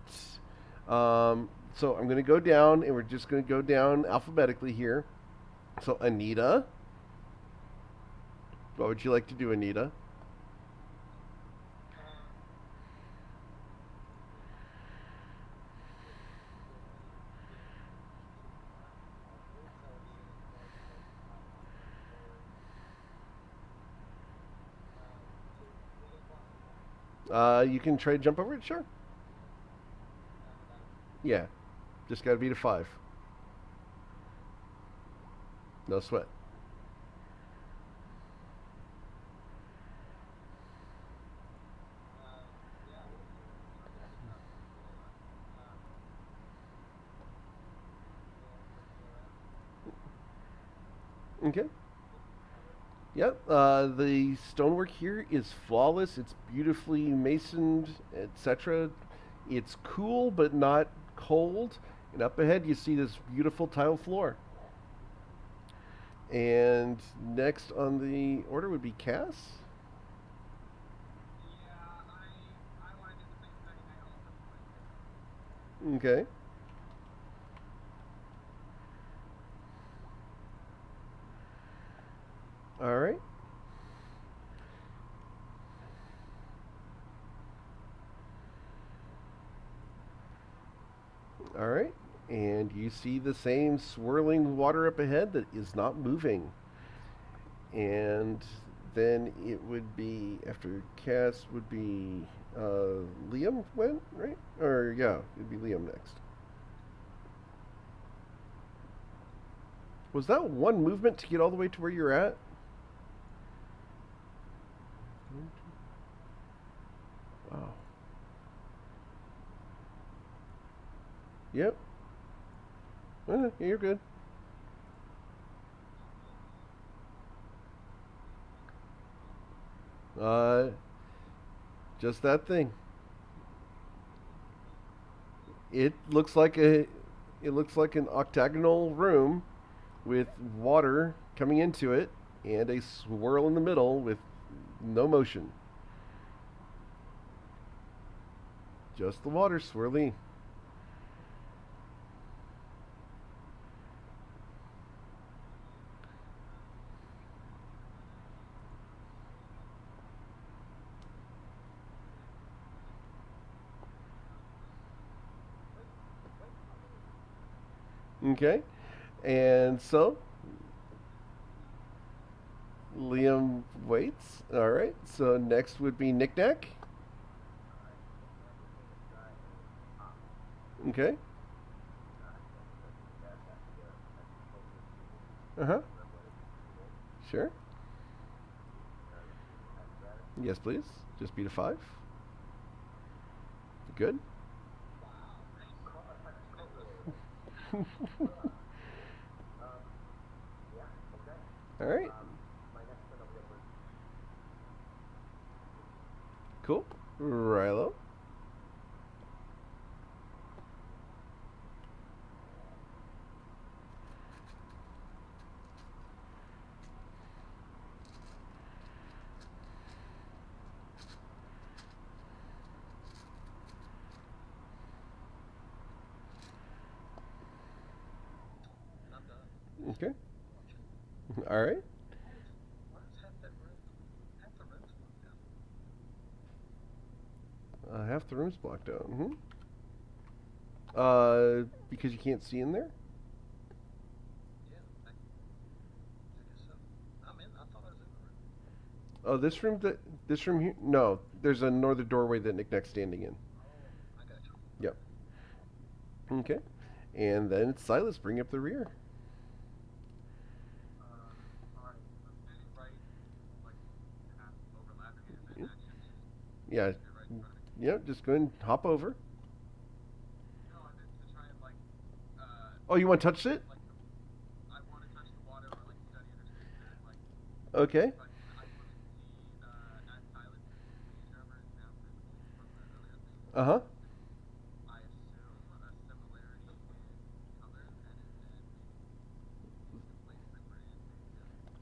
So I'm going to go down, and we're just going to go down alphabetically here. So Anita, what would you like to do, Anita? You can try to jump over it, sure. Yeah, just got to beat a five. No sweat. Okay. Yep. The stonework here is flawless. It's beautifully masoned, etc. It's cool but not cold. And up ahead, you see this beautiful tile floor. And next on the order would be Cass. Okay. All right. All right. And you see the same swirling water up ahead that is not moving. And then it would be, after Cass would be Liam went, right? Or, yeah, it'd be Liam next. Was that one movement to get all the way to where you're at? Oh. Yep. You're good. Uh, just that thing. It looks like a, it looks like an octagonal room with water coming into it and a swirl in the middle with no motion. Just the water swirling. Okay. And so Liam waits. All right. So next would be Knick Knack. Okay. Uh huh. Sure. Yes, please. Just beat a five. Good. All right. Cool. Rilo. Okay. All right. Half the room's blocked out. Because you can't see in there. Oh, this room. This room here. No, there's another doorway that Knickknack's standing in. Yep. Okay. And then it's Silas. Bring up the rear. Yeah. Yep. Just go ahead and hop over. Oh, you want to touch it? Okay. Uh huh.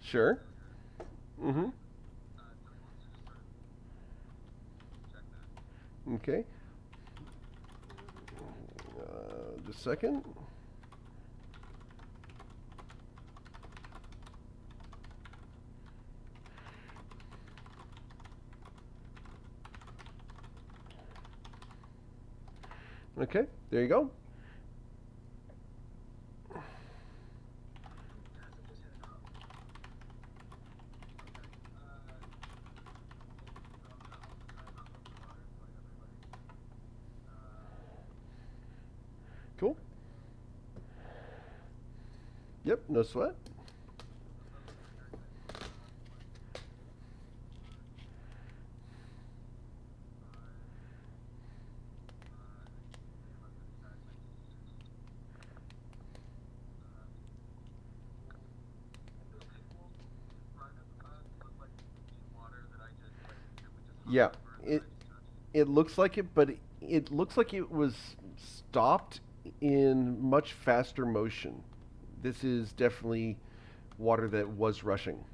Sure. Mm-hmm. Okay. Just a second. Okay. There you go. Cool. Yep. No sweat. Yeah. It looks like it, but it looks like it was stopped in much faster motion. This is definitely water that was rushing.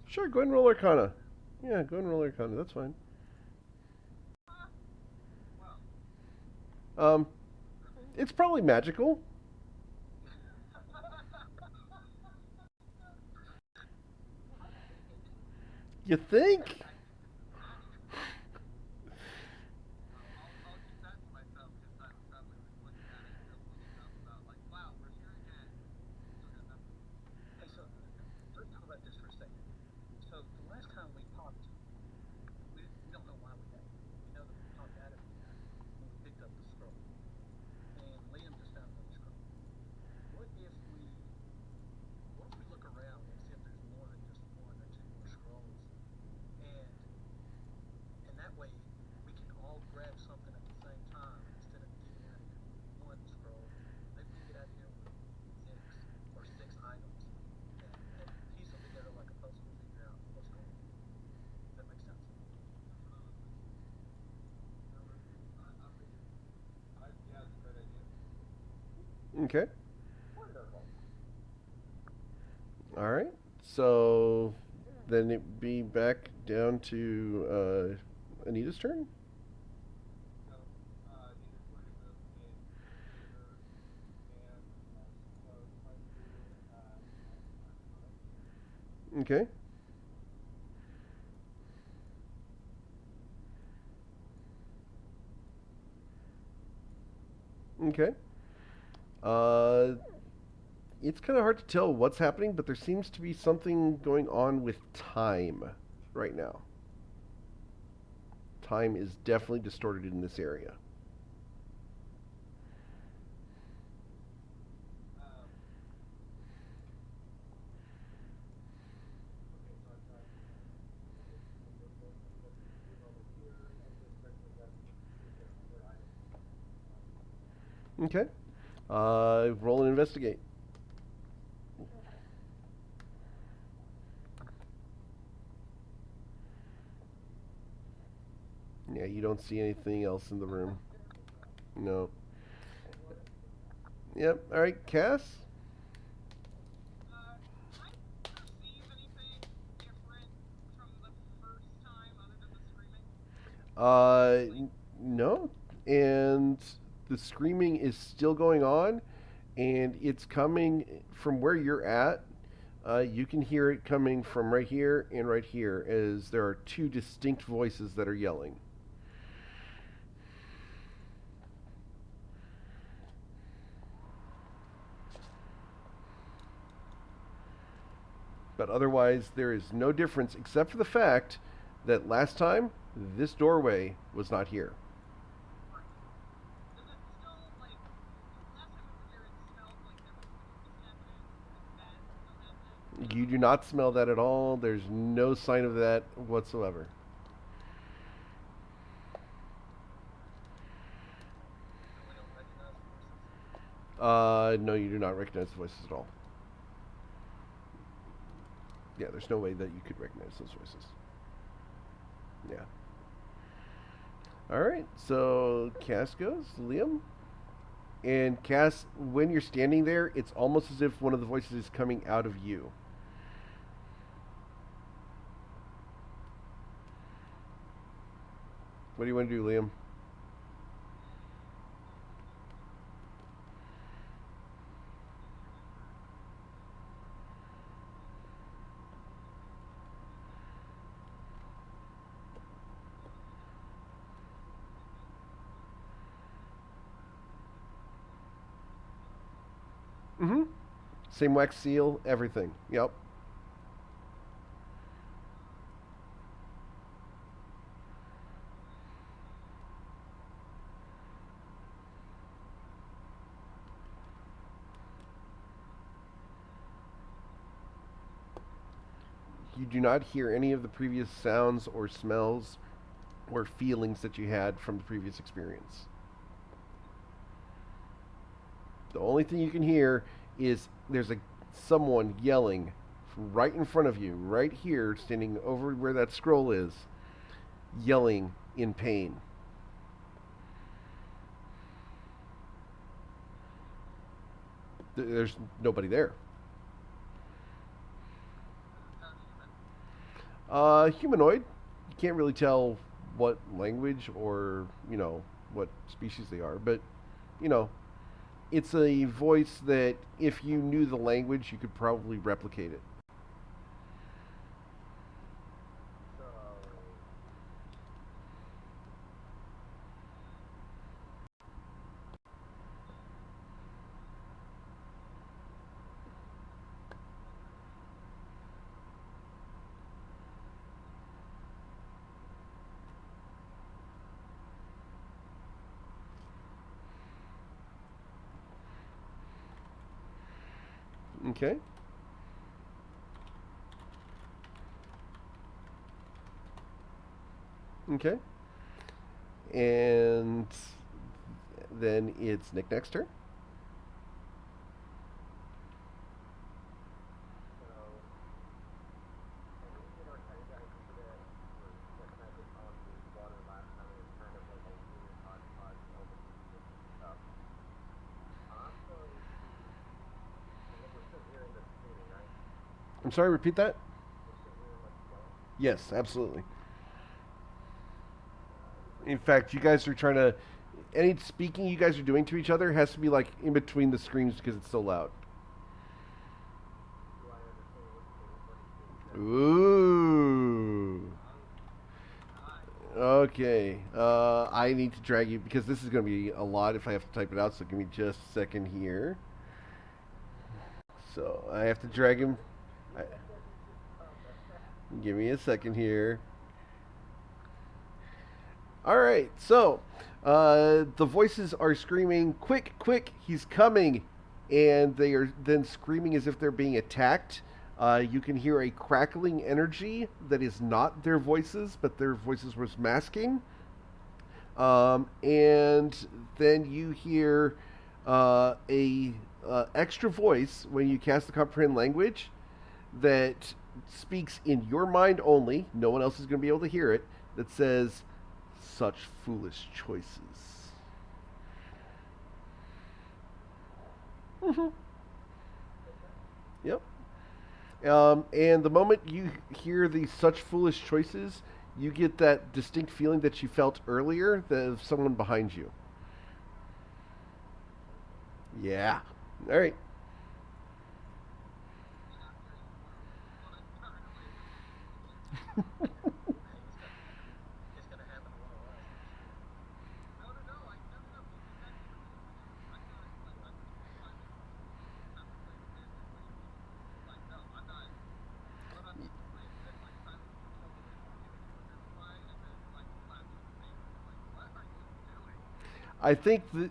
Sure, go ahead and roll Arcana. Yeah, go ahead and roll Arcana. That's fine. Um, it's probably magical. You think? Okay. All right. So then it be back down to Anita's turn. Okay. Okay. Uh, it's kind of hard to tell what's happening, but there seems to be something going on with time right now. Time is definitely distorted in this area. Okay. Roll and investigate. Yeah, you don't see anything else in the room. No. Yep. All right, Cass. Uh, no. And the screaming is still going on, and it's coming from where you're at. You can hear it coming from right here and right here, as there are two distinct voices that are yelling. But otherwise, there is no difference except for the fact that last time this doorway was not here. You do not smell that at all. There's no sign of that whatsoever. No, you do not recognize the voices at all. Yeah, there's no way that you could recognize those voices. Yeah. All right, so Cass goes, Liam. And Cass, when you're standing there, it's almost as if one of the voices is coming out of you. What do you want to do, Liam? Mm-hmm. Same wax seal, everything. Yep. You do not hear any of the previous sounds or smells or feelings that you had from the previous experience. The only thing you can hear is there's a someone yelling right in front of you, right here, standing over where that scroll is, yelling in pain. There's nobody there. Humanoid. You can't really tell what language or what species they are, but you know it's a voice that if you knew the language, you could probably replicate it. Okay. Okay. And then it's Nick next turn. I'm sorry, repeat that? Yes, absolutely. In fact, you guys are trying to. Any speaking you guys are doing to each other has to be like in between the screams because it's so loud. Ooh. Okay. I need to drag you because this is going to be a lot if I have to type it out. So give me just a second here. So I have to drag him. I, give me a second here. All right. So the voices are screaming, "Quick, quick! He's coming!" And they are then screaming as if they're being attacked. You can hear a crackling energy that is not their voices, but their voices was masking. And then you hear a extra voice when you cast the comprehend language that speaks in your mind only. No one else is going to be able to hear it. That says, "Such foolish choices." Mm-hmm. Yep. And the moment you hear the "such foolish choices," you get that distinct feeling that you felt earlier of someone behind you. Yeah. All right. I think that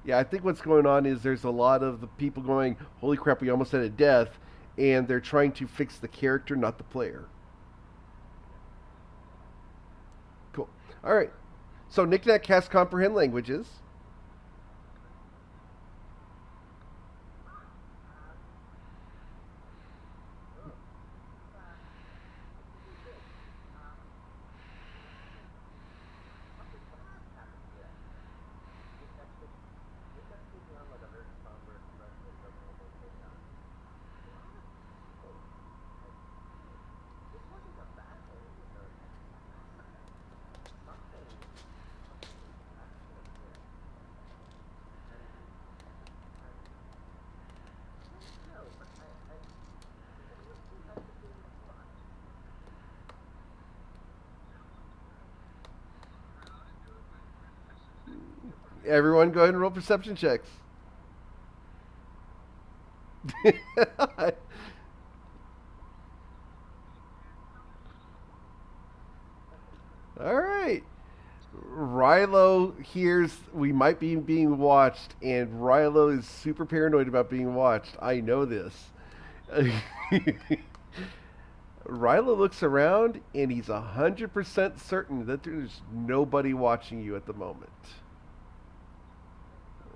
Yeah, I think what's going on is there's a lot of the people going, "Holy crap, we almost had a death," and they're trying to fix the character, not the player. Cool. All right. So Knickknack cast comprehend languages. Everyone, go ahead and roll perception checks. All right. Rilo hears we might be being watched, and Rilo is super paranoid about being watched. I know this. Rilo looks around, and he's 100% certain that there's nobody watching you at the moment.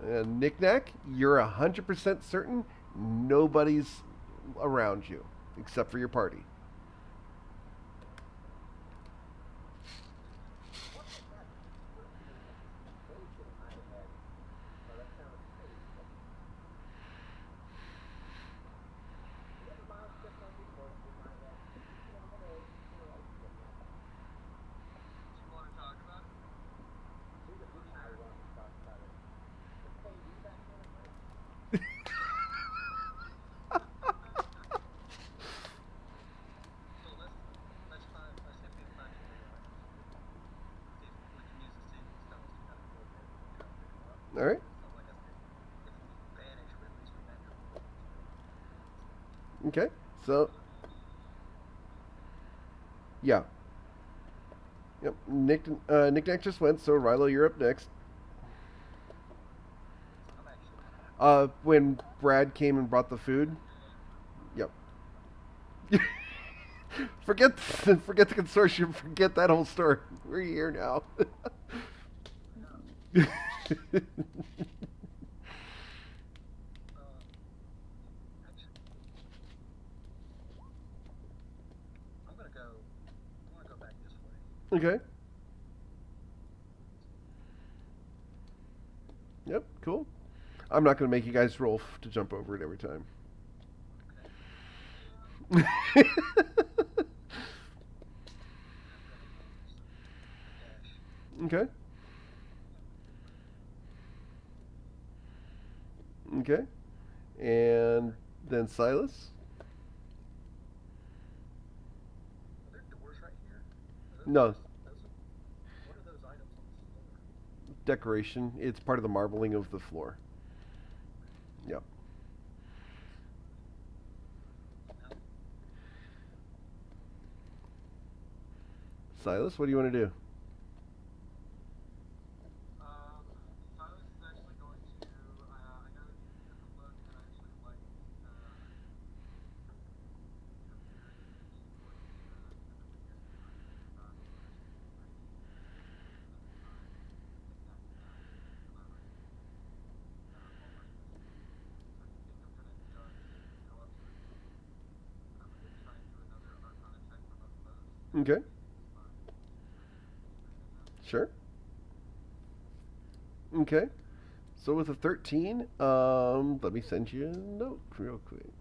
And Knickknack, you're 100% certain nobody's around you except for your party. All right. Okay. So, yeah. Yep. Knickknack just went, so Rilo, you're up next. When Brad came and brought the food. Yep. forget the consortium. Forget that whole story. We're here now. Okay. Yep. Cool. I'm not going to make you guys roll to jump over it every time. Okay. Okay. And then Silas. No, decoration. It's part of the marbling of the floor. Yep. Silas, what do you want to do? Okay. Sure. Okay. So with a 13, let me send you a note real quick.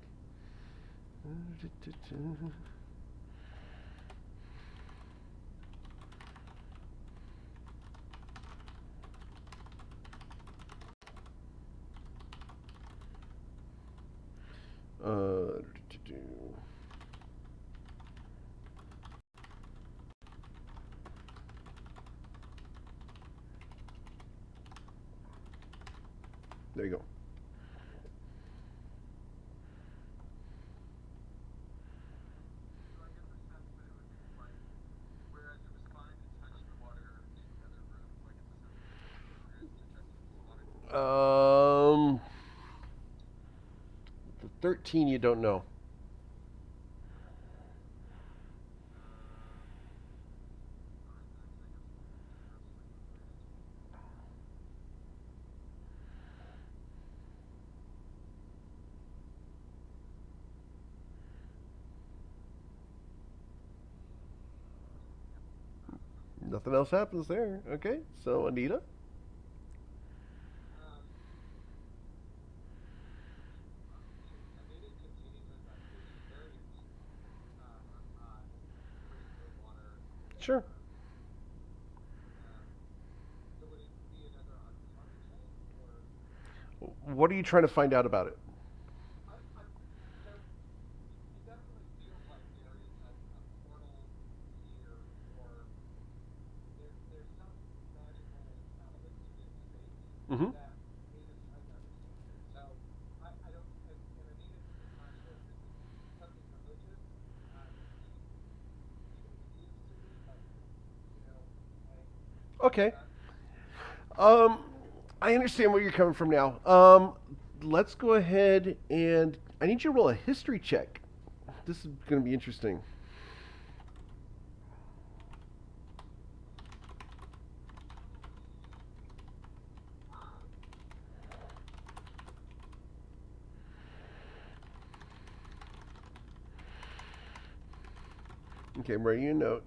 Uh, there you go. Um, the 13 you don't know. Nothing else happens there. Okay, so Anita. Sure. What are you trying to find out about it? Mm-hmm. Okay. Um, I understand where you're coming from now. Let's go ahead and I need you to roll a history check. This is going to be interesting. Okay, I'm writing you a note.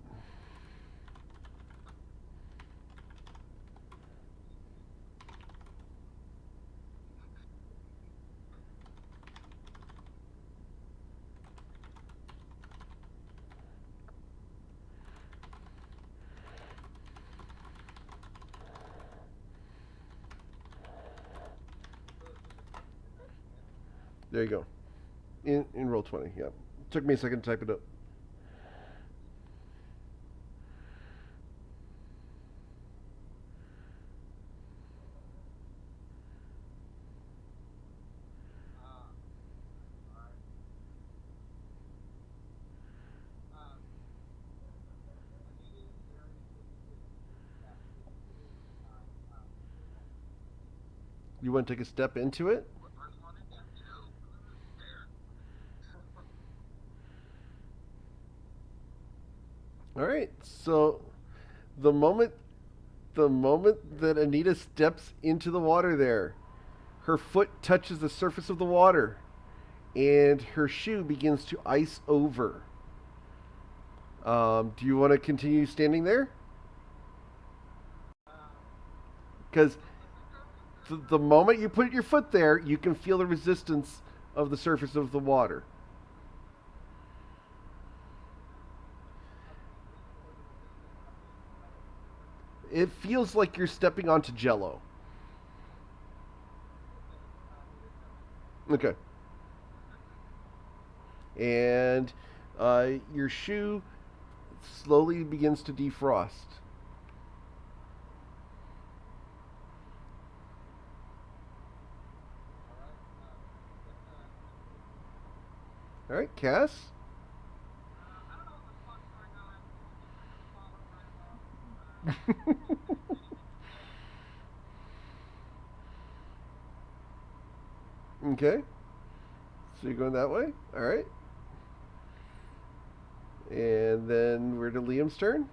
There you go. In roll 20. Yeah. Took me a second to type it up. You want to take a step into it? All right. So the moment the moment that Anita steps into the water there, her foot touches the surface of the water and her shoe begins to ice over. Do you want to continue standing there? Because the moment you put your foot there, you can feel the resistance of the surface of the water. It feels like you're stepping onto jello. Okay. And your shoe slowly begins to defrost. All right, Cass. Okay. So you're going that way? All right. And then we're to Liam's turn.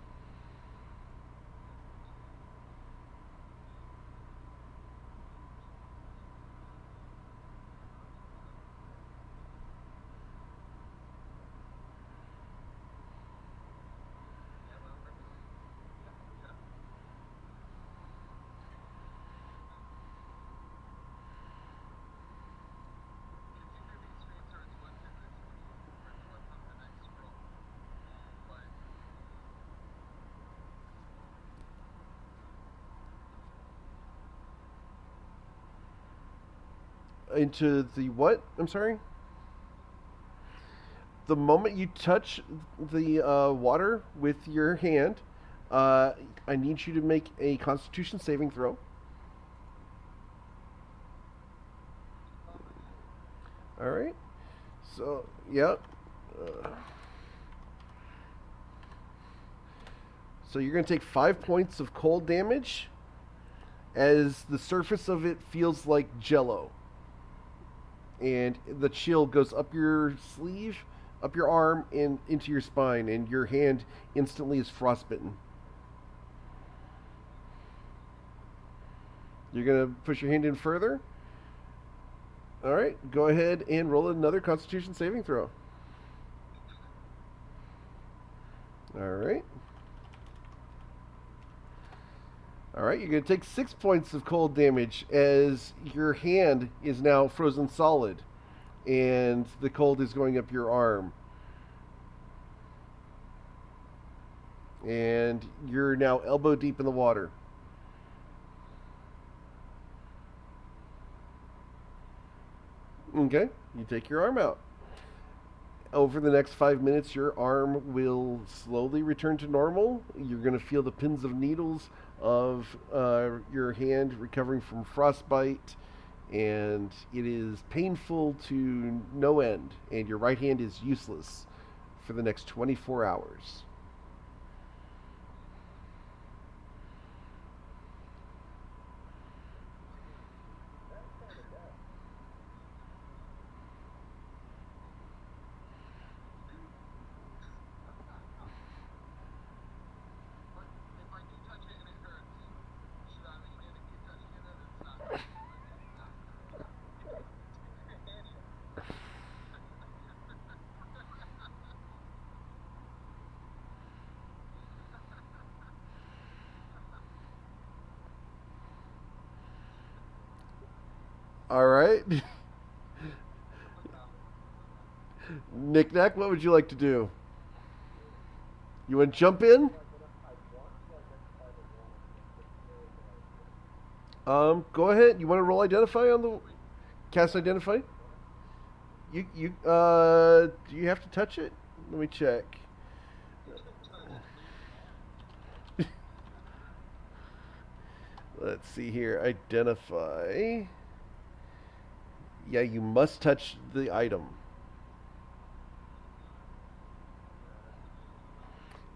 into the what? I'm sorry. The moment you touch the water with your hand, uh, I need you to make a Constitution saving throw. All right. So, yep. Uh, so you're going to take 5 points of cold damage as the surface of it feels like jello. And the chill goes up your sleeve, up your arm, and into your spine, and your hand instantly is frostbitten. You're going to push your hand in further. All right, go ahead and roll another Constitution saving throw. All right. All right, you're going to take 6 points of cold damage as your hand is now frozen solid and the cold is going up your arm. And you're now elbow deep in the water. Okay, you take your arm out. Over the next 5 minutes, your arm will slowly return to normal. You're going to feel the pins of needles of your hand recovering from frostbite, and it is painful to no end. And your right hand is useless for the next 24 hours. All right. Nick Nack, what would you like to do? You want to jump in? Go ahead. You want to roll identify on the cast identify? Do you have to touch it? Let me check. Let's see here. Identify. Yeah, you must touch the item.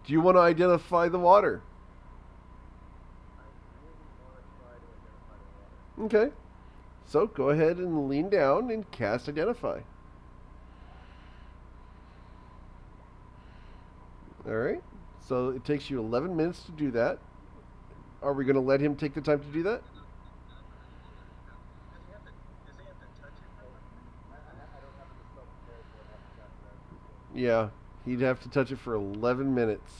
Do you want to identify the water? Okay. So go ahead and lean down and cast identify. All right. So it takes you 11 minutes to do that. Are we going to let him take the time to do that? Yeah, he'd have to touch it for 11 minutes.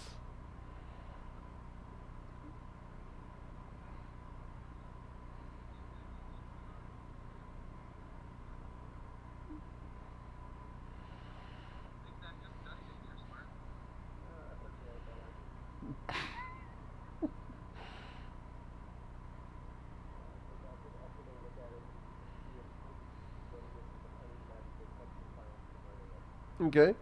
Okay.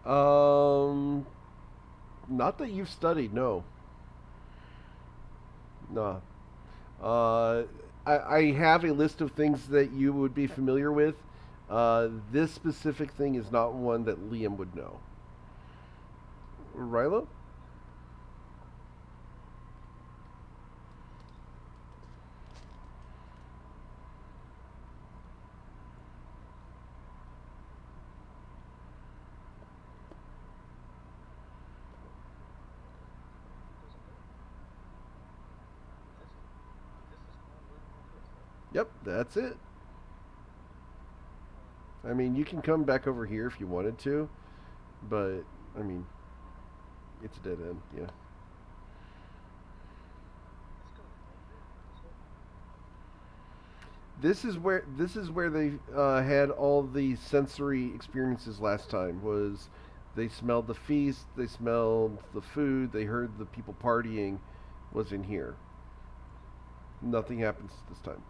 Um, Not that you've studied, no. No. Uh, I have a list of things that you would be familiar with. This specific thing is not one that Liam would know. Rilo? Yep, that's it. I mean, you can come back over here if you wanted to, but I mean, it's a dead end. Yeah. This is where they had all the sensory experiences last time. Was they smelled the feast, they smelled the food, they heard the people partying. Was in here. Nothing happens this time.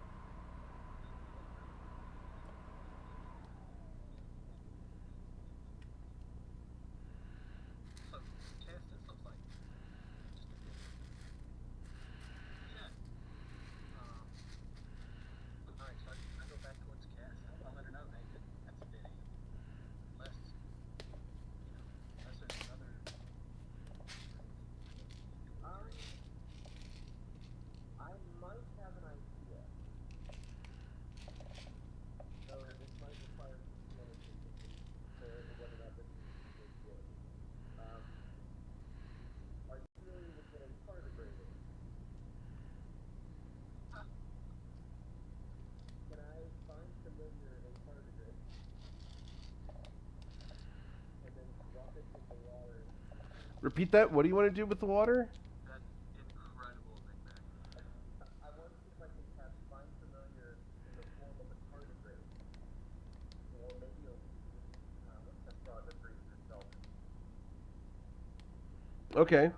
Repeat that. What do you want to do with the water? Okay.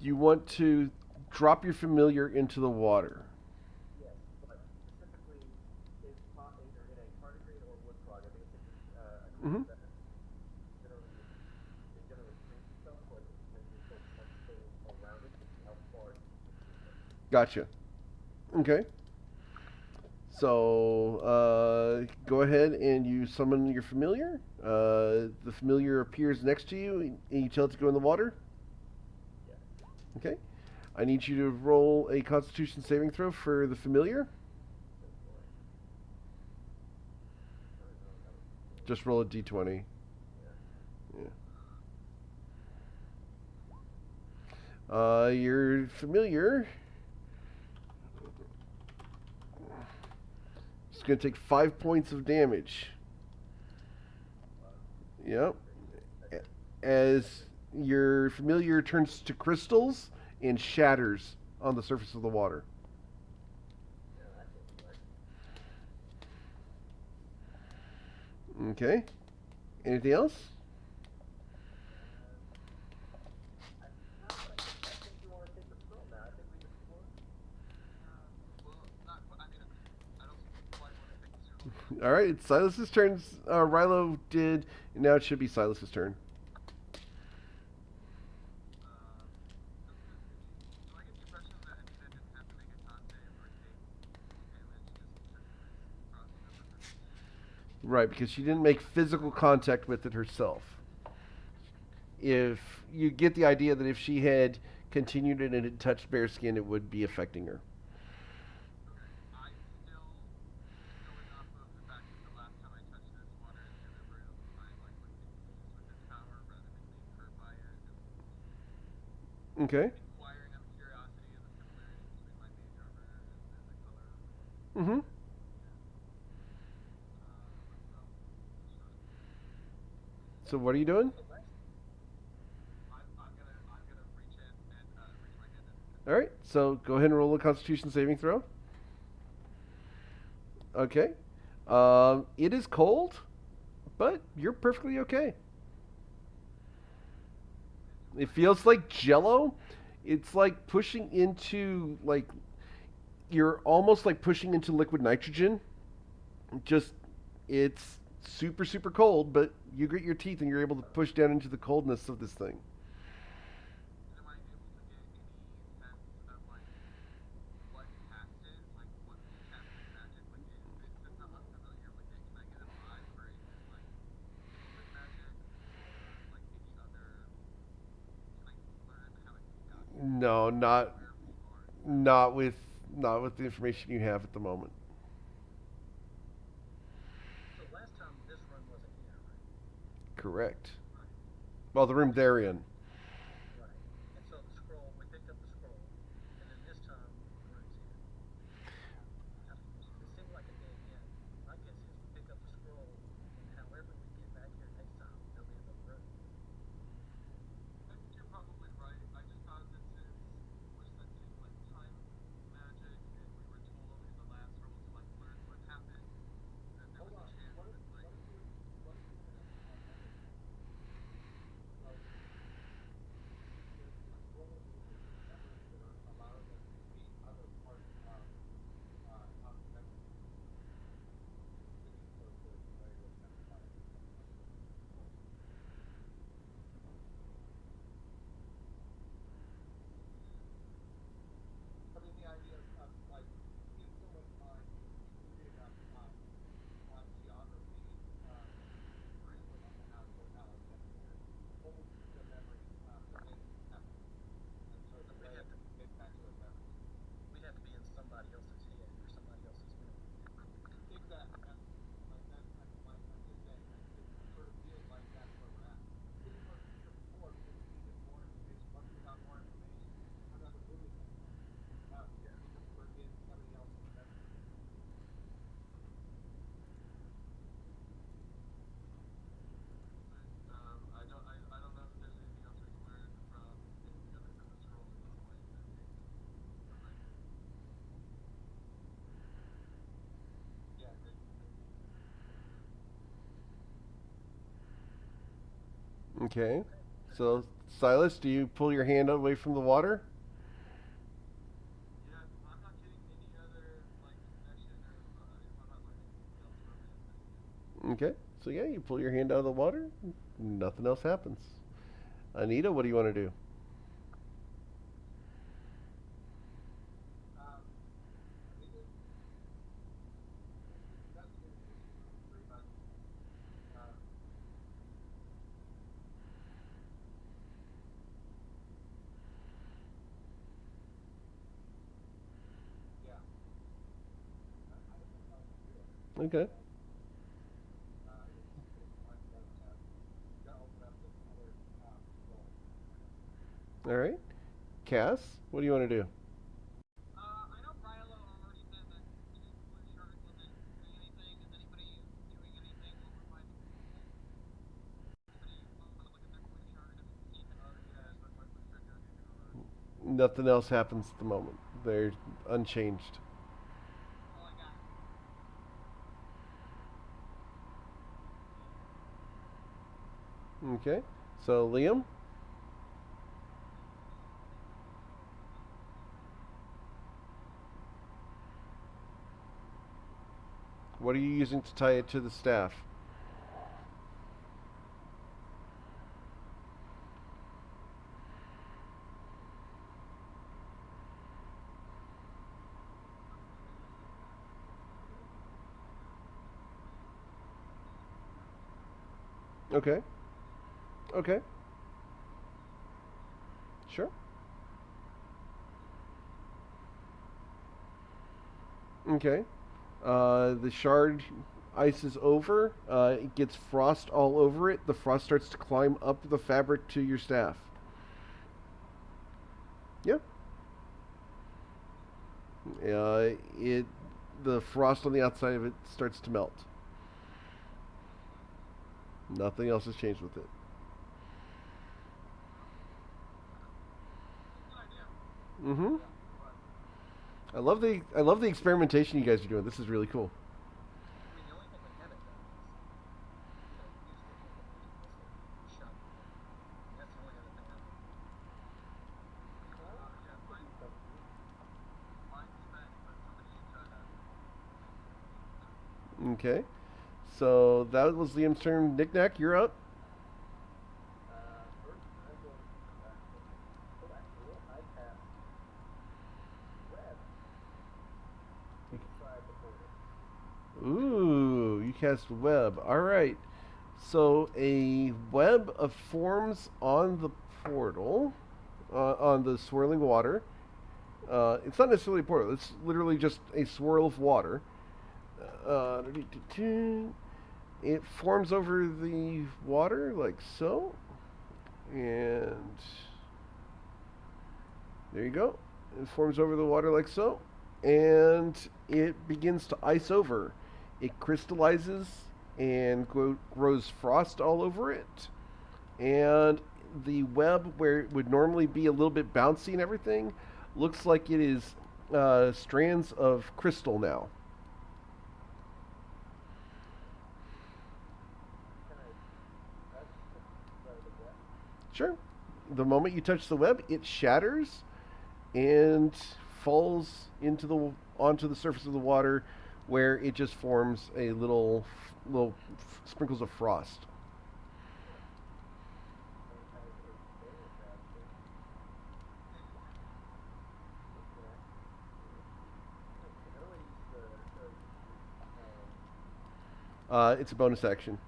You want to drop your familiar into the water. Hmm. Gotcha. Okay. So go ahead and you summon your familiar. The familiar appears next to you, and you tell it to go in the water. Okay. I need you to roll a Constitution saving throw for the familiar. Just roll a d20. Yeah. Your familiar is going to take 5 points of damage. Yep. As your familiar turns to crystals and shatters on the surface of the water. Okay. Anything else? All right, it's Silas's turn. Rilo did. Now it should be Silas's turn. Right, because she didn't make physical contact with it herself. If you get the idea that if she had continued it and it touched bare skin, it would be affecting her. Okay. Mm-hmm. So what are you doing? All right. So go ahead and roll a Constitution saving throw. Okay. It is cold, but you're perfectly okay. It feels like Jello. It's like pushing into like you're almost like pushing into liquid nitrogen. Just it's super super cold, but you grit your teeth and you're able to push down into the coldness of this thing. No, not with not with the information you have at the moment. Correct. Well, the room they're in. Okay. So, Silas, do you pull your hand away from the water? Okay. So yeah, you pull your hand out of the water. Nothing else happens. Anita, what do you want to do? Okay. All right. Cass, what do you want to do? Nothing else happens at the moment. They're unchanged. Okay. So, Liam, what are you using to tie it to the staff? Okay. Okay. Sure. Okay. The shard ice is over. It gets frost all over it. The frost starts to climb up the fabric to your staff. Yeah. It the frost on the outside of it starts to melt. Nothing else has changed with it. Mm-hmm. I love the experimentation you guys are doing. This is really cool. Okay. So that was Liam's turn. Knick-knack, you're up. Ooh, you cast web. All right. So a web of forms on the portal, on the swirling water. It's not necessarily a portal. It's literally just a swirl of water. Uh, it forms over the water like so, and there you go. It forms over the water like so, and it begins to ice over. It crystallizes and grows frost all over it, and the web, where it would normally be a little bit bouncy and everything, looks like it is strands of crystal now. Sure. The moment you touch the web, it shatters and falls into the onto the surface of the water, where it just forms a little sprinkles of frost. It's a bonus action.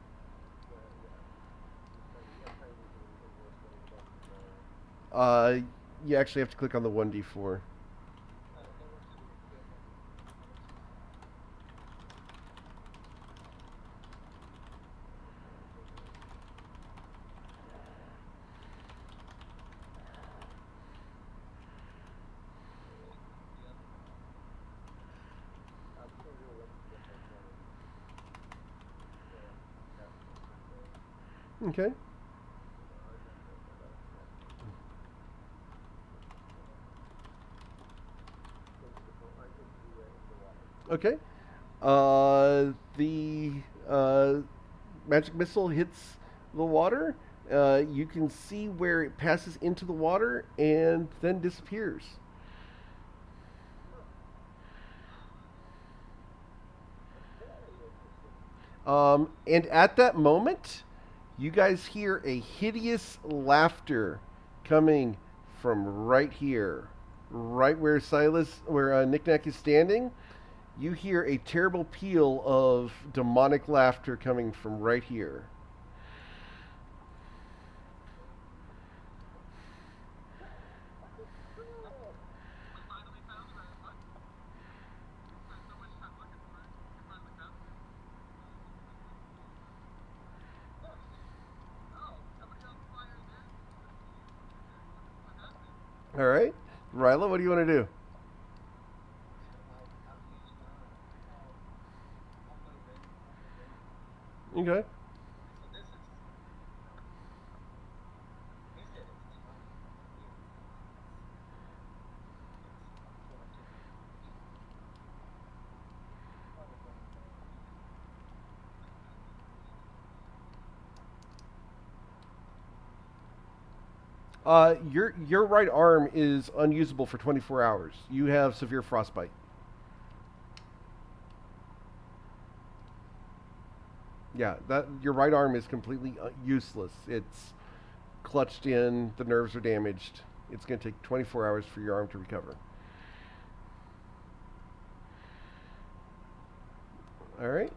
Uh, you actually have to click on the 1d4. Okay. Okay. The magic missile hits the water. You can see where it passes into the water and then disappears. And at that moment, you guys hear a hideous laughter coming from right here, right where Knick Knack is standing. You hear a terrible peal of demonic laughter coming from right here. All right, Ryla, what do you want to do? Okay. Your right arm is unusable for 24 hours. You have severe frostbite. Yeah, that your right arm is completely useless. It's clutched in. The nerves are damaged. It's going to take 24 hours for your arm to recover. All right.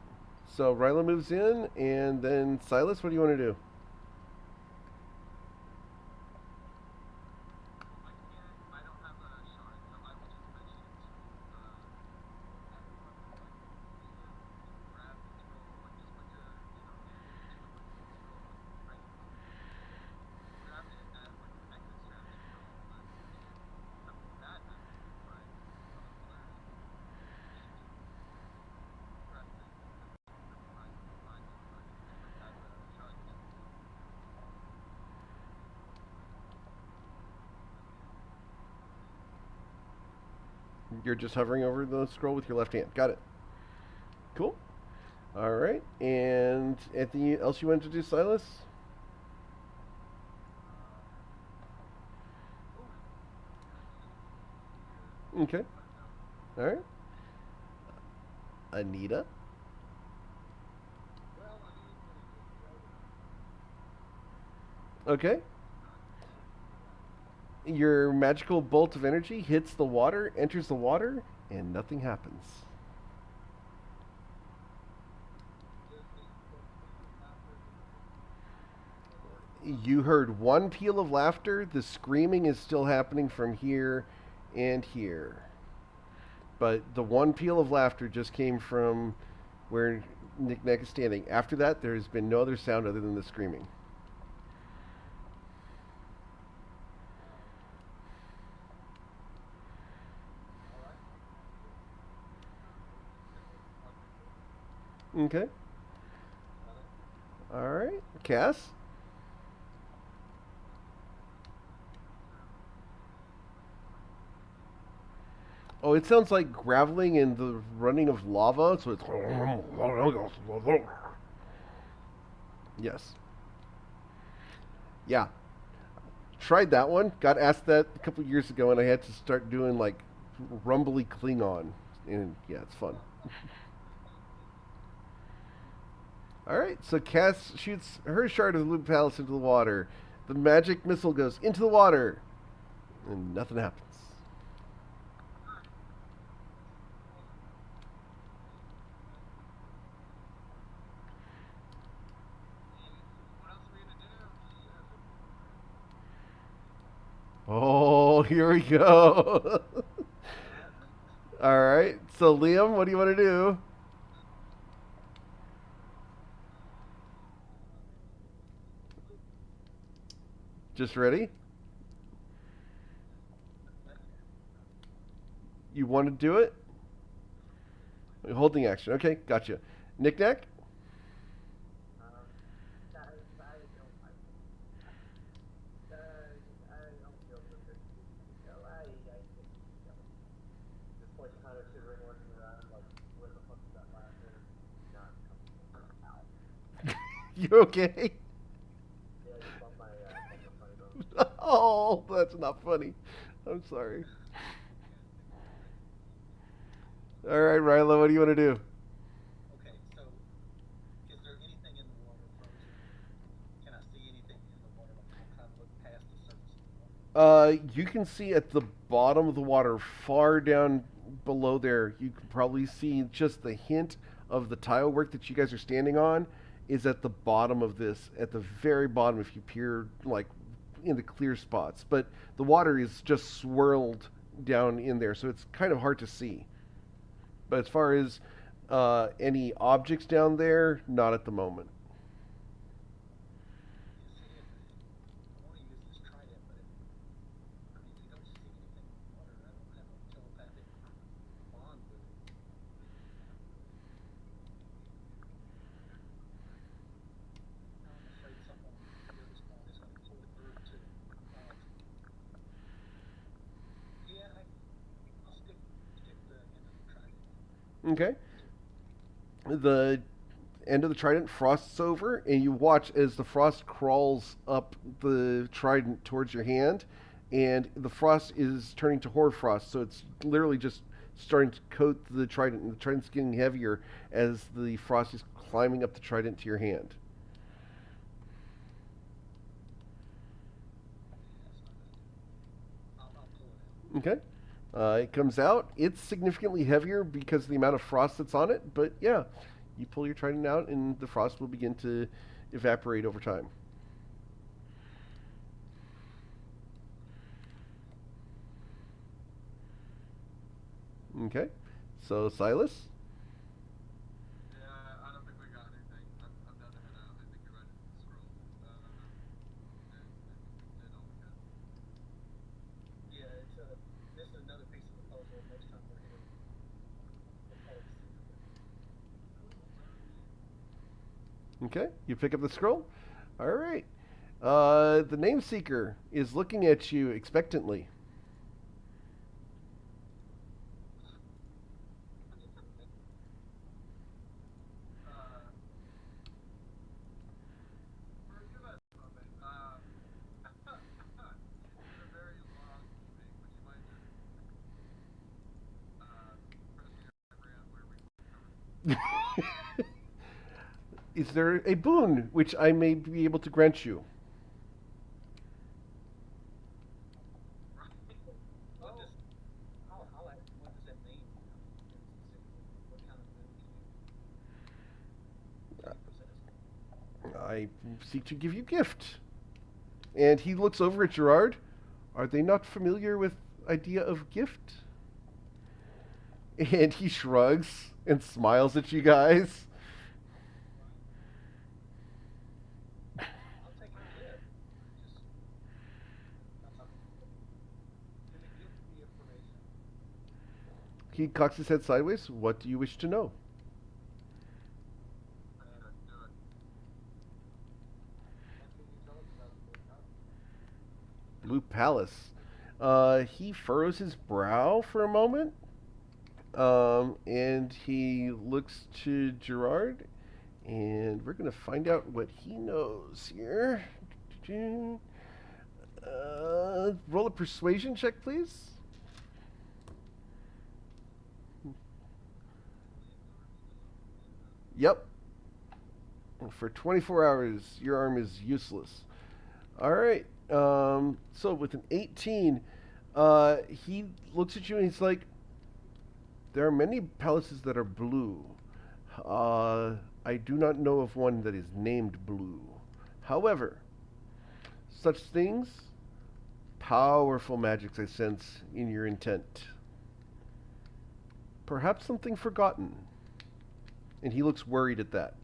So Ryla moves in, and then Silas, what do you want to do? You're just hovering over the scroll with your left hand. Got it. Cool. All right. And anything else you wanted to do, Silas? Okay. All right. Anita. Okay. Your magical bolt of energy hits the water, enters the water, and nothing happens. You heard one peal of laughter. The screaming is still happening from here and here. But the one peal of laughter just came from where Nick Nack is standing. After that, there has been no other sound other than the screaming. Okay. All right. Cass? Oh, it sounds like graveling and the running of lava, so it's. Yes. Yeah. Tried that one. Got asked that a couple years ago, and I had to start doing like rumbly Klingon. And yeah, it's fun. All right, so Cass shoots her shard of the Loop Palace into the water. The magic missile goes into the water, and nothing happens. Oh, here we go. All right, so Liam, what do you want to do? Just ready? You want to do it? Holding action. Okay, gotcha. Knick knack? You okay? Oh, that's not funny. I'm sorry. All right, Rilo, what do you want to do? You can see at the bottom of the water, far down below there, you can probably see just the hint of the tile work that you guys are standing on is at the bottom of this, at the very bottom if you peer like in the clear spots. But the water is just swirled down in there, so it's kind of hard to see. But as far as any objects down there, not at the moment. Okay. The end of the trident frosts over, and you watch as the frost crawls up the trident towards your hand, and the frost is turning to hoarfrost, so it's literally just starting to coat the trident, and the trident's getting heavier as the frost is climbing up the trident to your hand. Okay. It comes out. It's significantly heavier because of the amount of frost that's on it, but yeah, you pull your trident out, and the frost will begin to evaporate over time. Okay. So, Silas? Okay. You pick up the scroll? All right. The name seeker is looking at you expectantly. Is there a boon which I may be able to grant you? I seek to give you gift. And he looks over at Gerard. Are they not familiar with idea of gift? And he shrugs and smiles at you guys. He cocks his head sideways. What do you wish to know? Blue Palace. He furrows his brow for a moment, and he looks to Gerard, and we're gonna find out what he knows here. Roll a persuasion check, please. Yep. For 24 hours, your arm is useless. All right. So with an 18, he looks at you and he's like, "There are many palaces that are blue. I do not know of one that is named Blue. However, such things, powerful magics I sense in your intent. Perhaps something forgotten." And he looks worried at that.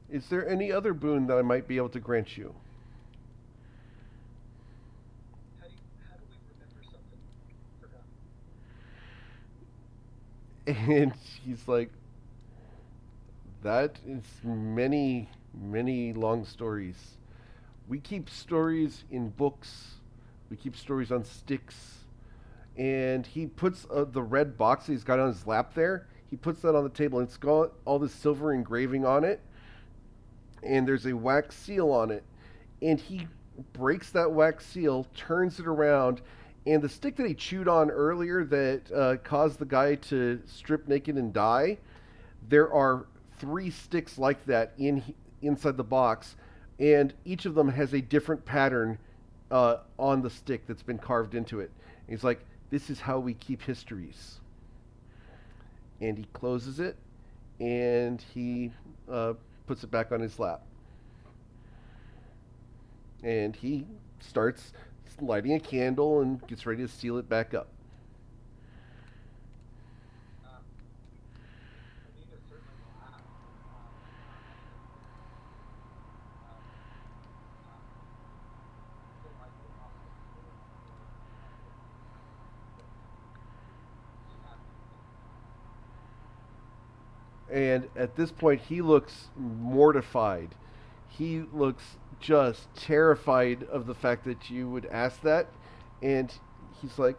Is there any other boon that I might be able to grant you? And he's like, that is many, many long stories. We keep stories in books, we keep stories on sticks. And he puts the red box that he's got on his lap there, he puts that on the table, and it's got all this silver engraving on it. And there's a wax seal on it. And he breaks that wax seal, turns it around, and the stick that he chewed on earlier that caused the guy to strip naked and die, there are 3 sticks like that inside the box, and each of them has a different pattern on the stick that's been carved into it. And he's like, "This is how we keep histories." And he closes it, and he puts it back on his lap. And he starts lighting a candle and gets ready to seal it back up. And at this point, he looks mortified. He looks just terrified of the fact that you would ask that. And he's like,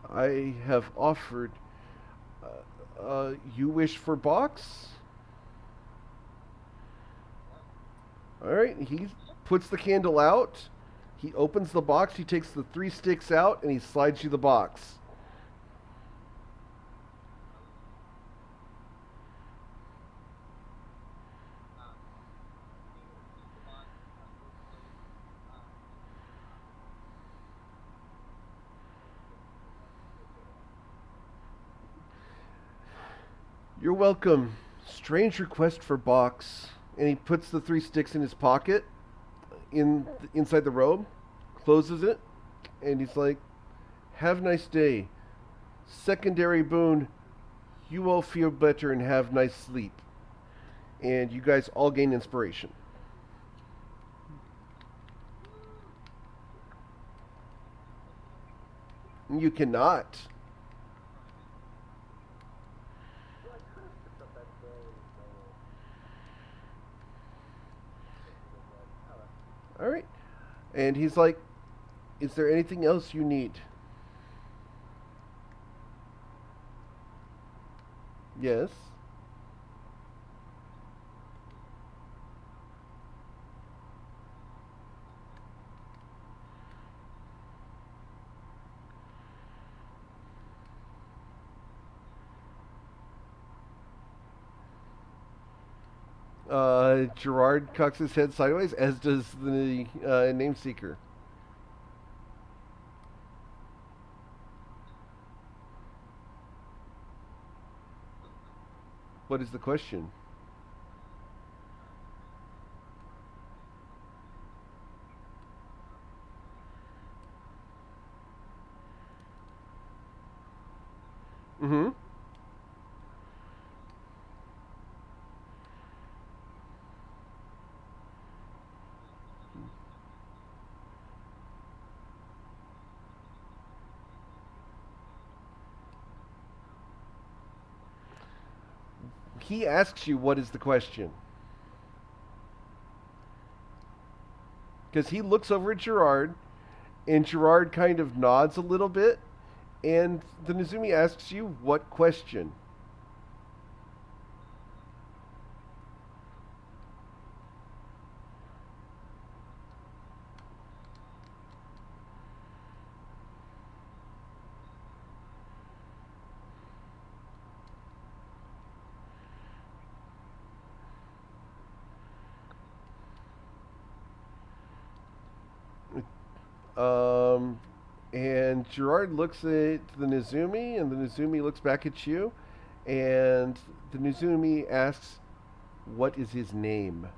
"I have offered. You wish for box?" All right. He puts the candle out. He opens the box. He takes the 3 sticks out and he slides you the box. "You're welcome. Strange request for box." And he puts the 3 sticks in his pocket, inside the robe, closes it, and he's like, "Have a nice day. Secondary boon, you all feel better and have nice sleep." And you guys all gain inspiration. You cannot. All right. And he's like, "Is there anything else you need?" "Yes." Gerard cocks his head sideways, as does the name seeker. What is the question? Mm-hmm. He asks you, what is the question? Because he looks over at Gerard, and Gerard kind of nods a little bit, and the Nizumi asks you, what question? Um, and Gerard looks at the Nizumi, and the Nizumi looks back at you, and the Nizumi asks, what is his name?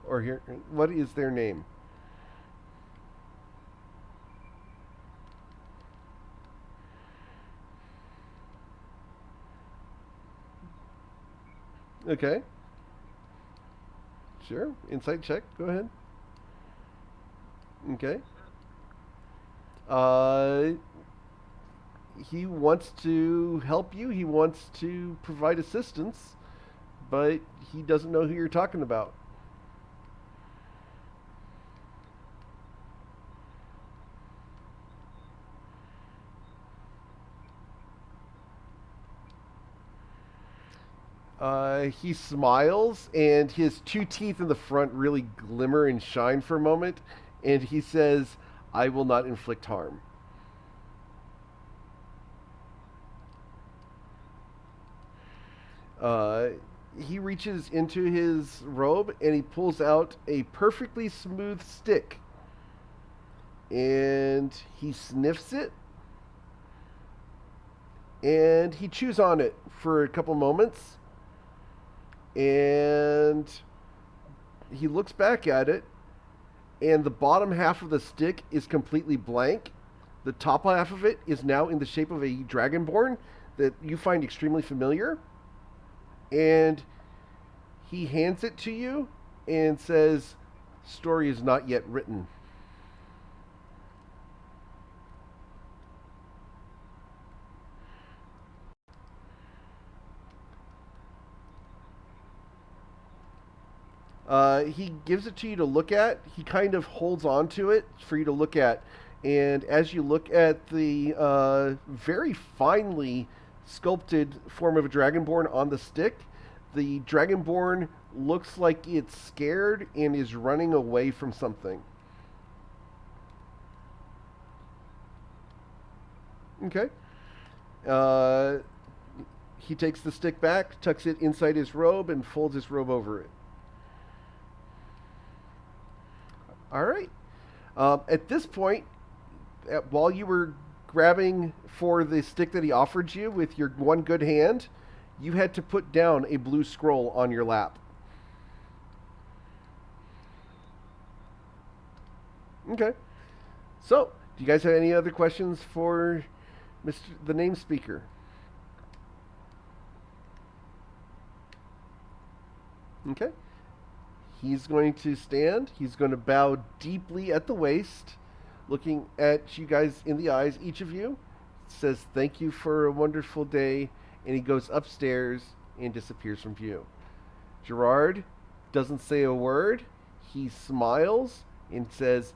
Or here, what is their name? Okay, sure. Insight check. Go ahead. Okay. Uh, he wants to help you. He wants to provide assistance, but he doesn't know who you're talking about. He smiles, and his two teeth in the front really glimmer and shine for a moment, and he says, I will not inflict harm. Uh, he reaches into his robe and he pulls out a perfectly smooth stick, and he sniffs it, and he chews on it for a couple moments, and he looks back at it, and the bottom half of the stick is completely blank. The top half of it is now in the shape of a dragonborn that you find extremely familiar. And he hands it to you and says, story is not yet written. He gives it to you to look at. He kind of holds on to it for you to look at. And as you look at the very finely sculpted form of a dragonborn on the stick, the dragonborn looks like it's scared and is running away from something. Okay. Uh, he takes the stick back, tucks it inside his robe, and folds his robe over it. All right. At this point, while you were grabbing for the stick that he offered you with your one good hand, you had to put down a blue scroll on your lap. Okay. So, do you guys have any other questions for Mr. the name speaker? Okay. He's going to stand. He's going to bow deeply at the waist, looking at you guys in the eyes, each of you. Says, thank you for a wonderful day. And he goes upstairs and disappears from view. Gerard doesn't say a word. He smiles and says,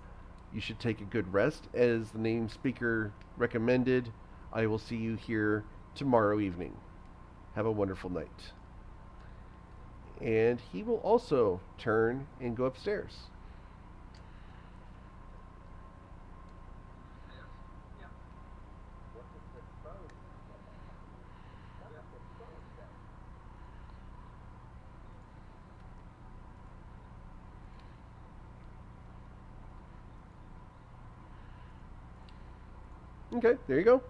you should take a good rest, as the name speaker recommended. I will see you here tomorrow evening. Have a wonderful night. And he will also turn and go upstairs. Okay, there you go.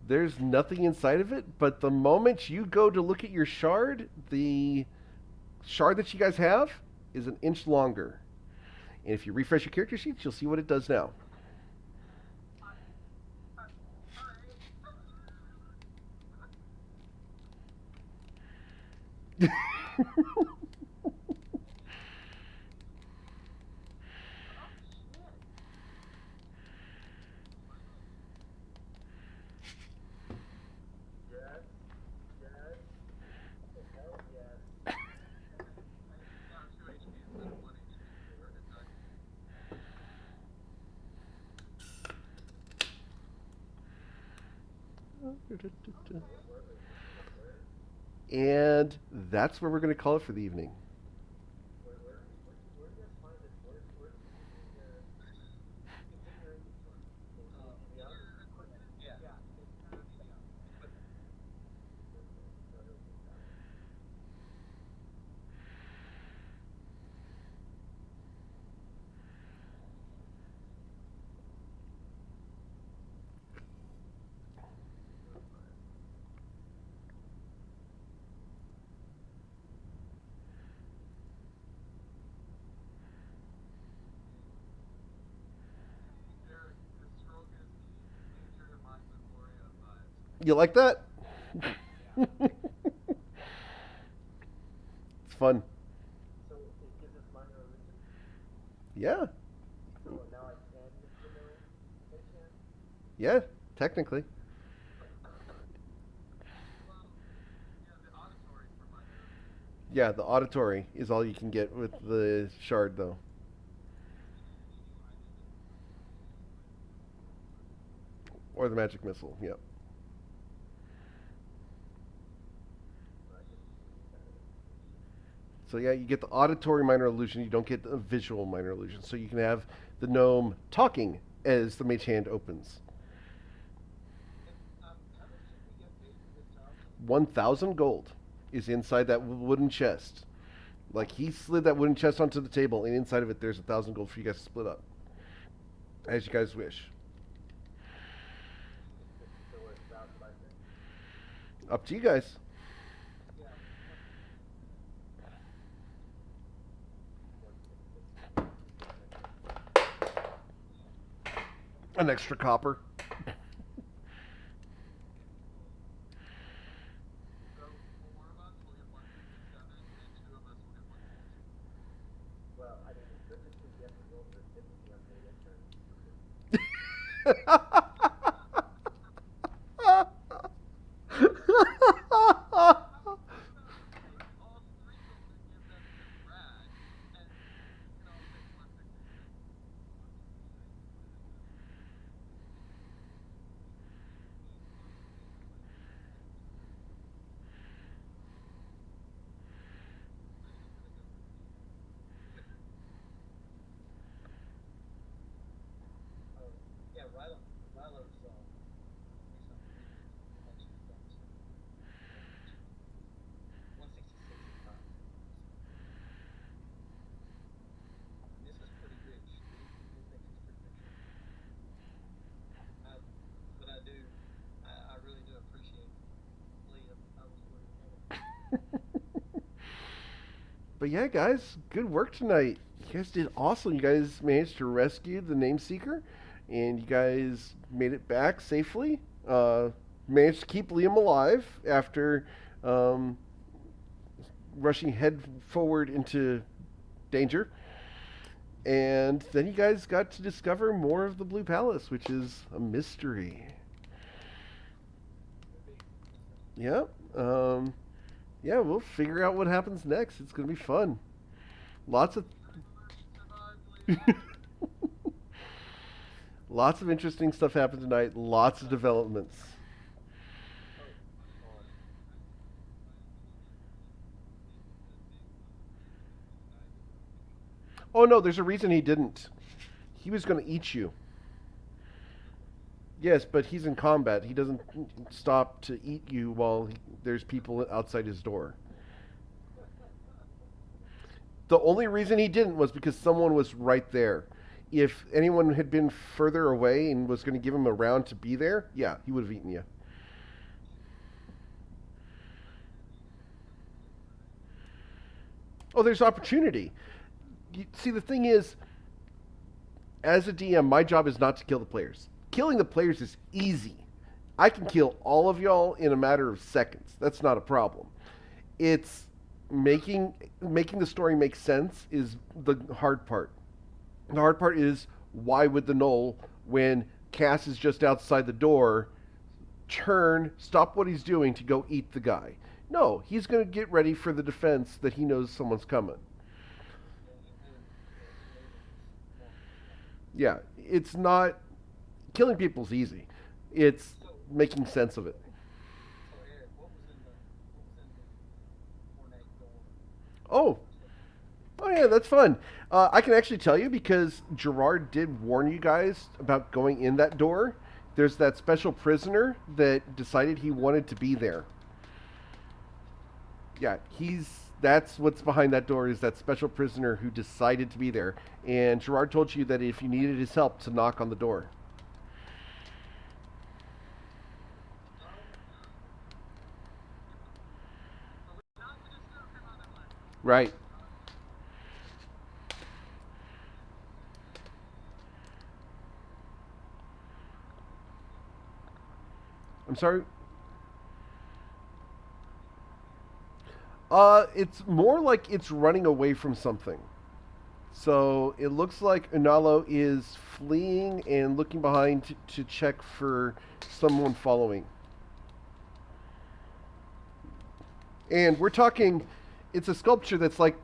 There's nothing inside of it, but the moment you go to look at your shard, the shard that you guys have is an inch longer. And if you refresh your character sheets, you'll see what it does now. And that's where we're going to call it for the evening. You like that? It's fun. Yeah. Yeah, technically. Yeah, the auditory is all you can get with the shard, though. Or the magic missile, yeah. So yeah, you get the auditory minor illusion. You don't get the visual minor illusion. So you can have the gnome talking as the mage hand opens. 1,000 gold is inside that wooden chest. Like he slid that wooden chest onto the table, and inside of it, there's 1,000 gold for you guys to split up, as you guys wish. Up to you guys. An extra copper. But yeah, guys, good work tonight. You guys did awesome. You guys managed to rescue the Nameseeker, and you guys made it back safely. Managed to keep Liam alive after um, rushing head forward into danger. And then you guys got to discover more of the Blue Palace, which is a mystery. Yeah. Yeah, we'll figure out what happens next. It's going to be fun. Lots of lots of interesting stuff happened tonight. Lots of developments. Oh no, there's a reason he didn't. He was going to eat you. Yes, but he's in combat. He doesn't stop to eat you while there's people outside his door. The only reason he didn't was because someone was right there. If anyone had been further away and was going to give him a round to be there, yeah, he would have eaten you. Oh, there's opportunity. See, the thing is, as a DM, my job is not to kill the players. Killing the players is easy. I can kill all of y'all in a matter of seconds. That's not a problem. It's making the story make sense is the hard part. The hard part is, why would the Knoll, when Cass is just outside the door, turn, stop what he's doing to go eat the guy? No, he's going to get ready for the defense that he knows someone's coming. Yeah, it's not killing people's easy. It's making sense of it. Oh, oh yeah, that's fun. I can actually tell you because Gerard did warn you guys about going in that door. There's that special prisoner that decided he wanted to be there. Yeah, he's that's what's behind that door is that special prisoner who decided to be there. And Gerard told you that if you needed his help to knock on the door. Right. I'm sorry. It's more like it's running away from something. So it looks like Unalo is fleeing and looking behind to check for someone following. And we're talking, it's a sculpture that's like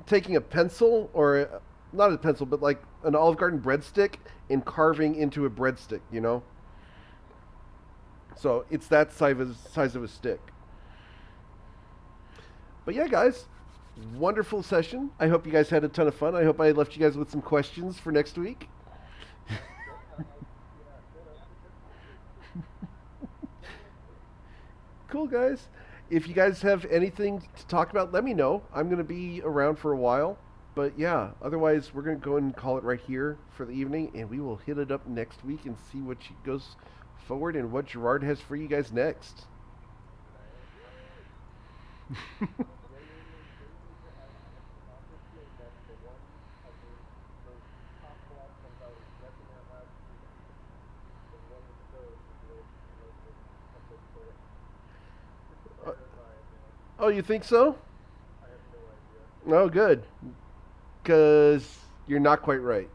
taking a pencil or not a pencil, but like an Olive Garden breadstick and carving into a breadstick. You know, so it's that size of a stick. But yeah, guys, wonderful session. I hope you guys had a ton of fun. I hope I left you guys with some questions for next week. Cool, guys. If you guys have anything to talk about, let me know. I'm going to be around for a while. But yeah, otherwise, we're going to go and call it right here for the evening, and we will hit it up next week and see what goes forward and what Gerard has for you guys next. Uh, oh, you think so? Oh, good. Because you're not quite right.